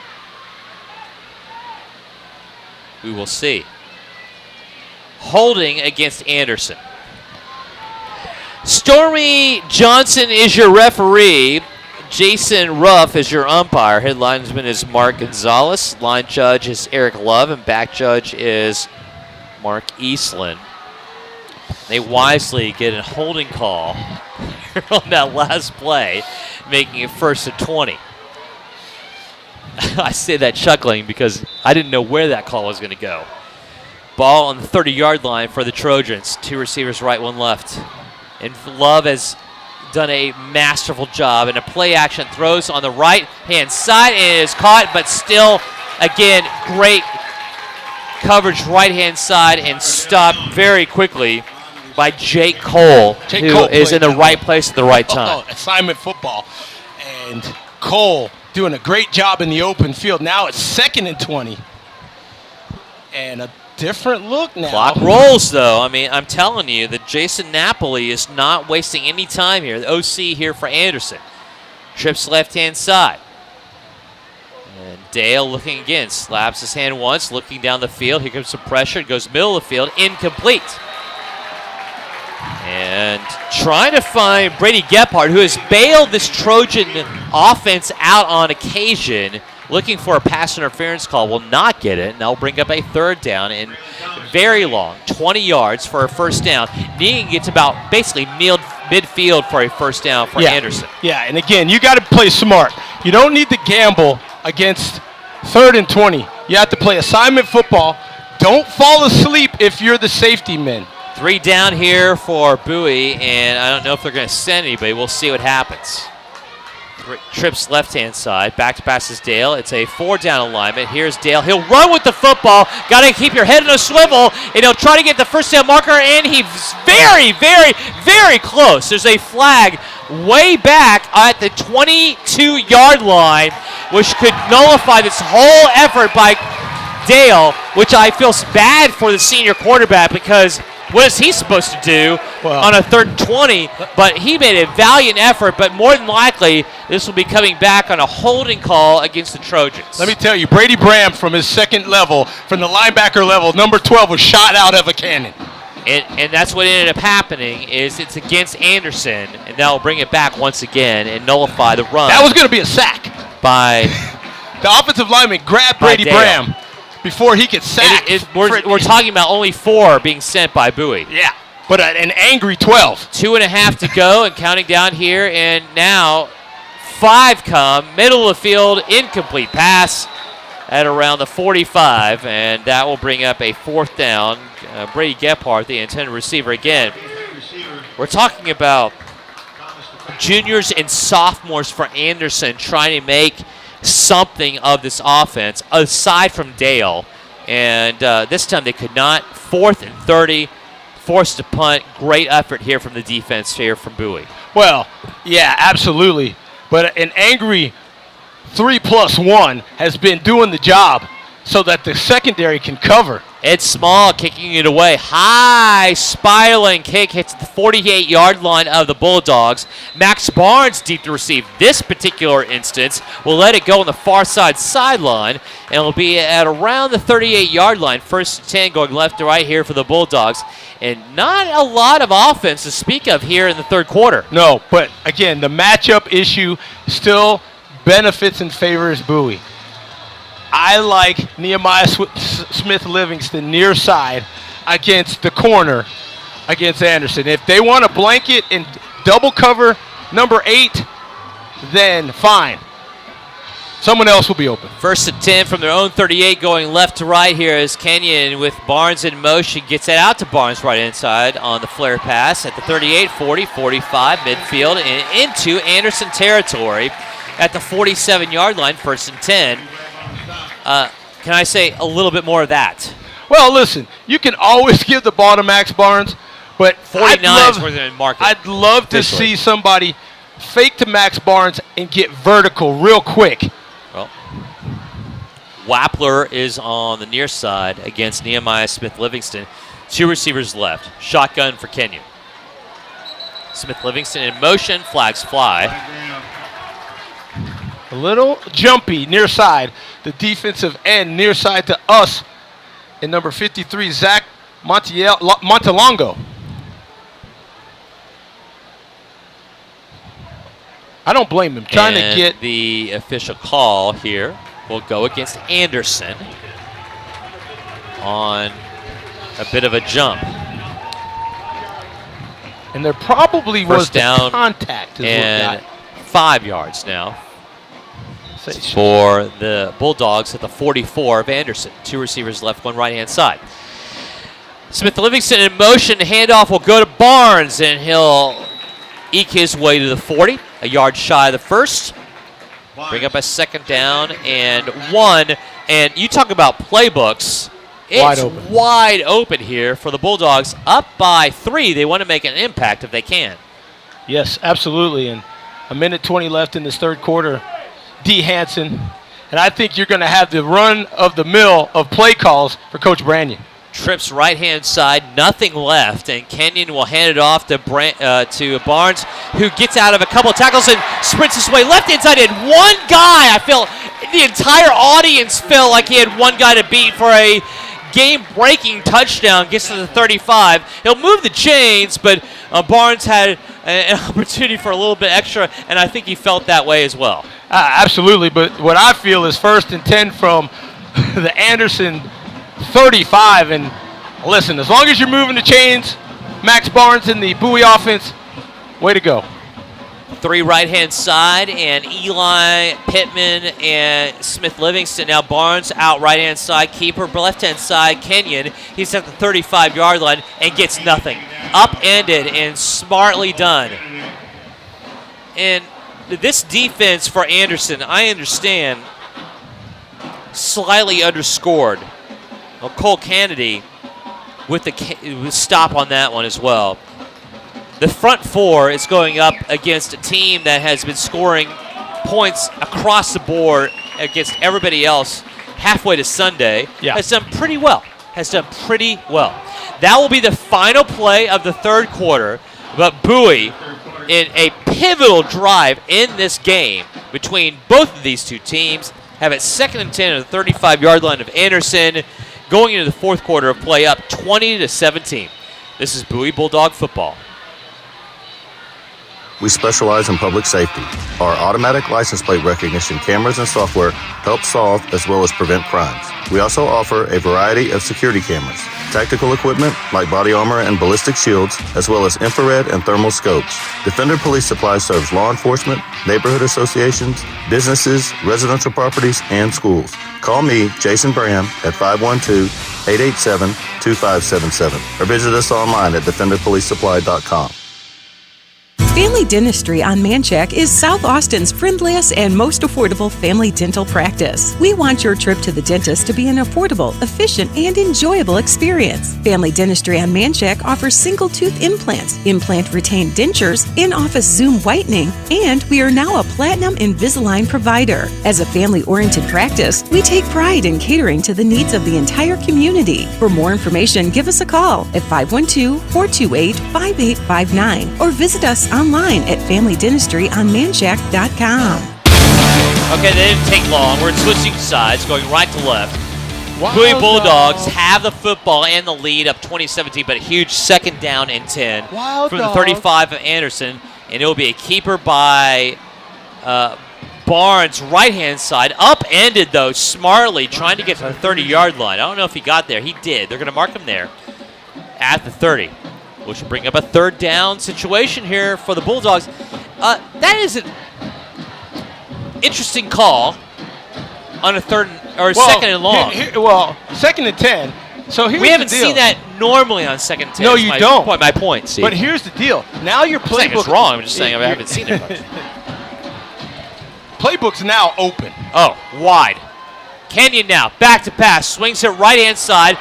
we will see. Holding against Anderson. Stormy Johnson is your referee. Jason Ruff is your umpire. Head linesman is Mark Gonzalez. Line judge is Eric Love, and back judge is Mark Eastland. They wisely get a holding call on that last play, making it 1st and 20. I say that chuckling because I didn't know where that call was going to go. Ball on the 30-yard line for the Trojans. 2 receivers right, 1 left. And Love has done a masterful job. And a play action throws on the right-hand side and is caught, but still, again, great coverage right-hand side and stopped very quickly by Jake Cole, who is in the right place at the right time. Assignment football. And Cole doing a great job in the open field. Now it's 2nd and 20. And a different look now. Clock rolls, though. I mean, I'm telling you that Jason Napoli is not wasting any time here. The OC here for Anderson. Trips left-hand side. And Dale looking again. Slaps his hand once, looking down the field. Here comes some pressure. It goes middle of the field. Incomplete. And trying to find Brady Gephardt, who has bailed this Trojan offense out on occasion, looking for a pass interference call, will not get it, and that'll bring up a 3rd down and very long, 20 yards for a 1st down. Needing gets about basically midfield for a 1st down for Anderson. Yeah, and again, you got to play smart. You don't need to gamble against 3rd and 20. You have to play assignment football. Don't fall asleep if you're the safety men. 3 down here for Bowie, and I don't know if they're going to send anybody. We'll see what happens. Trips left-hand side. Back to pass is Dale. It's a 4-down alignment. Here's Dale. He'll run with the football. Got to keep your head in a swivel, and he'll try to get the 1st down marker, and he's very, very, very close. There's a flag way back at the 22-yard line, which could nullify this whole effort by Dale, which I feel bad for the senior quarterback because what is he supposed to do on a 3rd and 20? But he made a valiant effort, but more than likely, this will be coming back on a holding call against the Trojans. Let me tell you, Brady Bram from his 2nd level, from the linebacker level, number 12 was shot out of a cannon. And that's what ended up happening is it's against Anderson, and that'll bring it back once again and nullify the run. That was going to be a sack. By the offensive lineman grabbed Brady Bram before he could sack. We're talking about only 4 being sent by Bowie. Yeah, but an angry 12. 2.5 to go and counting down here, and now 5 come. Middle of the field, incomplete pass at around the 45, and that will bring up a 4th down. Brady Gephardt, the intended receiver again. We're talking about juniors and sophomores for Anderson trying to make something of this offense aside from Dale, and this time they could not. 4th and 30, forced to punt. Great effort here from the defense here from Bowie. Well, yeah, absolutely, but an angry 3+1 has been doing the job so that the secondary can cover. Ed Small kicking it away. High spiraling kick hits the 48-yard line of the Bulldogs. Max Barnes deep to receive. This particular instance will let it go on the far side sideline, and it'll be at around the 38-yard line. 1st and 10 going left to right here for the Bulldogs. And not a lot of offense to speak of here in the 3rd quarter. No, but again, the matchup issue still benefits and favors Bowie. I like Nehemiah Smith-Livingston near side against the corner against Anderson. If they want to blanket and double cover number 8, then fine. Someone else will be open. 1st and 10 from their own 38 going left to right here as Kenyon with Barnes in motion gets it out to Barnes right inside on the flare pass at the 38, 40, 45 midfield and into Anderson territory at the 47-yard line. 1st and 10. Can I say a little bit more of that? Well, listen, you can always give the ball to Max Barnes, but 49 is where they're marking. I'd love to see somebody fake to Max Barnes and get vertical real quick. Well, Wappler is on the near side against Nehemiah Smith-Livingston. 2 receivers left. Shotgun for Kenyon. Smith-Livingston in motion. Flags fly. A little jumpy near side. The defensive end near side to us in number 53, Zach Montelongo. I don't blame him. Trying to get the official call here will go against Anderson on a bit of a jump. And there probably First was down contact. And 5 yards now for the Bulldogs at the 44 of Anderson. 2 receivers left, 1 right-hand side. Smith Livingston in motion. Handoff will go to Barnes, and he'll eke his way to the 40, a yard shy of the first. Bring up a 2nd down and 1. And you talk about playbooks. It's wide open here for the Bulldogs. Up by 3. They want to make an impact if they can. Yes, absolutely. And a minute 20 left in this third quarter. D. Hansen. And I think you're going to have the run of the mill of play calls for Coach Branyan. Trips right-hand side, nothing left, and Kenyon will hand it off to Barnes, who gets out of a couple of tackles and sprints his way left inside. And one guy, I feel the entire audience felt like he had one guy to beat for a game-breaking touchdown. Gets to the 35. He'll move the chains, but Barnes had an opportunity for a little bit extra, and I think he felt that way as well. Absolutely, but what I feel is 1st and 10 from the Anderson 35, and listen, as long as you're moving the chains, Max Barnes in the Bowie offense, way to go. 3 right-hand side, and Eli, Pittman, and Smith Livingston. Now Barnes out right-hand side, keeper left-hand side, Kenyon. He's at the 35-yard line and gets nothing. Upended and smartly done. And this defense for Anderson, I understand, slightly underscored. Well, Cole Kennedy with the stop on that one as well. The front 4 is going up against a team that has been scoring points across the board against everybody else halfway to Sunday. Yeah. Has done pretty well. That will be the final play of the third quarter. But Bowie, in a pivotal drive in this game between both of these two teams, have it 2nd and 10 at the 35-yard line of Anderson, going into the fourth quarter of play up 20-17. This is Bowie Bulldog football. We specialize in public safety. Our automatic license plate recognition cameras and software help solve as well as prevent crimes. We also offer a variety of security cameras, tactical equipment like body armor and ballistic shields, as well as infrared and thermal scopes. Defender Police Supply serves law enforcement, neighborhood associations, businesses, residential properties, and schools. Call me, Jason Bram, at 512-887-2577 or visit us online at defenderpolicesupply.com. Family Dentistry on Manchac is South Austin's friendliest and most affordable family dental practice. We want your trip to the dentist to be an affordable, efficient, and enjoyable experience. Family Dentistry on Manchac offers single-tooth implants, implant-retained dentures, in-office Zoom whitening, and we are now a Platinum Invisalign provider. As a family-oriented practice, we take pride in catering to the needs of the entire community. For more information, give us a call at 512-428-5859 or visit us online at FamilyDentistryOnManchac.com. Okay, they didn't take long. We're switching sides, going right to left. Wild Bowie Bulldogs dog. have the football and the lead up 20-17, but a huge 2nd down and 10 Wild from dog. the 35 of Anderson, and it will be a keeper by Barnes, right-hand side. Upended, though, smartly, trying to get to the 30-yard line. I don't know if he got there. He did. They're going to mark him there at the 30. Which will bring up a 3rd down situation here for the Bulldogs. That is an interesting call on a 2nd and long. 2nd and 10. So here's We haven't the deal. seen that normally on 2nd and 10. No, is you my don't. Point, my point, Steve. But here's the deal. Now your I'm saying playbook it's wrong. I'm just saying I haven't seen it much. Playbook's now open. Oh, wide. Kenyon now, back to pass, swings it right-hand side.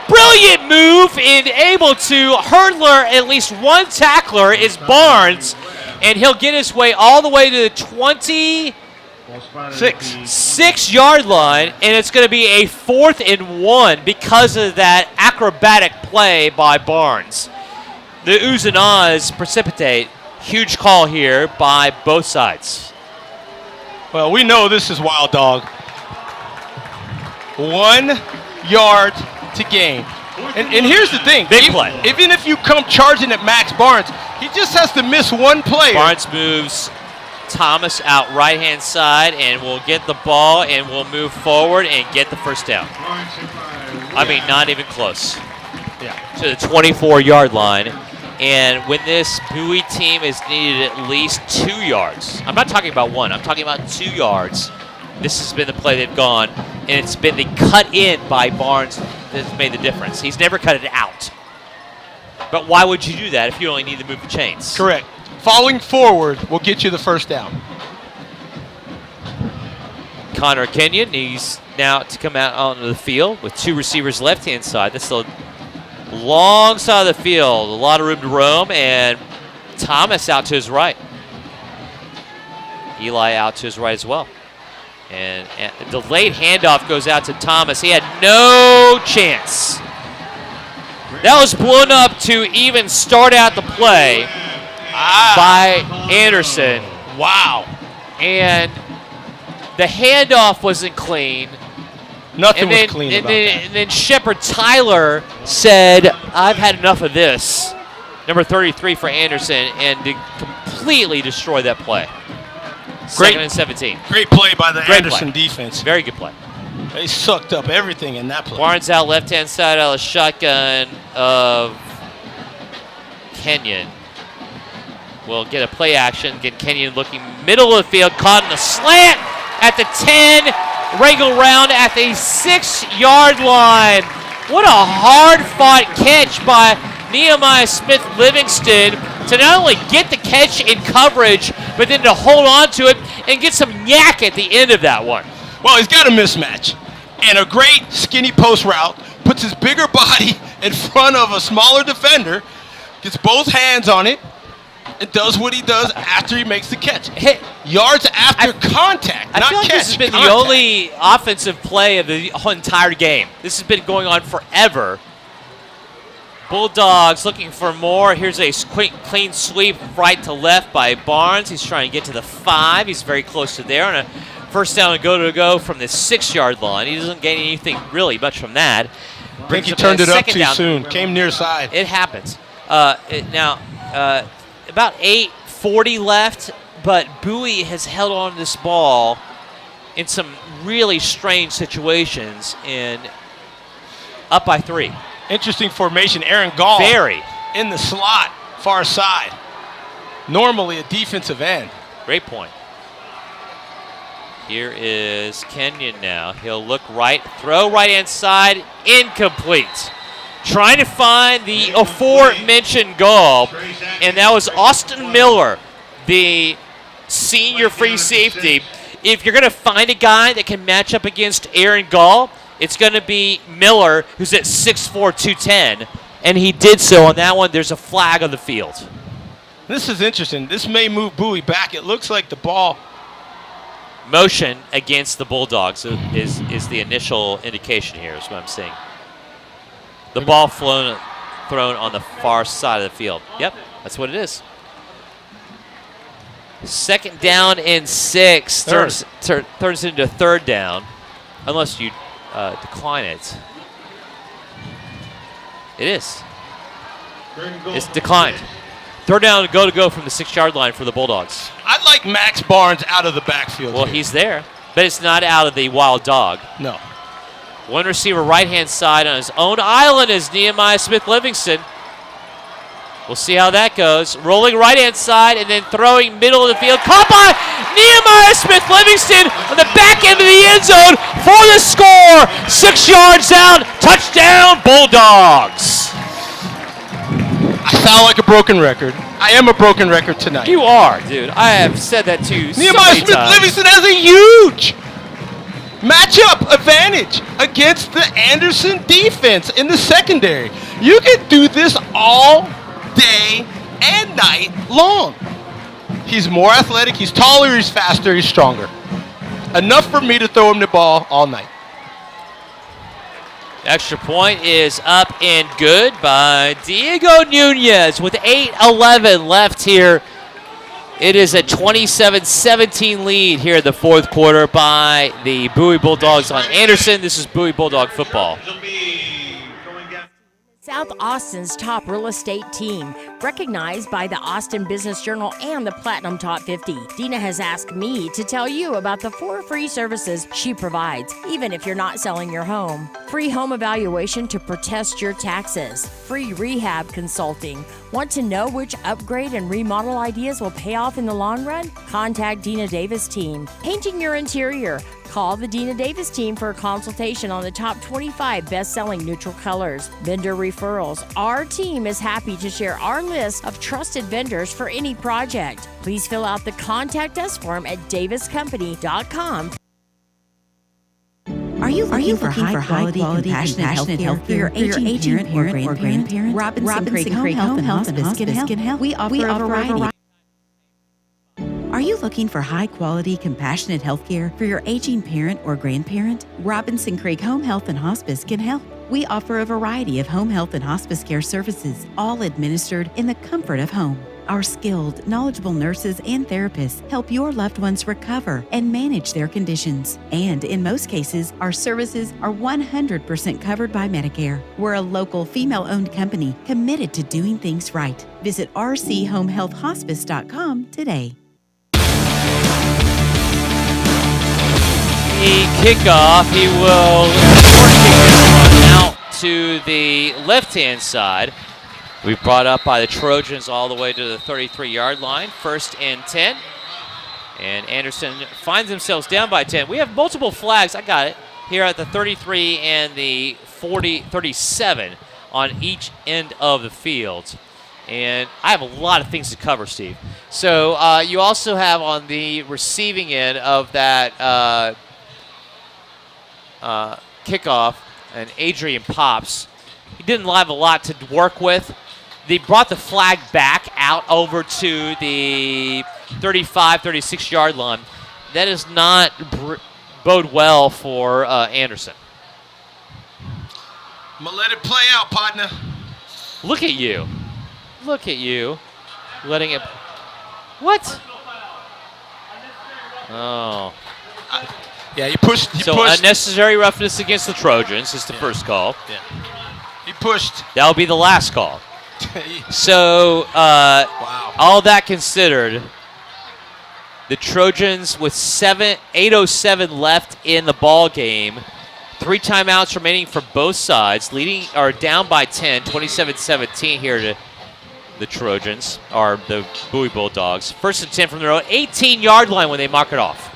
Brilliant move and able to hurdler at least one tackler is Barnes, and he'll get his way all the way to the 26-yard line, and it's going to be a 4th and 1 because of that acrobatic play by Barnes. The oohs and ahs precipitate. Huge call here by both sides. Well, we know this is wild dog. 1 yard to gain. And here's the thing. Big play. Even if you come charging at Max Barnes, he just has to miss one player. Barnes moves Thomas out right-hand side, and we'll get the ball, and we'll move forward and get the first down. I mean, not even close. Yeah. To the 24-yard line. And when this Bowie team has needed at least 2 yards, I'm not talking about 1, I'm talking about 2 yards, this has been the play they've gone, and it's been the cut in by Barnes that's made the difference. He's never cut it out. But why would you do that if you only need to move the chains? Correct. Falling forward will get you the first down. Connor Kenyon needs now to come out onto the field with 2 receivers left-hand side. That's the long side of the field. A lot of room to roam, and Thomas out to his right. Eli out to his right as well. And a delayed handoff goes out to Thomas. He had no chance. That was blown up to even start out the play by Anderson. Wow. And the handoff wasn't clean. Nothing was clean about that. And then Shepard Tyler said, I've had enough of this. Number 33 for Anderson, and to completely destroy that play. Great. 2nd and 17. Great play by the Great Anderson play. defense. Very good play. They sucked up everything in that play. Barnes out left-hand side out of the shotgun of Kenyon. We'll get a play action. Get Kenyon looking middle of the field, caught in the slant at the 10, wrangle round at the 6-yard line. What a hard-fought catch by Nehemiah Smith-Livingston to not only get the catch in coverage, but then to hold on to it and get some yak at the end of that one. Well, he's got a mismatch. And a great skinny post route, puts his bigger body in front of a smaller defender, gets both hands on it, and does what he does after he makes the catch. Yards after contact, not I feel like catch. this has been contact. the only offensive play of the whole entire game. This has been going on forever. Bulldogs looking for more. Here's a clean sweep right to left by Barnes. He's trying to get to the 5. He's very close to there. And a first down and go from the 6-yard line. He doesn't gain anything really much from that. I think he turned it up too soon. Came near side. It happens. Now, about 8:40 left, but Bowie has held on to this ball in some really strange situations and up by 3. Interesting formation. Aaron Gall Very. in the slot, far side. Normally a defensive end. Great point. Here is Kenyon now. He'll look right, throw right-hand side, incomplete. Trying to find the aforementioned goal, and that was Austin Miller, the senior free safety. If you're going to find a guy that can match up against Aaron Gall, it's going to be Miller, who's at 6'4", 210, and he did so on that one. There's a flag on the field. This is interesting. This may move Bowie back. It looks like the ball. Motion against the Bulldogs is the initial indication here, is what I'm seeing. The ball thrown on the far side of the field. Yep, that's what it is. 2nd down and 6 turns into 3rd down, unless you decline it. It is. It's declined. 3rd down to go from the 6-yard line for the Bulldogs. I'd like Max Barnes out of the backfield. Well, here. he's there, but it's not out of the wild dog. No. One receiver right-hand side on his own island is Nehemiah Smith-Livingston. We'll see how that goes. Rolling right-hand side and then throwing middle of the field. Caught by Nehemiah Smith-Livingston on the back end of the end zone for the score. 6 yards out. Touchdown, Bulldogs. I sound like a broken record. I am a broken record tonight. You are, dude. I have said that to you so Nehemiah many times. Smith-Livingston has a huge matchup advantage against the Anderson defense in the secondary. You can do this all day and night long. He's more athletic, he's taller, he's faster, he's stronger. Enough for me to throw him the ball all night. Extra point is up and good by Diego Nunez with 8:11 left here. It is a 27-17 lead here in the 4th quarter by the Bowie Bulldogs on Anderson. This is Bowie Bulldog football. South Austin's top real estate team, recognized by the Austin Business Journal and the Platinum Top 50. Dina has asked me to tell you about the 4 free services she provides, even if you're not selling your home. Free home evaluation to protest your taxes. Free rehab consulting. Want to know which upgrade and remodel ideas will pay off in the long run? Contact Dina Davis team. Painting your interior. Call the Dina Davis team for a consultation on the top 25 best-selling neutral colors. Vendor referrals. Our team is happy to share our list of trusted vendors for any project. Please fill out the Contact Us form at daviscompany.com. Are you looking for high-quality, compassionate healthcare for your aging parent or grandparent? Robinson Creek Home Health and Hospice can help. We offer a variety. Are you looking for high-quality, compassionate healthcare for your aging parent or grandparent? Robinson Creek Home Health and Hospice can help. We offer a variety of home health and hospice care services, all administered in the comfort of home. Our skilled, knowledgeable nurses and therapists help your loved ones recover and manage their conditions. And in most cases, our services are 100% covered by Medicare. We're a local, female-owned company committed to doing things right. Visit rchomehealthhospice.com today. The kickoff, he will short kick this one out to the left-hand side. We've brought up by the Trojans all the way to the 33-yard line, 1st and 10. And Anderson finds themselves down by 10. We have multiple flags, I got it, here at the 33 and the 37 on each end of the field. And I have a lot of things to cover, Steve. So you also have on the receiving end of that kickoff and Adrian Pops. He didn't have a lot to work with. They brought the flag back out over to the 35, 36-yard line. That does not bode well for Anderson. I'm going to let it play out, partner. Look at you. Look at you. Letting it... What? Oh. Yeah, he pushed. So unnecessary roughness against the Trojans is the first call. Yeah. He pushed. That'll be the last call. So, wow. All that considered, the Trojans with 8:07 left in the ball game, 3 timeouts remaining for both sides, leading or down by 10, 27-17 here to the Trojans, or the Bowie Bulldogs. 1st and 10 from their own 18-yard line when they mark it off.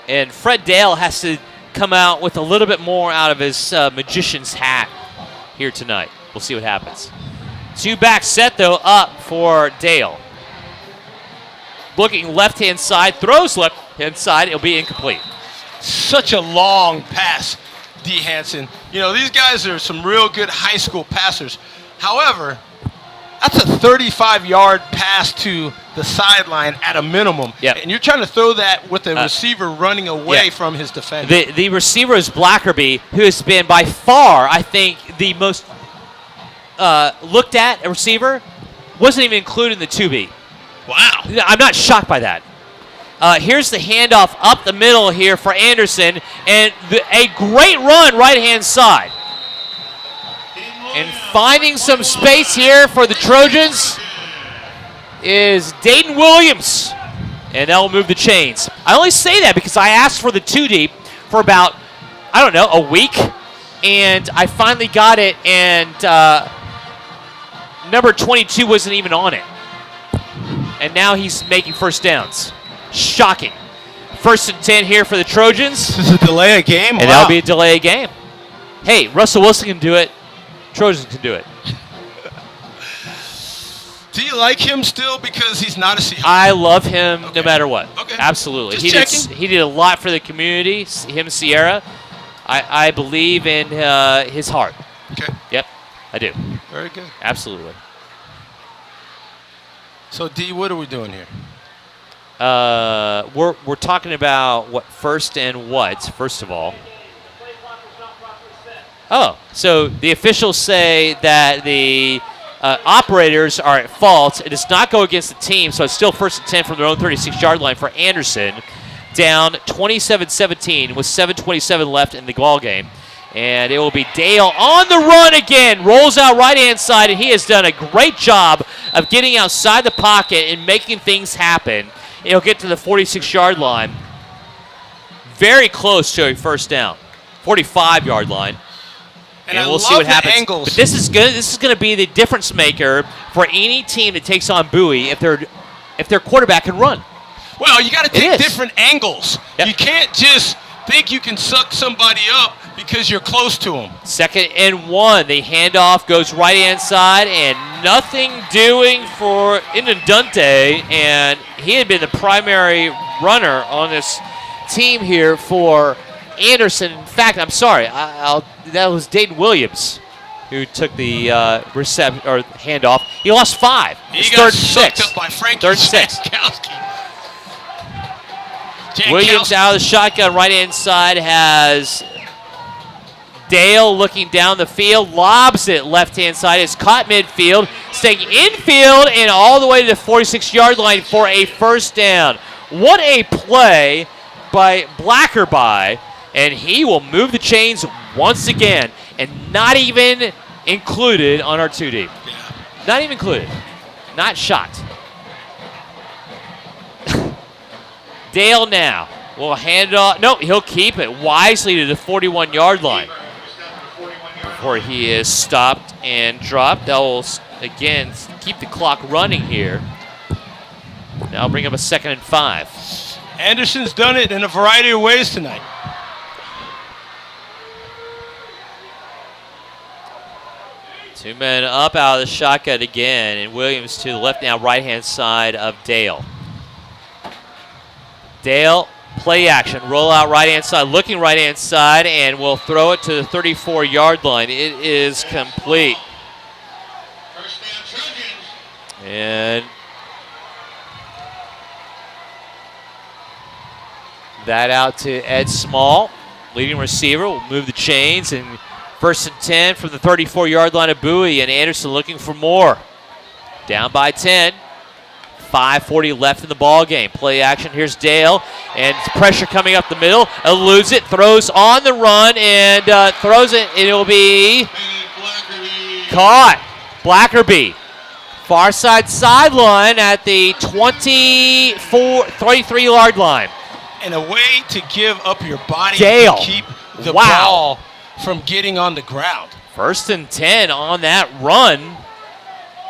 And Fred Dale has to come out with a little bit more out of his magician's hat here tonight. We'll see what happens. 2-back set, though, up for Dale. Looking left-hand side, throws left-hand side. It'll be incomplete. Such a long pass, D. Hansen. You know, these guys are some real good high school passers. However, that's a 35-yard pass to the sideline at a minimum. Yep. And you're trying to throw that with the receiver running away from his defender. The receiver is Blackerby, who has been by far, I think, the most looked at a receiver. Wasn't even included in the 2B. Wow. I'm not shocked by that. Here's the handoff up the middle here for Anderson, and a great run right-hand side. And finding some space here for the Trojans is Dayton Williams. And that'll move the chains. I only say that because I asked for the 2 deep for about, I don't know, a week. And I finally got it, and number 22 wasn't even on it. And now he's making first downs. Shocking. 1st and 10 here for the Trojans. This is a delay of game? And that'll be a delay of game. Hey, Russell Wilson can do it. Trojans can do it. Do you like him still because he's not a Seahawk? I love him no matter what. Okay. Absolutely. Just He did a lot for the community, him, Sierra. I believe in his heart. Okay. Yep, I do. Very good. Absolutely. So, D, what are we doing here? We're talking about what first and what, first of all. Oh, so the officials say that the operators are at fault. It does not go against the team, so it's still 1st and 10 from their own 36-yard line for Anderson. Down 27-17 with 7:27 left in the ball game. And it will be Dale on the run again. Rolls out right-hand side, and he has done a great job of getting outside the pocket and making things happen. He'll get to the 46-yard line. Very close to a first down. 45-yard line. And we'll see what happens. Angles. But this is good. This is going to be the difference maker for any team that takes on Bowie if their quarterback can run. Well, you got to take different angles. Yep. You can't just think you can suck somebody up because you're close to them. 2nd and 1. The handoff goes right-hand side, and nothing doing for Indundante, and he had been the primary runner on this team here for Anderson. In fact, I'm sorry, that was Dayton Williams who took the handoff. He lost 5. He got sucked up by Frankie Jankowski. Williams out of the shotgun, right-hand side has Dale looking down the field, lobs it left-hand side. It's caught midfield, staying infield and all the way to the 46-yard line for a first down. What a play by Blackerby, and he will move the chains once again, and not even included on our 2D. Not even included. Not shot. Dale now will hand it off. No, he'll keep it wisely to the 41-yard line. Before he is stopped and dropped, that will, again, keep the clock running here. Now bring up a 2nd and 5. Anderson's done it in a variety of ways tonight. Two men up out of the shotgun again, and Williams to the left now, right-hand side of Dale. Dale, play action, roll out right-hand side, looking right-hand side, and will throw it to the 34-yard line. It is complete. And that out to Ed Small, leading receiver, will move the chains, and 1st and 10 from the 34-yard line of Bowie, and Anderson looking for more. Down by 10. 5:40 left in the ball game. Play action. Here's Dale, and pressure coming up the middle. Eludes it, throws on the run, and throws it. And it will be caught. Blackerby, far side sideline at the 33-yard line. And a way to give up your body Dale. to keep the ball from getting on the ground. 1st and 10 on that run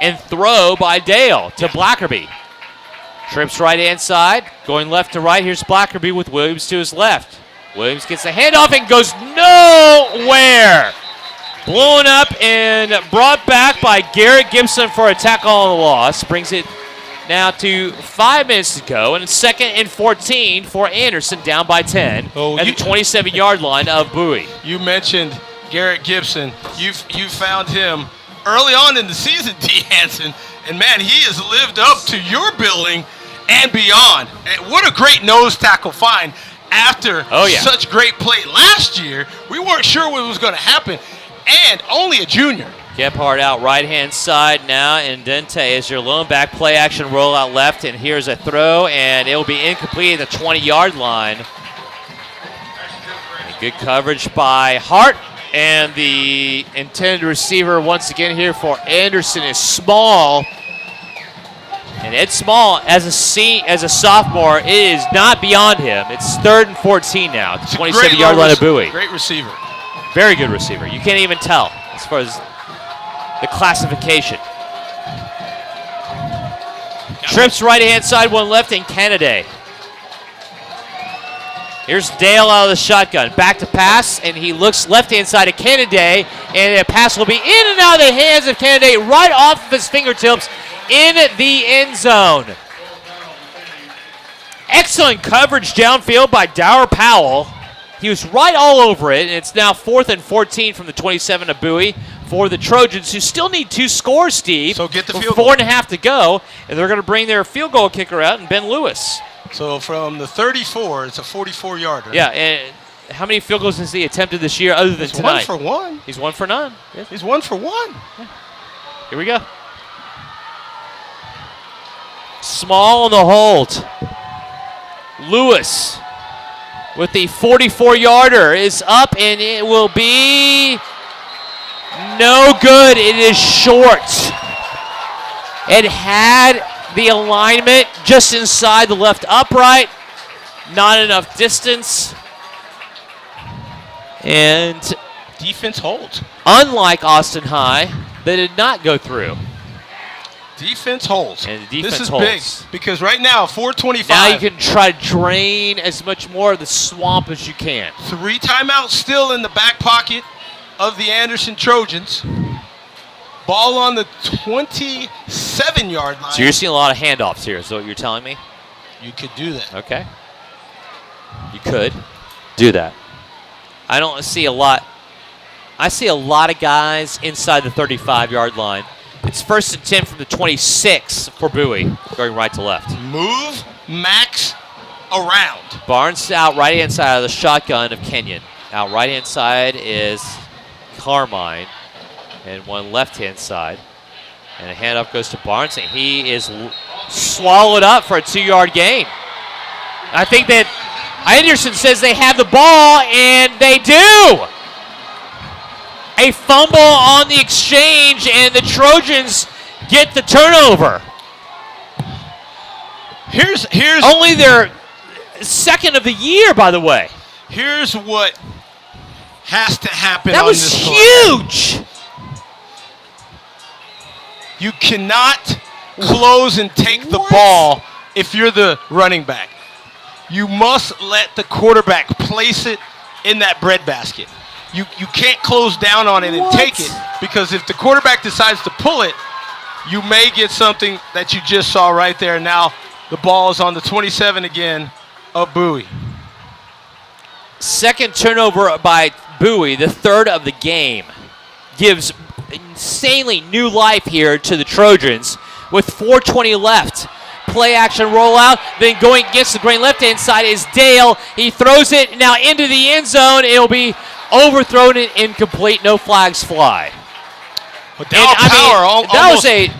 and throw by Dale to Blackerby. Trips right-hand side, going left to right. Here's Blackerby with Williams to his left. Williams gets the handoff and goes nowhere. Blown up and brought back by Garrett Gibson for a tackle on the loss. Brings it now to 5 minutes to go, and it's 2nd and 14 for Anderson, down by 10 at the 27-yard line of Bowie. You mentioned Garrett Gibson. You found him early on in the season, D. Hansen, and man, he has lived up to your billing and beyond. And what a great nose tackle find after such great play last year. We weren't sure what was going to happen, and only a junior. Gephardt out right-hand side now, and Dente is your lone back. Play action, roll out left, and here's a throw, and it will be incomplete at the 20-yard line. And good coverage by Hart, and the intended receiver once again here for Anderson is Small. And Ed Small, as a sophomore, it is not beyond him. It's 3rd and 14 now at the 27-yard line of Bowie. Great receiver. Very good receiver. You can't even tell as far as the classification. Trips right-hand side, one left, and Kennedy. Here's Dale out of the shotgun. Back to pass, and he looks left-hand side to Kennedy, and the pass will be in and out of the hands of Kennedy, right off of his fingertips in the end zone. Excellent coverage downfield by Dower Powell. He was right all over it, and it's now 4th and 14 from the 27 of Bowie for the Trojans, who still need 2 scores, Steve. So get the field goal. 4.5 to go, and they're going to bring their field goal kicker out, and Ben Lewis. So from the 34, it's a 44-yarder. Yeah, and how many field goals has he attempted this year other than tonight? He's 1 for 1. He's 1 for none. Yes. He's 1 for 1. Yeah. Here we go. Small on the hold. Lewis with the 44-yarder is up, and it will be no good. It is short. It had the alignment just inside the left upright. Not enough distance. And defense holds. Unlike Austin High, they did not go through. Defense holds. And the defense this is holds. big because right now, 4:25. Now you can try to drain as much more of the swamp as you can. 3 timeouts still in the back pocket of the Anderson Trojans. Ball on the 27-yard line. So you're seeing a lot of handoffs here, is what you're telling me? You could do that. Okay. You could do that. I don't see a lot. I see a lot of guys inside the 35-yard line. It's 1st and 10 from the 26 for Bowie, going right to left. Move Max around. Barnes out right-hand side of the shotgun of Kenyon. Out right-hand side is Carmine, and one left-hand side. And a handoff goes to Barnes, and he is swallowed up for a 2-yard gain. I think that Anderson says they have the ball, and they do. A fumble on the exchange, and the Trojans get the turnover. Here's only their second of the year, by the way. Here's what has to happen. That on was this huge. Play. You cannot close and take the ball if you're the running back. You must let the quarterback place it in that breadbasket. You can't close down on it and take it, because if the quarterback decides to pull it, you may get something that you just saw right there. Now the ball is on the 27 again of Bowie. Second turnover by Bowie, the third of the game, gives insanely new life here to the Trojans with 4:20 left. Play action rollout, then going against the grain left-hand side is Dale. He throws it now into the end zone. It'll be overthrown and incomplete. No flags fly. That was a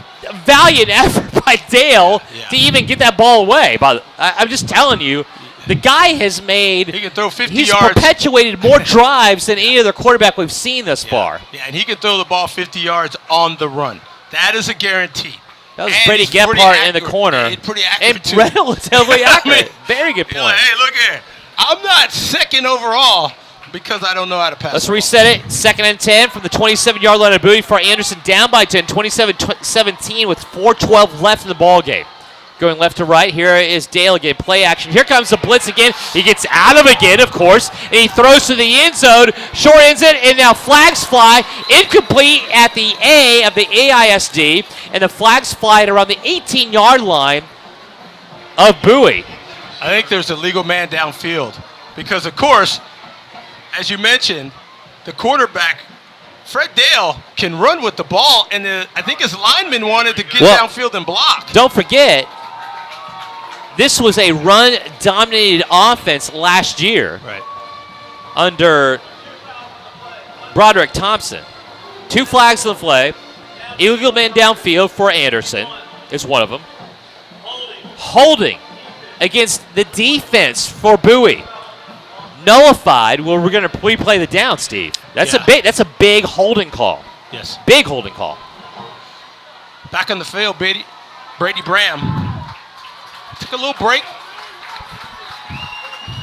valiant effort by Dale to even get that ball away. But I'm just telling you, the guy has made. He can throw 50 he's yards. Perpetuated more drives than any other quarterback we've seen thus far. Yeah, and he can throw the ball 50 yards on the run. That is a guarantee. That was Brady Gephardt in the corner. And pretty accurate, and relatively accurate. Very good point. Hey, look here. I'm not second overall because I don't know how to pass. Let's reset it. 2nd and 10 from the 27-yard line of Bowie for Anderson. Down by 10, 27-17 with 4:12 left in the ball game. Going left to right, here is Dale again. Play action. Here comes the blitz again. He gets out of again, of course, and he throws to the end zone. Short ends it, and now flags fly. Incomplete at the A of the AISD, and the flags fly at around the 18-yard line of Bowie. I think there's a legal man downfield because, of course, as you mentioned, the quarterback, Fred Dale, can run with the ball, and I think his lineman wanted to get downfield and block. Don't forget, this was a run-dominated offense last year under Broderick Thompson. 2 flags on the play. Illegal man downfield for Anderson is one of them. Holding against the defense for Bowie. Nullified. Well, we're going to replay the down, Steve. That's a big holding call. Yes. Big holding call. Back on the field, Brady Bram. Took a little break.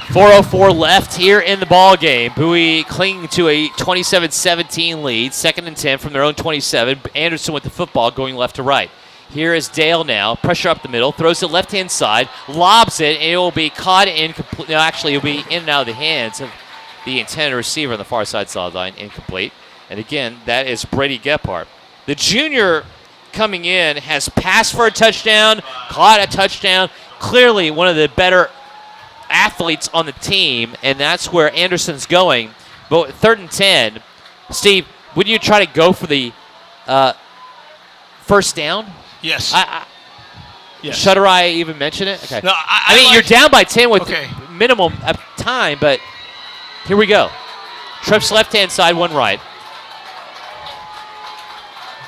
4:04 left here in the ball game. Bowie clinging to a 27-17 lead. 2nd and 10 from their own 27. Anderson with the football going left to right. Here is Dale now. Pressure up the middle. Throws it left-hand side. Lobs it, and it will be caught incomplete. No, actually, it will be in and out of the hands of the intended receiver on the far side sideline. Incomplete. And again, that is Brady Gephardt. The junior coming in has passed for a touchdown, caught a touchdown. Clearly one of the better athletes on the team, and that's where Anderson's going. But 3rd and 10, Steve, wouldn't you try to go for the first down? Yes. Yes. Should I even mention it? Okay. No, I mean, you're down by 10 with minimum time, but here we go. Trips left-hand side, one right.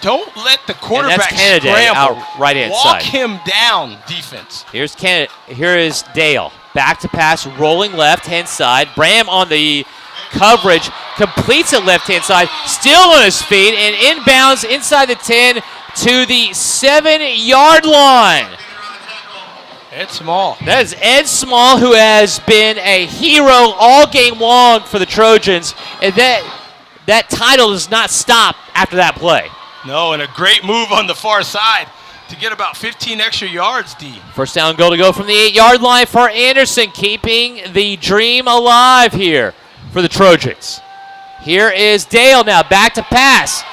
Don't let the And quarterback that's Kennedy scramble. out right-hand Walk side. him down, defense. Here is Dale. Back to pass, rolling left-hand side. Bram on the coverage, completes it left-hand side, still on his feet, and inbounds inside the 10 to the 7-yard line. Ed Small. That is Ed Small, who has been a hero all game long for the Trojans, and that title does not stop after that play. No, and a great move on the far side to get about 15 extra yards, D. First down goal to go from the 8-yard line for Anderson, keeping the dream alive here for the Trojans. Here is Dale now, back to pass.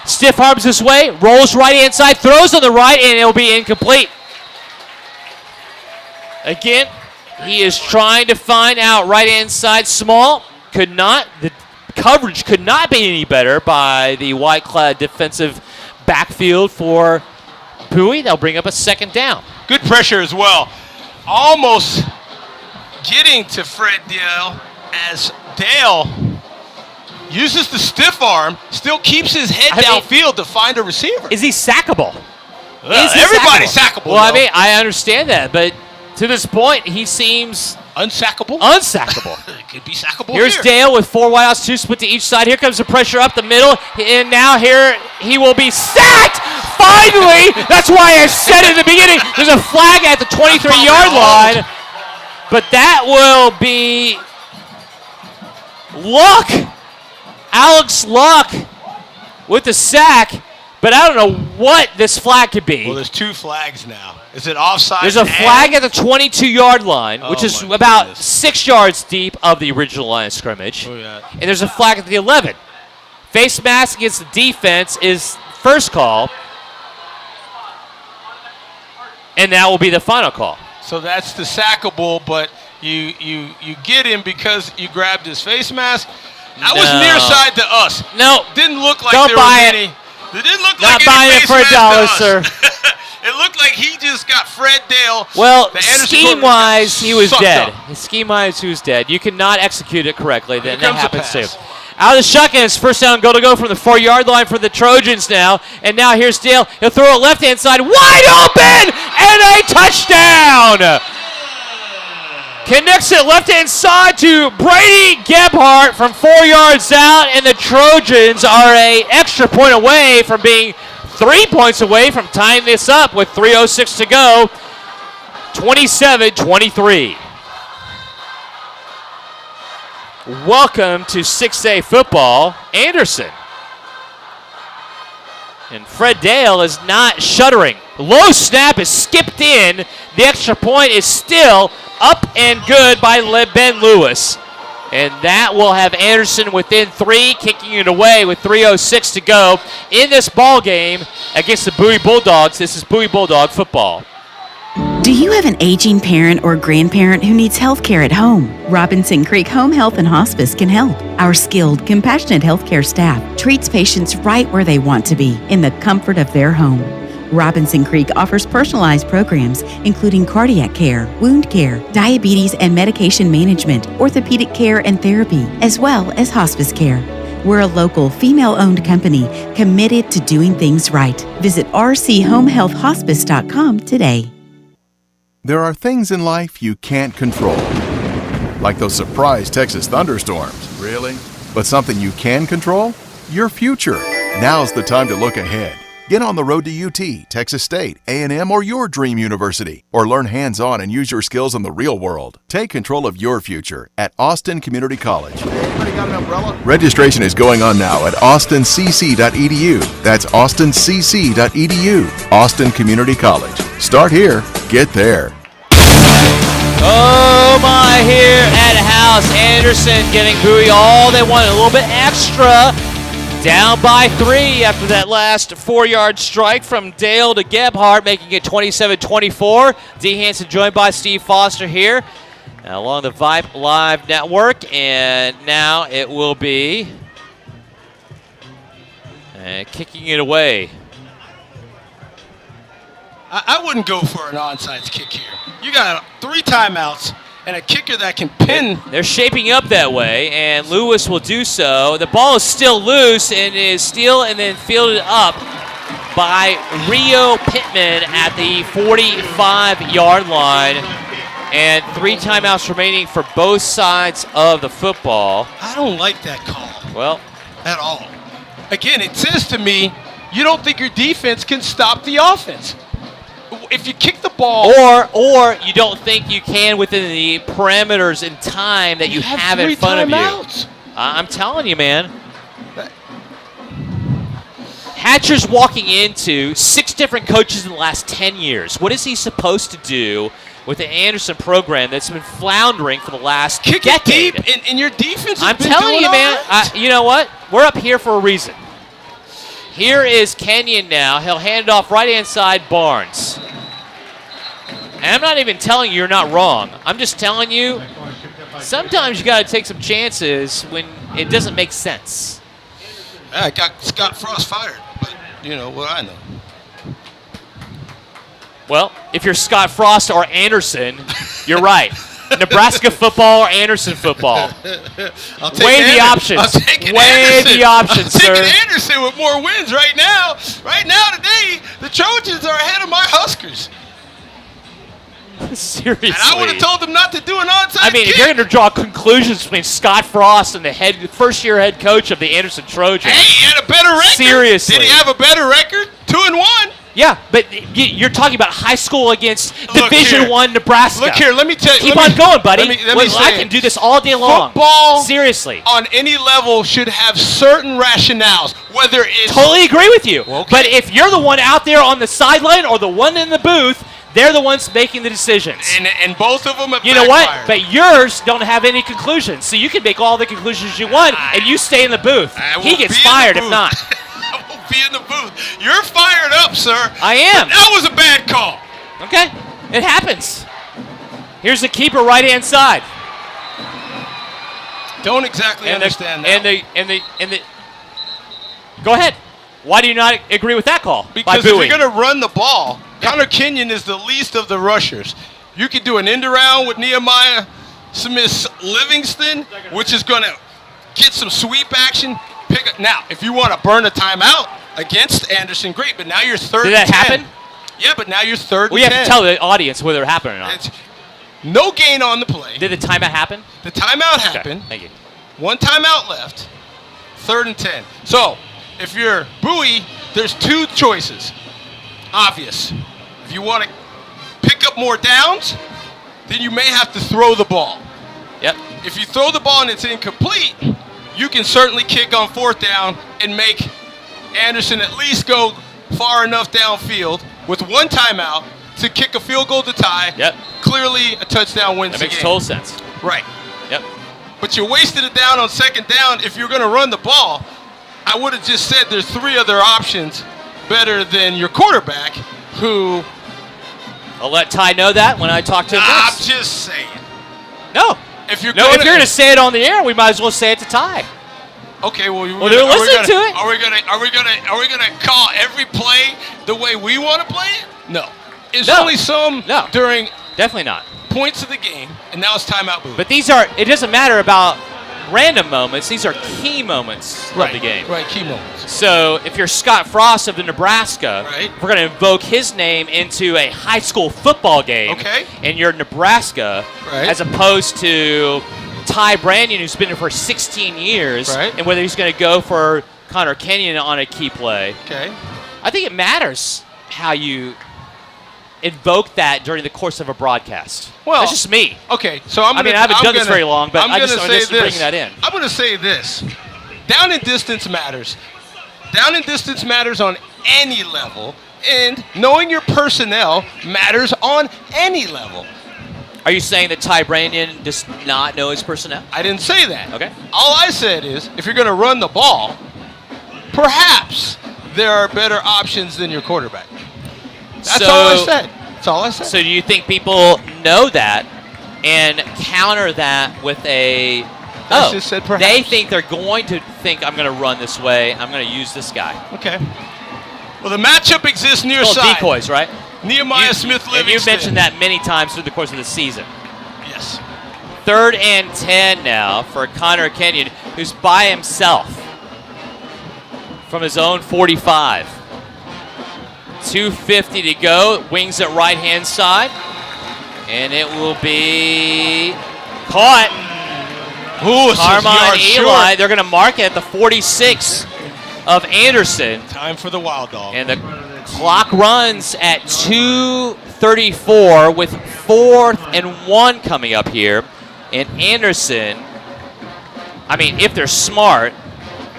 Stiff arms this way, rolls right-hand side, throws on the right, and it'll be incomplete. Again, he is trying to find out right-hand side. Small could not. The coverage could not be any better by the white-clad defensive backfield for Bowie. They'll bring up a second down. Good pressure as well. Almost getting to Fred Dale as Dale uses the stiff arm, still keeps his head downfield to find a receiver. Is he sackable? Everybody's sackable. Well, I mean, I understand that, but to this point, he seems unsackable. Unsackable. It could be sackable. Here's here. Dale with 4 wideouts, 2 split to each side. Here comes the pressure up the middle, and now here he will be sacked. Finally, that's why I said in the beginning, there's a flag at the 23-yard line, but that will be Luck. Alex Luck with the sack, but I don't know what this flag could be. Well, there's 2 flags now. Is it offside? There's a flag at the 22-yard line, which is about 6 yards deep of the original line of scrimmage. Oh, yeah. And there's a flag at the 11. Face mask against the defense is first call, and that will be the final call. So that's the sackable, but you get him because you grabbed his face mask. That was near side to us. No. Didn't look like Don't there buy was it. any. It didn't look Not like buying any it face for mask $1, to us. sir. It looked like he just got Fred Dale. Well, the Anderson scheme-wise, he was sucked dead. up. Scheme-wise, he was dead. You cannot execute it correctly. Then Here that comes the happens too. pass. Out of the shotgun, it's first down goal to go from the 4-yard line for the Trojans now. And now here's Dale. He'll throw it left-hand side, wide open, and a touchdown! Connects it left-hand side to Brady Gebhardt from 4 yards out, and the Trojans are an extra point away from being 3 points away from tying this up with 3:06 to go. 27-23. Welcome to 6A football, Anderson. And Fred Dale is not shuddering. Low snap is skipped in. The extra point is still up and good by Ben Lewis. And that will have Anderson within 3, kicking it away with 3:06 to go in this ball game against the Bowie Bulldogs. This is Bowie Bulldog football. Do you have an aging parent or grandparent who needs health care at home? Robinson Creek Home Health and Hospice can help. Our skilled, compassionate healthcare staff treats patients right where they want to be, in the comfort of their home. Robinson Creek offers personalized programs including cardiac care, wound care, diabetes and medication management, orthopedic care and therapy, as well as hospice care. We're a local, female-owned company committed to doing things right. Visit rchomehealthhospice.com today. There are things in life you can't control, like those surprise Texas thunderstorms. Really? But something you can control? Your future. Now's the time to look ahead. Get on the road to UT, Texas State, A&M, or your dream university, or learn hands-on and use your skills in the real world. Take control of your future at Austin Community College. Anybody got an umbrella? Registration is going on now at austincc.edu. That's austincc.edu. Austin Community College. Start here, get there. Oh my, here at House, Anderson giving Bowie all they want, a little bit extra. Down by 3 after that last 4-yard strike from Dale to Gebhardt, making it 27-24. D. Hanson joined by Steve Foster here along the Vype Live Network, and now it will be kicking it away. I wouldn't go for an onside kick here. You got 3 timeouts and a kicker that can pin. They're shaping up that way, and Lewis will do so. The ball is still loose and is still and then fielded up by Rio Pittman at the 45-yard line. And 3 timeouts remaining for both sides of the football. I don't like that call. Well, at all. Again, it says to me, you don't think your defense can stop the offense. If you kick the ball, or you don't think you can within the parameters and time that you have in front of you. I'm telling you, man. Hatcher's walking into 6 different coaches in the last 10 years. What is he supposed to do with the Anderson program that's been floundering for the last decade? Kick it deep, and your defense has I'm been telling doing you, all man. right. You know what? We're up here for a reason. Here is Kenyon now. He'll hand it off right-hand side, Barnes. And I'm not even telling you you're not wrong. I'm just telling you sometimes you got to take some chances when it doesn't make sense. I got Scott Frost fired, but you know what I know. Well, if you're Scott Frost or Anderson, you're right. Nebraska football or Anderson football. I'll take Weigh the options. I'll take it Weigh Anderson. the options, I'm sir. taking Anderson with more wins right now. Right now, today, the Trojans are ahead of my Huskers. Seriously. And I would have told them not to do an onside I mean, kick. if you're going to draw conclusions between Scott Frost and the first-year head coach of the Anderson Trojans. Hey, he had a better record. Seriously. Did he have a better record? 2-1. Yeah, but you're talking about high school against Look Division here. I Nebraska. Look here, let me tell you. Keep on going, buddy. Let me say I can it. do this all day long. Football, seriously, on any level should have certain rationales, whether it's totally agree with you. Okay. But if you're the one out there on the sideline or the one in the booth, they're the ones making the decisions. and both of them have You know what? backfired. But yours don't have any conclusions, so you can make all the conclusions you want, and you stay in the booth. He gets fired if not. I won't be in the booth. You're fired up, sir. I am. But that was a bad call. Okay, it happens. Here's the keeper right-hand side. Don't exactly understand that. And the. Go ahead. Why do you not agree with that call? Because by if Bowie? you're going to run the ball, Connor Kenyon is the least of the rushers. You could do an end around with Nehemiah Smith-Livingston, which is going to get some sweep action. Now, if you want to burn a timeout against Anderson, great, but now you're third Did and that 10. happen? Yeah, but now you're third We and have 10. to tell the audience whether it happened or not. No gain on the play. Did the timeout happen? The timeout happened. Okay, thank you. 1 timeout left. 3rd and 10. So, if you're Bowie, there's 2 choices. Obvious. If you want to pick up more downs, then you may have to throw the ball. Yep. If you throw the ball and it's incomplete, you can certainly kick on 4th down and make Anderson at least go far enough downfield with 1 timeout to kick a field goal to tie. Yep. Clearly, a touchdown wins That the makes game. total sense. Right. Yep. But you wasted it down on 2nd down. If you're going to run the ball, I would have just said there's 3 other options better than your quarterback, who... I'll let Ty know that when I talk to him I'm next. just saying. No. If you're if you're going to say it on the air, we might as well say it to Ty. Okay, well, they're listening to it. Are we gonna call every play the way we want to play it? No. It's only some during definitely not points of the game, and now it's timeout booth. But it doesn't matter about random moments. These are key moments of the game. Right, key moments. So if you're Scott Frost of the Nebraska, we're going to invoke his name into a high school football game. Okay. And you're Nebraska, as opposed to Ty Brandon, who's been there for 16 years, and whether he's going to go for Connor Kenyon on a key play. Okay. I think it matters how you invoke that during the course of a broadcast. Well, that's just me. Okay, so I haven't done this very long, but I'm just bringing that in. I'm going to say this. Down and distance matters. Down and distance matters on any level, and knowing your personnel matters on any level. Are you saying that Ty Brandon does not know his personnel? I didn't say that. Okay. All I said is, if you're going to run the ball, perhaps there are better options than your quarterback. That's all I said. That's all I said. So do you think people know that and counter that with a, just said perhaps. They think they're going to think I'm going to run this way, I'm going to use this guy. Okay. Well, the matchup exists near Little side. decoys, right? Nehemiah Smith-Livingston. And you've mentioned that many times through the course of the season. Yes. 3rd and 10 now for Connor Kenyon, who's by himself from his own 45. 2:50 to go. Wings it right-hand side. And it will be caught. Ooh, Carmine Eli, they're going to mark it at the 46 of Anderson. Time for the Wild Dog. And the clock runs at 2:34 with 4th and 1 coming up here. And Anderson, I mean, if they're smart,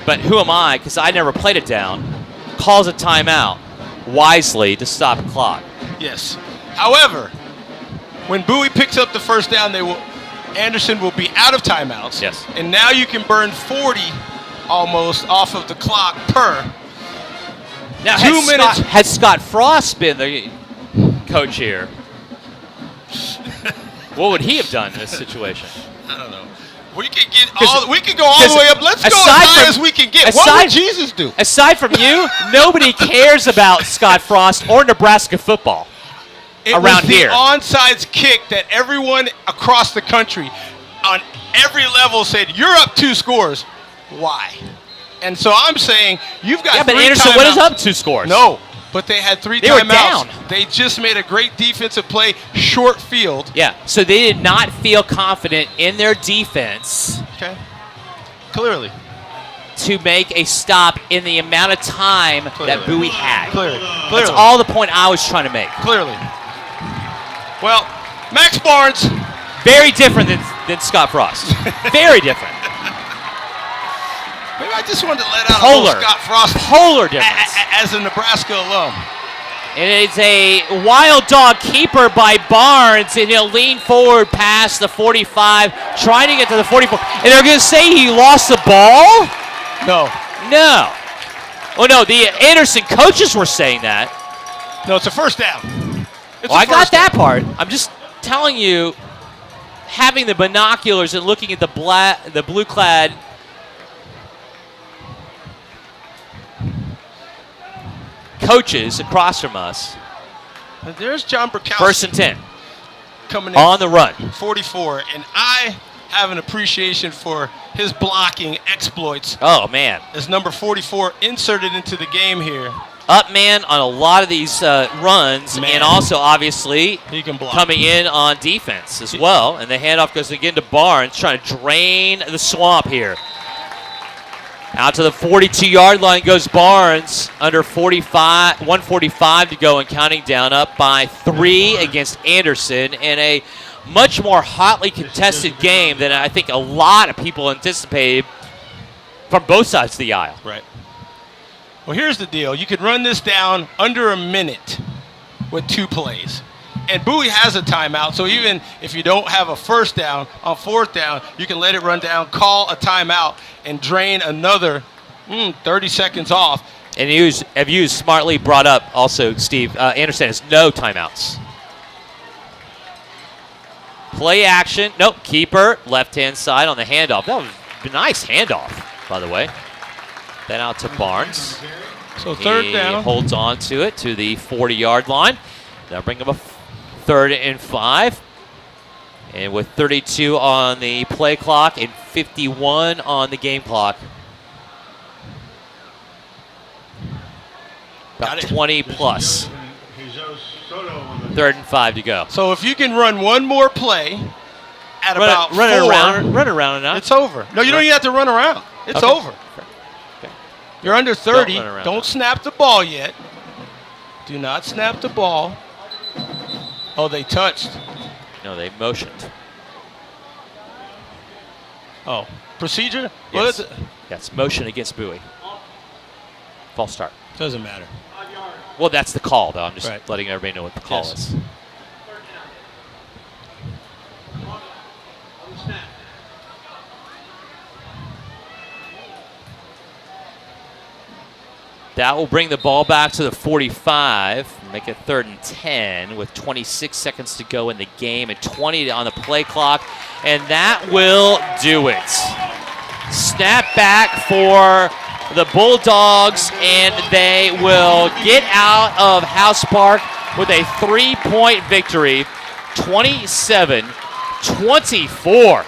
but who am I, because I never played it down, calls a timeout wisely to stop the clock. Yes. However, when Bowie picks up the first down, Anderson will be out of timeouts. Yes. And now you can burn 40 almost off of the clock per. Now, 2 minutes. Had Scott Frost been the coach here, what would he have done in this situation? I don't know. We could go all the way up. Let's go as high as we can get. What would Jesus do? Aside from you, nobody cares about Scott Frost or Nebraska football around here. It was the onside kick that everyone across the country on every level said, you're up 2 scores. Why? And so I'm saying, you've got 3 but Anderson, timeouts. what is up 2 scores? No, but they had 3 They timeouts. were down. They just made a great defensive play, short field. Yeah, so they did not feel confident in their defense. Okay. Clearly. To make a stop in the amount of time that Bowie had. Clearly. That's all the point I was trying to make. Clearly. Well, Max Barnes. Very different than Scott Frost. Very different. Maybe I just wanted to let out a little Scott Frost. Polar difference. As a Nebraska alum. And it's a wild dog keeper by Barnes, and he'll lean forward past the 45, trying to get to the 44. And they're going to say he lost the ball? No. No. Oh, no, the Anderson coaches were saying that. No, it's a first down. I got that part. I'm just telling you, having the binoculars and looking at the blue-clad coaches across from us. And there's John Burkowski. 1st and 10. Coming in on the run. 44. And I have an appreciation for his blocking exploits. Oh, man. As number 44 inserted into the game here. Up man on a lot of these runs, and also obviously he can block. Coming in on defense as well. And the handoff goes again to Barnes, trying to drain the swamp here. Out to the 42-yard line goes Barnes, under 145 to go and counting down, up by 3 against Anderson in a much more hotly contested game than I think a lot of people anticipated from both sides of the aisle. Right. Well, here's the deal. You could run this down under a minute with 2 plays. And Bowie has a timeout, so even if you don't have a first down, on 4th down, you can let it run down, call a timeout, and drain another 30 seconds off. And have you smartly brought up also, Steve, Anderson has no timeouts. Play action. Nope, keeper, left-hand side on the handoff. That was a nice handoff, by the way. Then out to Barnes. So 3rd down. He holds on to it to the 40-yard line. That'll bring him a 3rd and 5. And with 32 on the play clock and 51 on the game clock. About 20 plus. 3rd and 5 to go. So if you can run one more play at about 4. Run around enough. It's over. No, you don't even have to run around. It's over. Okay. You're under 30. Don't Don't snap the ball yet. Do not snap the ball. Oh, they touched. No, they motioned. Oh, procedure? Yes. What is it? Yes, motion against Bowie. False start. Doesn't matter. Well, that's the call, though. I'm just Right. letting everybody know what the call is. That will bring the ball back to the 45, make it 3rd and 10 with 26 seconds to go in the game and 20 on the play clock, and that will do it. Snap back for the Bulldogs, and they will get out of House Park with a 3-point victory, 27-24.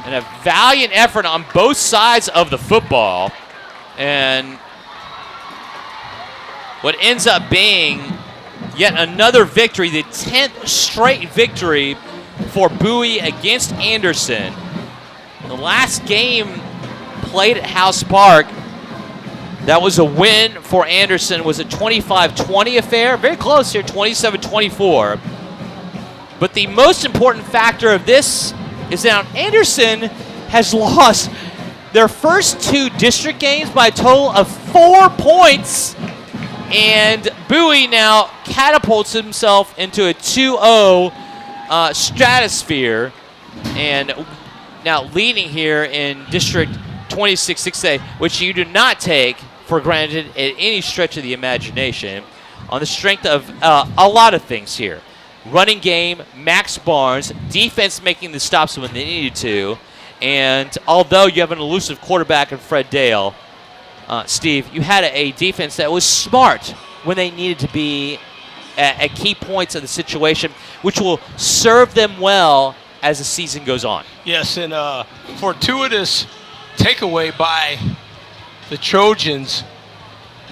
And a valiant effort on both sides of the football. And what ends up being yet another victory, the 10th straight victory for Bowie against Anderson. The last game played at House Park, that was a win for Anderson, was a 25-20 affair. Very close here, 27-24. But the most important factor of this is that Anderson has lost their first 2 district games by a total of 4 points. And Bowie now catapults himself into a 2-0 stratosphere. And now leading here in District 26-6A, which you do not take for granted at any stretch of the imagination, on the strength of a lot of things here. Running game, Max Barnes, defense making the stops when they needed to, and although you have an elusive quarterback in Fred Dale, Steve, you had a defense that was smart when they needed to be at key points of the situation, which will serve them well as the season goes on. Yes, and fortuitous takeaway by the Trojans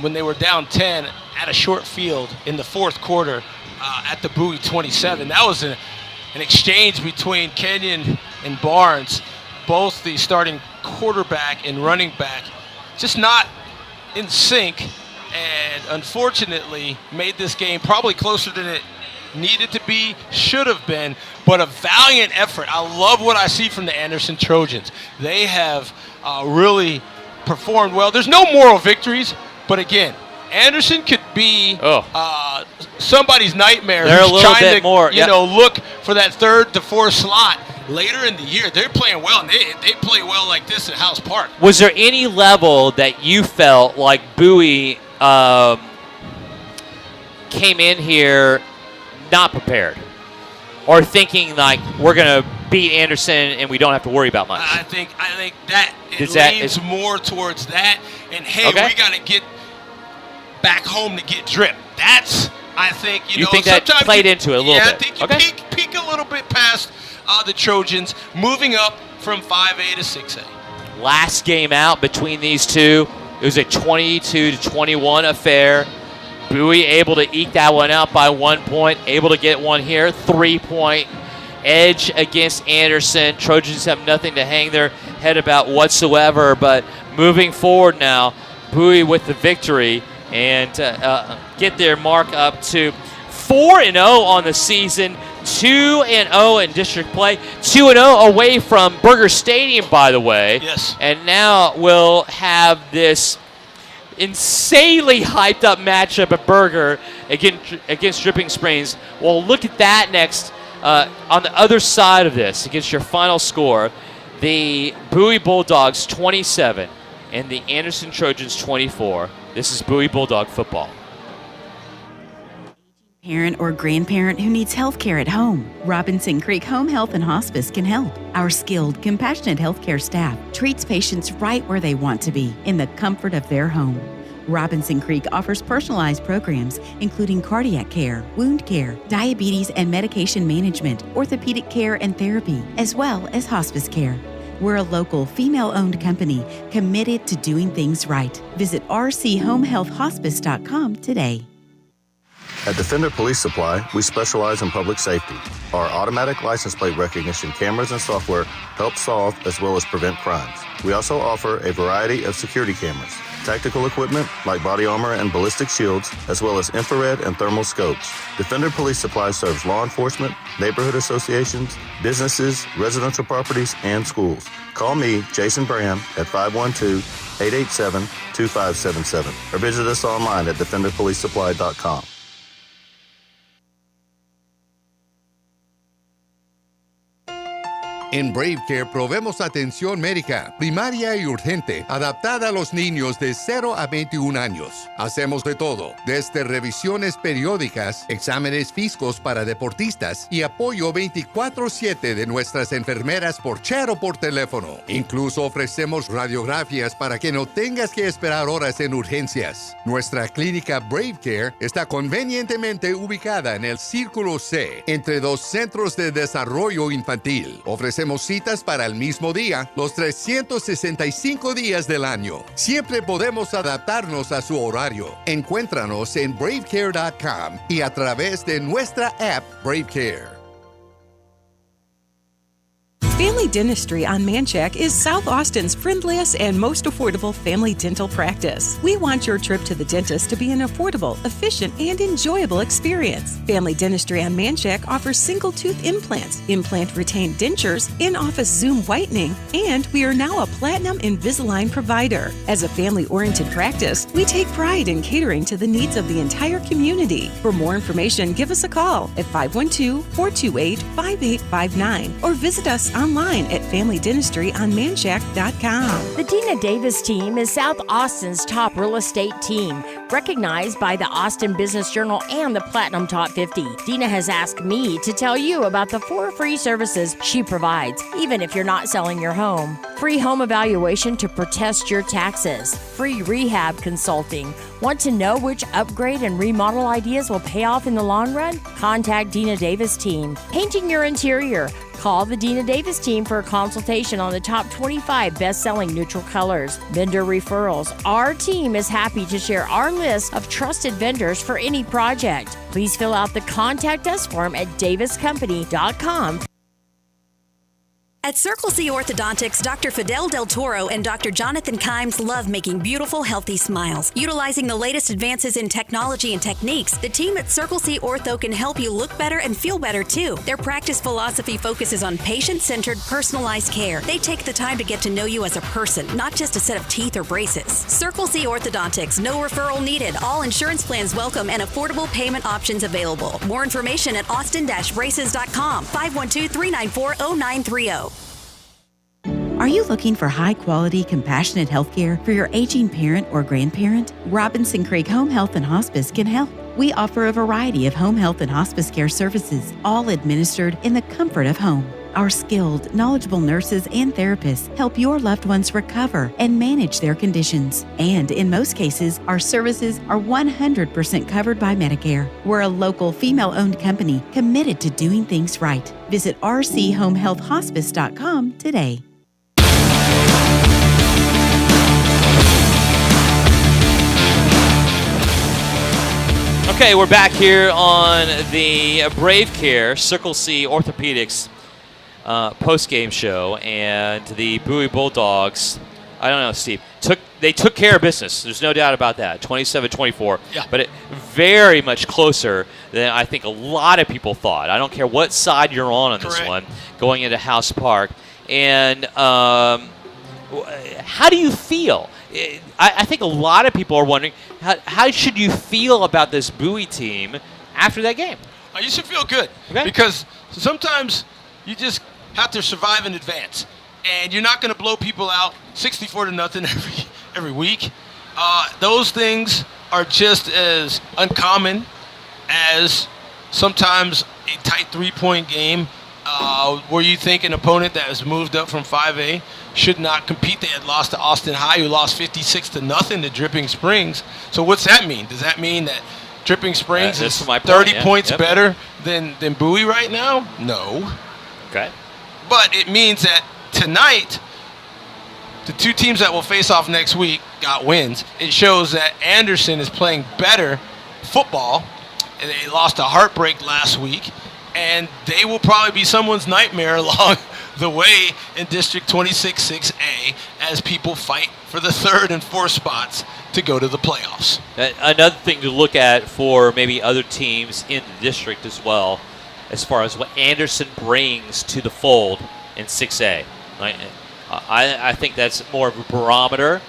when they were down 10 at a short field in the fourth quarter at the Bowie 27. That was an exchange between Kenyon and Barnes, both the starting quarterback and running back, just not in sync, and unfortunately made this game probably closer than it needed to be, should have been, but a valiant effort. I love what I see from the Anderson Trojans. They have really performed well. There's no moral victories, but again, Anderson could be somebody's nightmare. They're who's a little trying bit to, more, you know, look for that 3rd to 4th slot later in the year. They're playing well, and they play well like this at House Park. Was there any level that you felt like Bowie came in here not prepared, or thinking like we're gonna beat Anderson and we don't have to worry about much? I think that it leans more towards that. And hey, we got to get back home to get drip. That's, I think, you know, think that played into it a little bit? Yeah, I think you peek a little bit past the Trojans, moving up from 5A to 6A. Last game out between these two, it was a 22-21 affair. Bowie able to eke that one out by 1 point, able to get one here, 3-point edge against Anderson. Trojans have nothing to hang their head about whatsoever, but moving forward now, Bowie with the victory and get their mark up to 4-0 on the season, 2-0 in district play, 2-0 away from Burger Stadium, by the way. Yes. And now we'll have this insanely hyped up matchup at Burger against Dripping Springs. We'll look at that next. On the other side of this, against your final score, the Bowie Bulldogs 27 and the Anderson Trojans 24. This is Bowie Bulldog football. Parent or grandparent who needs health care at home, Robinson Creek Home Health and Hospice can help. Our skilled, compassionate healthcare staff treats patients right where they want to be, in the comfort of their home. Robinson Creek offers personalized programs including cardiac care, wound care, diabetes and medication management, orthopedic care and therapy, as well as hospice care. We're a local, female-owned company committed to doing things right. Visit rchomehealthhospice.com today. At Defender Police Supply, we specialize in public safety. Our automatic license plate recognition cameras and software help solve as well as prevent crimes. We also offer a variety of security cameras, tactical equipment like body armor and ballistic shields, as well as infrared and thermal scopes. Defender Police Supply serves law enforcement, neighborhood associations, businesses, residential properties, and schools. Call me, Jason Bram, at 512-887-2577 or visit us online at defenderpolicesupply.com. En Brave Care proveemos atención médica, primaria y urgente, adaptada a los niños de 0 a 21 años. Hacemos de todo, desde revisiones periódicas, exámenes físicos para deportistas y apoyo 24/7 de nuestras enfermeras por chat o por teléfono. Incluso ofrecemos radiografías para que no tengas que esperar horas en urgencias. Nuestra clínica Brave Care está convenientemente ubicada en el Círculo C, entre 2 centros de desarrollo infantil. Ofrecemos hacemos citas para el mismo día, los 365 días del año. Siempre podemos adaptarnos a su horario. Encuéntranos en bravecare.com y a través de nuestra app BraveCare. Family Dentistry on Manchac is South Austin's friendliest and most affordable family dental practice. We want your trip to the dentist to be an affordable, efficient, and enjoyable experience. Family Dentistry on Manchac offers single-tooth implants, implant-retained dentures, in-office Zoom whitening, and we are now a Platinum Invisalign provider. As a family-oriented practice, we take pride in catering to the needs of the entire community. For more information, give us a call at 512-428-5859 or visit us online at FamilyDentistryOnManchac.com. The Dina Davis team is South Austin's top real estate team, recognized by the Austin Business Journal and the Platinum Top 50. Dina has asked me to tell you about the 4 free services she provides, even if you're not selling your home. Free home evaluation to protest your taxes. Free rehab consulting. Want to know which upgrade and remodel ideas will pay off in the long run? Contact Dina Davis team. Painting your interior. Call the Dina Davis team for a consultation on the top 25 best-selling neutral colors. Vendor referrals. Our team is happy to share our list of trusted vendors for any project. Please fill out the Contact Us form at daviscompany.com. At Circle C Orthodontics, Dr. Fidel Del Toro and Dr. Jonathan Kimes love making beautiful, healthy smiles. Utilizing the latest advances in technology and techniques, the team at Circle C Ortho can help you look better and feel better too. Their practice philosophy focuses on patient-centered, personalized care. They take the time to get to know you as a person, not just a set of teeth or braces. Circle C Orthodontics, no referral needed, all insurance plans welcome, and affordable payment options available. More information at austin-braces.com, 512-394-0930. Are you looking for high-quality, compassionate health care for your aging parent or grandparent? Robinson Creek Home Health and Hospice can help. We offer a variety of home health and hospice care services, all administered in the comfort of home. Our skilled, knowledgeable nurses and therapists help your loved ones recover and manage their conditions. And in most cases, our services are 100% covered by Medicare. We're a local, female-owned company committed to doing things right. Visit rchomehealthhospice.com today. Okay, we're back here on the Brave Care Circle C Orthopedics post-game show, and the Bowie Bulldogs, I don't know, Steve, they took care of business. There's no doubt about that, 27-24. Yeah. But very much closer than I think a lot of people thought. I don't care what side you're on this one, going into House Park. And how do you feel? I think a lot of people are wondering, how should you feel about this Bowie team after that game? You should feel good, because sometimes you just have to survive in advance, and you're not going to blow people out 64-0 every week. Those things are just as uncommon as sometimes a tight 3-point game where you think an opponent that has moved up from 5A should not compete. They had lost to Austin High, who lost 56-0 to Dripping Springs. So what's that mean? Does that mean that Dripping Springs is 30 points better than Bowie right now? No. Okay. But it means that tonight, the two teams that will face off next week got wins. It shows that Anderson is playing better football. They lost a heartbreak last week, and they will probably be someone's nightmare along the way in District 26-6A as people fight for the 3rd and 4th spots to go to the playoffs. Another thing to look at for maybe other teams in the district as well, as far as what Anderson brings to the fold in 6A. I think that's more of a barometer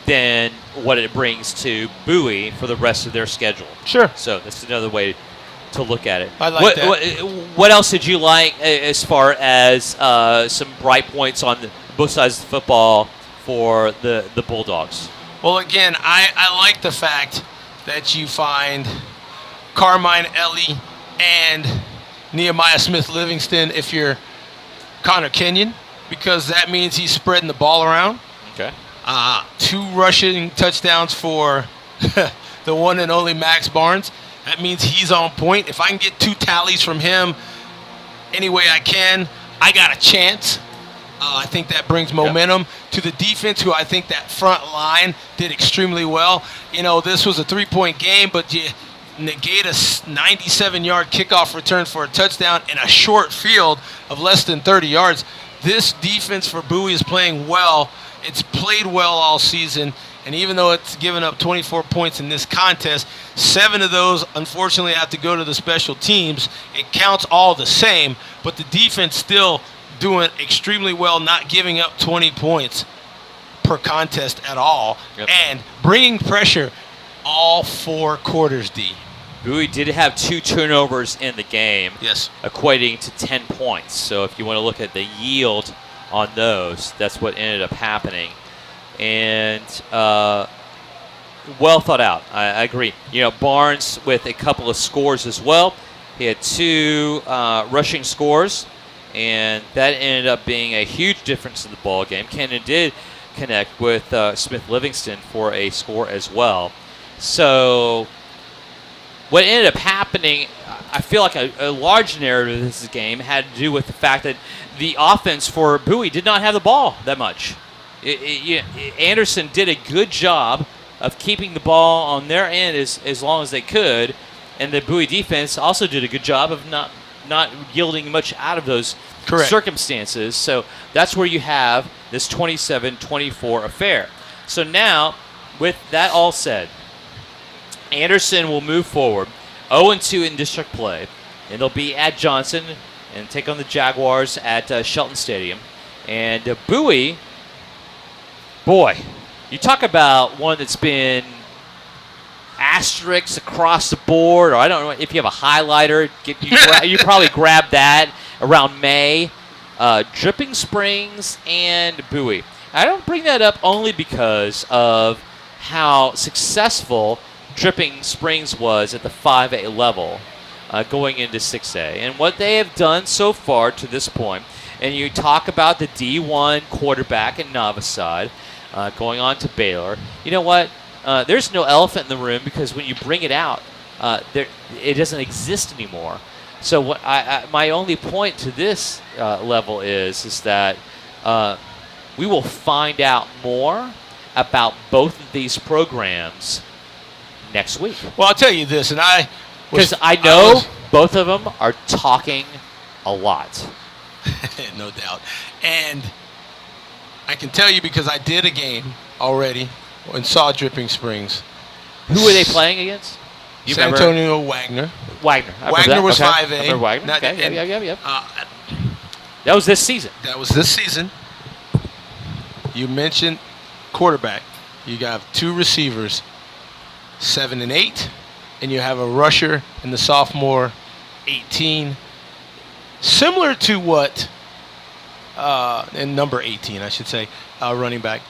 than what it brings to Bowie for the rest of their schedule. Sure. So that's another way to look at it. I like that. What else did you like as far as some bright points on both sides of the football for the Bulldogs? Well, again, I like the fact that you find Carmine Ellie and Nehemiah Smith-Livingston if you're Connor Kenyon, because that means he's spreading the ball around. Okay. 2 rushing touchdowns for the one and only Max Barnes. That means he's on point. If I can get 2 tallies from him any way I can I got a chance. I think that brings momentum to the defense, who I think that front line did extremely well. You know, this was a 3-point game, but you negate a 97-yard kickoff return for a touchdown in a short field of less than 30 yards. This defense for Bowie is playing well. It's played well all season, and even though it's given up 24 points in this contest, 7 of those, unfortunately, have to go to the special teams. It counts all the same, but the defense still doing extremely well, not giving up 20 points per contest at all, and bringing pressure all 4 quarters, D. Bowie did have 2 turnovers in the game, equating to 10 points. So if you want to look at the yield on those, that's what ended up happening. And well thought out. I agree. You know, Barnes with a couple of scores as well. He had 2 rushing scores, and that ended up being a huge difference in the ball game. Cannon did connect with Smith Livingston for a score as well. So what ended up happening, I feel like a large narrative of this game had to do with the fact that the offense for Bowie did not have the ball that much. Anderson did a good job of keeping the ball on their end as long as they could, and the Bowie defense also did a good job of not yielding much out of those circumstances. So that's where you have this 27-24 affair. So now, with that all said, Anderson will move forward 0-2 in district play, and they'll be at Johnson and take on the Jaguars at Shelton Stadium. And Bowie, boy, you talk about one that's been asterisks across the board, or I don't know if you have a highlighter, you probably grab that around May. Dripping Springs and Bowie. I don't bring that up only because of how successful Dripping Springs was at the 5A level going into 6A, and what they have done so far to this point. And you talk about the D1 quarterback in Navasad going on to Baylor. You know what? There's no elephant in the room, because when you bring it out, it doesn't exist anymore. So what my only point to this level is that we will find out more about both of these programs next week. Well, I'll tell you this, and because I know both of them are talking a lot. No doubt. And I can tell you, because I did a game already and saw Dripping Springs. Who were they playing against? San Antonio Wagner. Wagner was 5A. I remember Wagner. Okay. That was this season. That was this season. You mentioned quarterback. You got 2 receivers, 7 and 8, and you have a rusher in the sophomore, 18. Similar to what, and number 18, I should say, running back.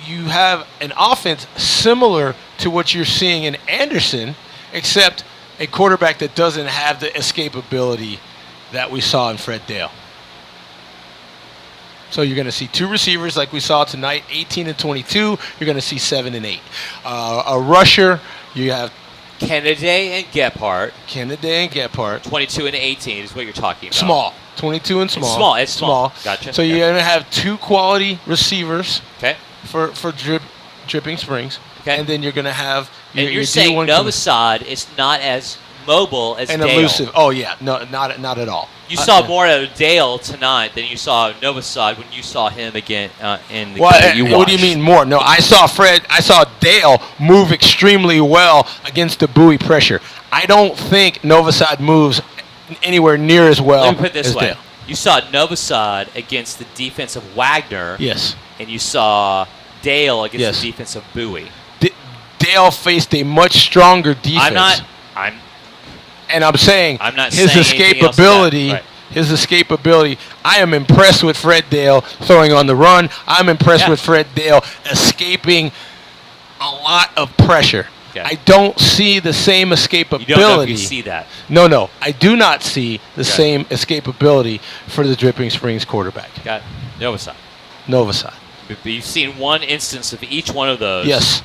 You have an offense similar to what you're seeing in Anderson, except a quarterback that doesn't have the escapability that we saw in Fred Dale. So you're going to see 2 receivers like we saw tonight, 18 and 22. You're going to see 7 and 8. A rusher, you have Kennedy and Gephardt. 22 and 18 is what you're talking about. Small. 22 and small. It's small. Gotcha. So you're going to have 2 quality receivers. Okay. For Dripping Springs. Okay. And then you're going to have and you're saying Novasad is not as mobile as and Dale. Elusive. Oh yeah, no, not at all. You saw more of Dale tonight than you saw Novasad when you saw him again in the game that you watched. What do you mean more? No, I saw Dale move extremely well against the Bowie pressure. I don't think Novasad moves anywhere near as well. Let me put it this as way: Dale. you saw Novasad against the defense of Wagner. Yes. And you saw Dale against the defense of Bowie. Dale faced a much stronger defense. I'm saying his escapability. His escapability. I am impressed with Fred Dale throwing on the run. I'm impressed with Fred Dale escaping a lot of pressure. Okay. I don't see the same escapability. You don't know if you see that. No. I do not see the same escapability for the Dripping Springs quarterback. Got Novasad. But you've seen one instance of each one of those. Yes.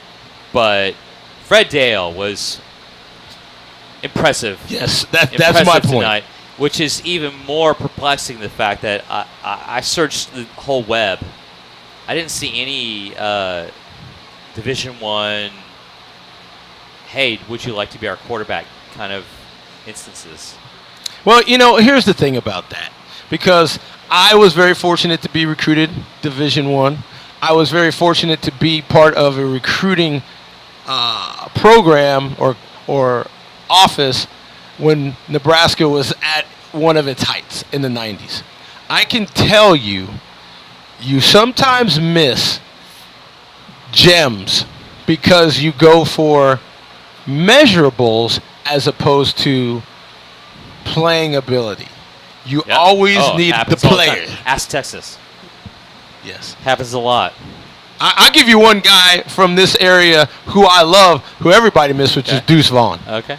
But Fred Dale was impressive. Yes, that's my point. Tonight. which is even more perplexing. The fact that I searched the whole web, I didn't see any Division I. Hey, would you like to be our quarterback? Kind of instances. Well, here's the thing about that, because I was very fortunate to be recruited Division I. I was very fortunate to be part of a recruiting program or office when Nebraska was at one of its heights in the 90s. I can tell you sometimes miss gems because you go for measurables as opposed to playing ability. You always need the player. Ask Texas. Yes. Happens a lot. I'll give you one guy from this area who I love, who everybody misses, which is Deuce Vaughn. Okay.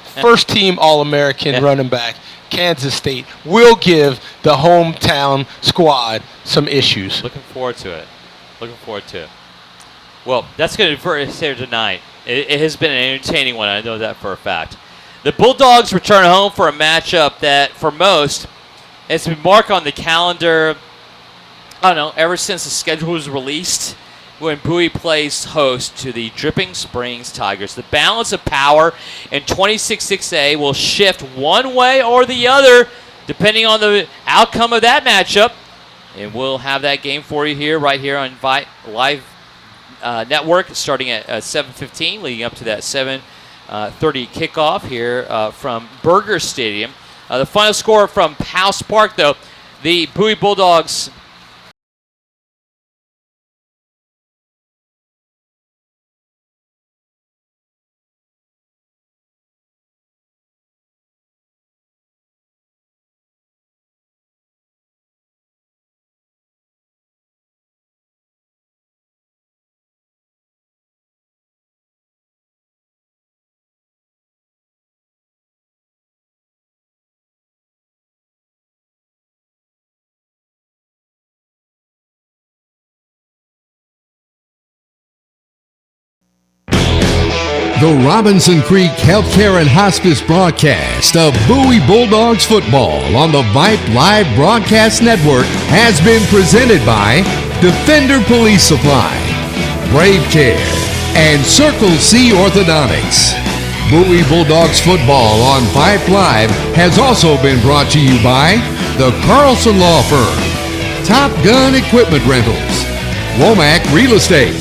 First team All-American running back, Kansas State. Will give the hometown squad some issues. Looking forward to it. Well, that's going to be for us here tonight. It has been an entertaining one. I know that for a fact. The Bulldogs return home for a matchup that, for most, has been marked on the calendar, I don't know, ever since the schedule was released, when Bowie plays host to the Dripping Springs Tigers. The balance of power in 26-6A will shift one way or the other, depending on the outcome of that matchup. And we'll have that game for you here, right here on Vype Live Network, starting at 7:15, leading up to that 7:30 kickoff here from Burger Stadium. The final score from House Park, though, the Bowie Bulldogs The Robinson Creek Healthcare and Hospice broadcast of Bowie Bulldogs football on the Vype Live Broadcast Network has been presented by Defender Police Supply, Brave Care, and Circle C Orthodontics. Bowie Bulldogs football on Vype Live has also been brought to you by the Carlson Law Firm, Top Gun Equipment Rentals, Womack Real Estate,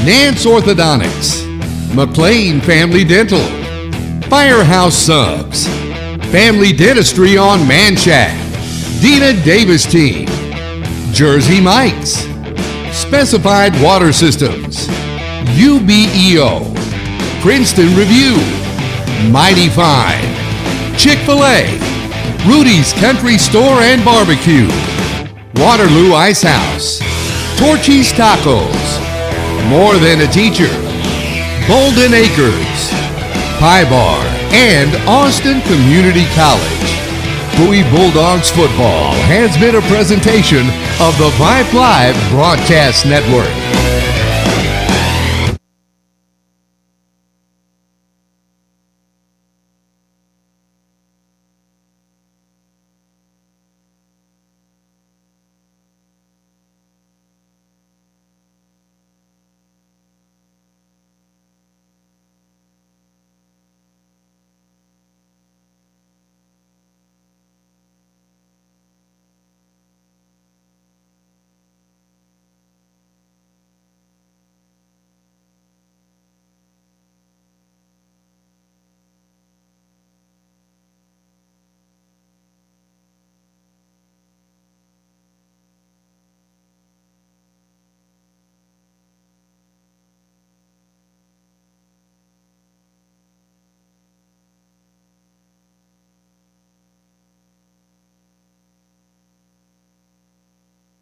Nance Orthodontics, McLean Family Dental, Firehouse Subs, Family Dentistry on Manchac, Dina Davis Team, Jersey Mike's, Specified Water Systems, UBEO, Princeton Review, Mighty Fine, Chick-fil-A, Rudy's Country Store and Barbecue, Waterloo Ice House, Torchy's Tacos, More Than a Teacher, Golden Acres, Pie Bar, and Austin Community College. Bowie Bulldogs football has been a presentation of the Vype Live Broadcast Network.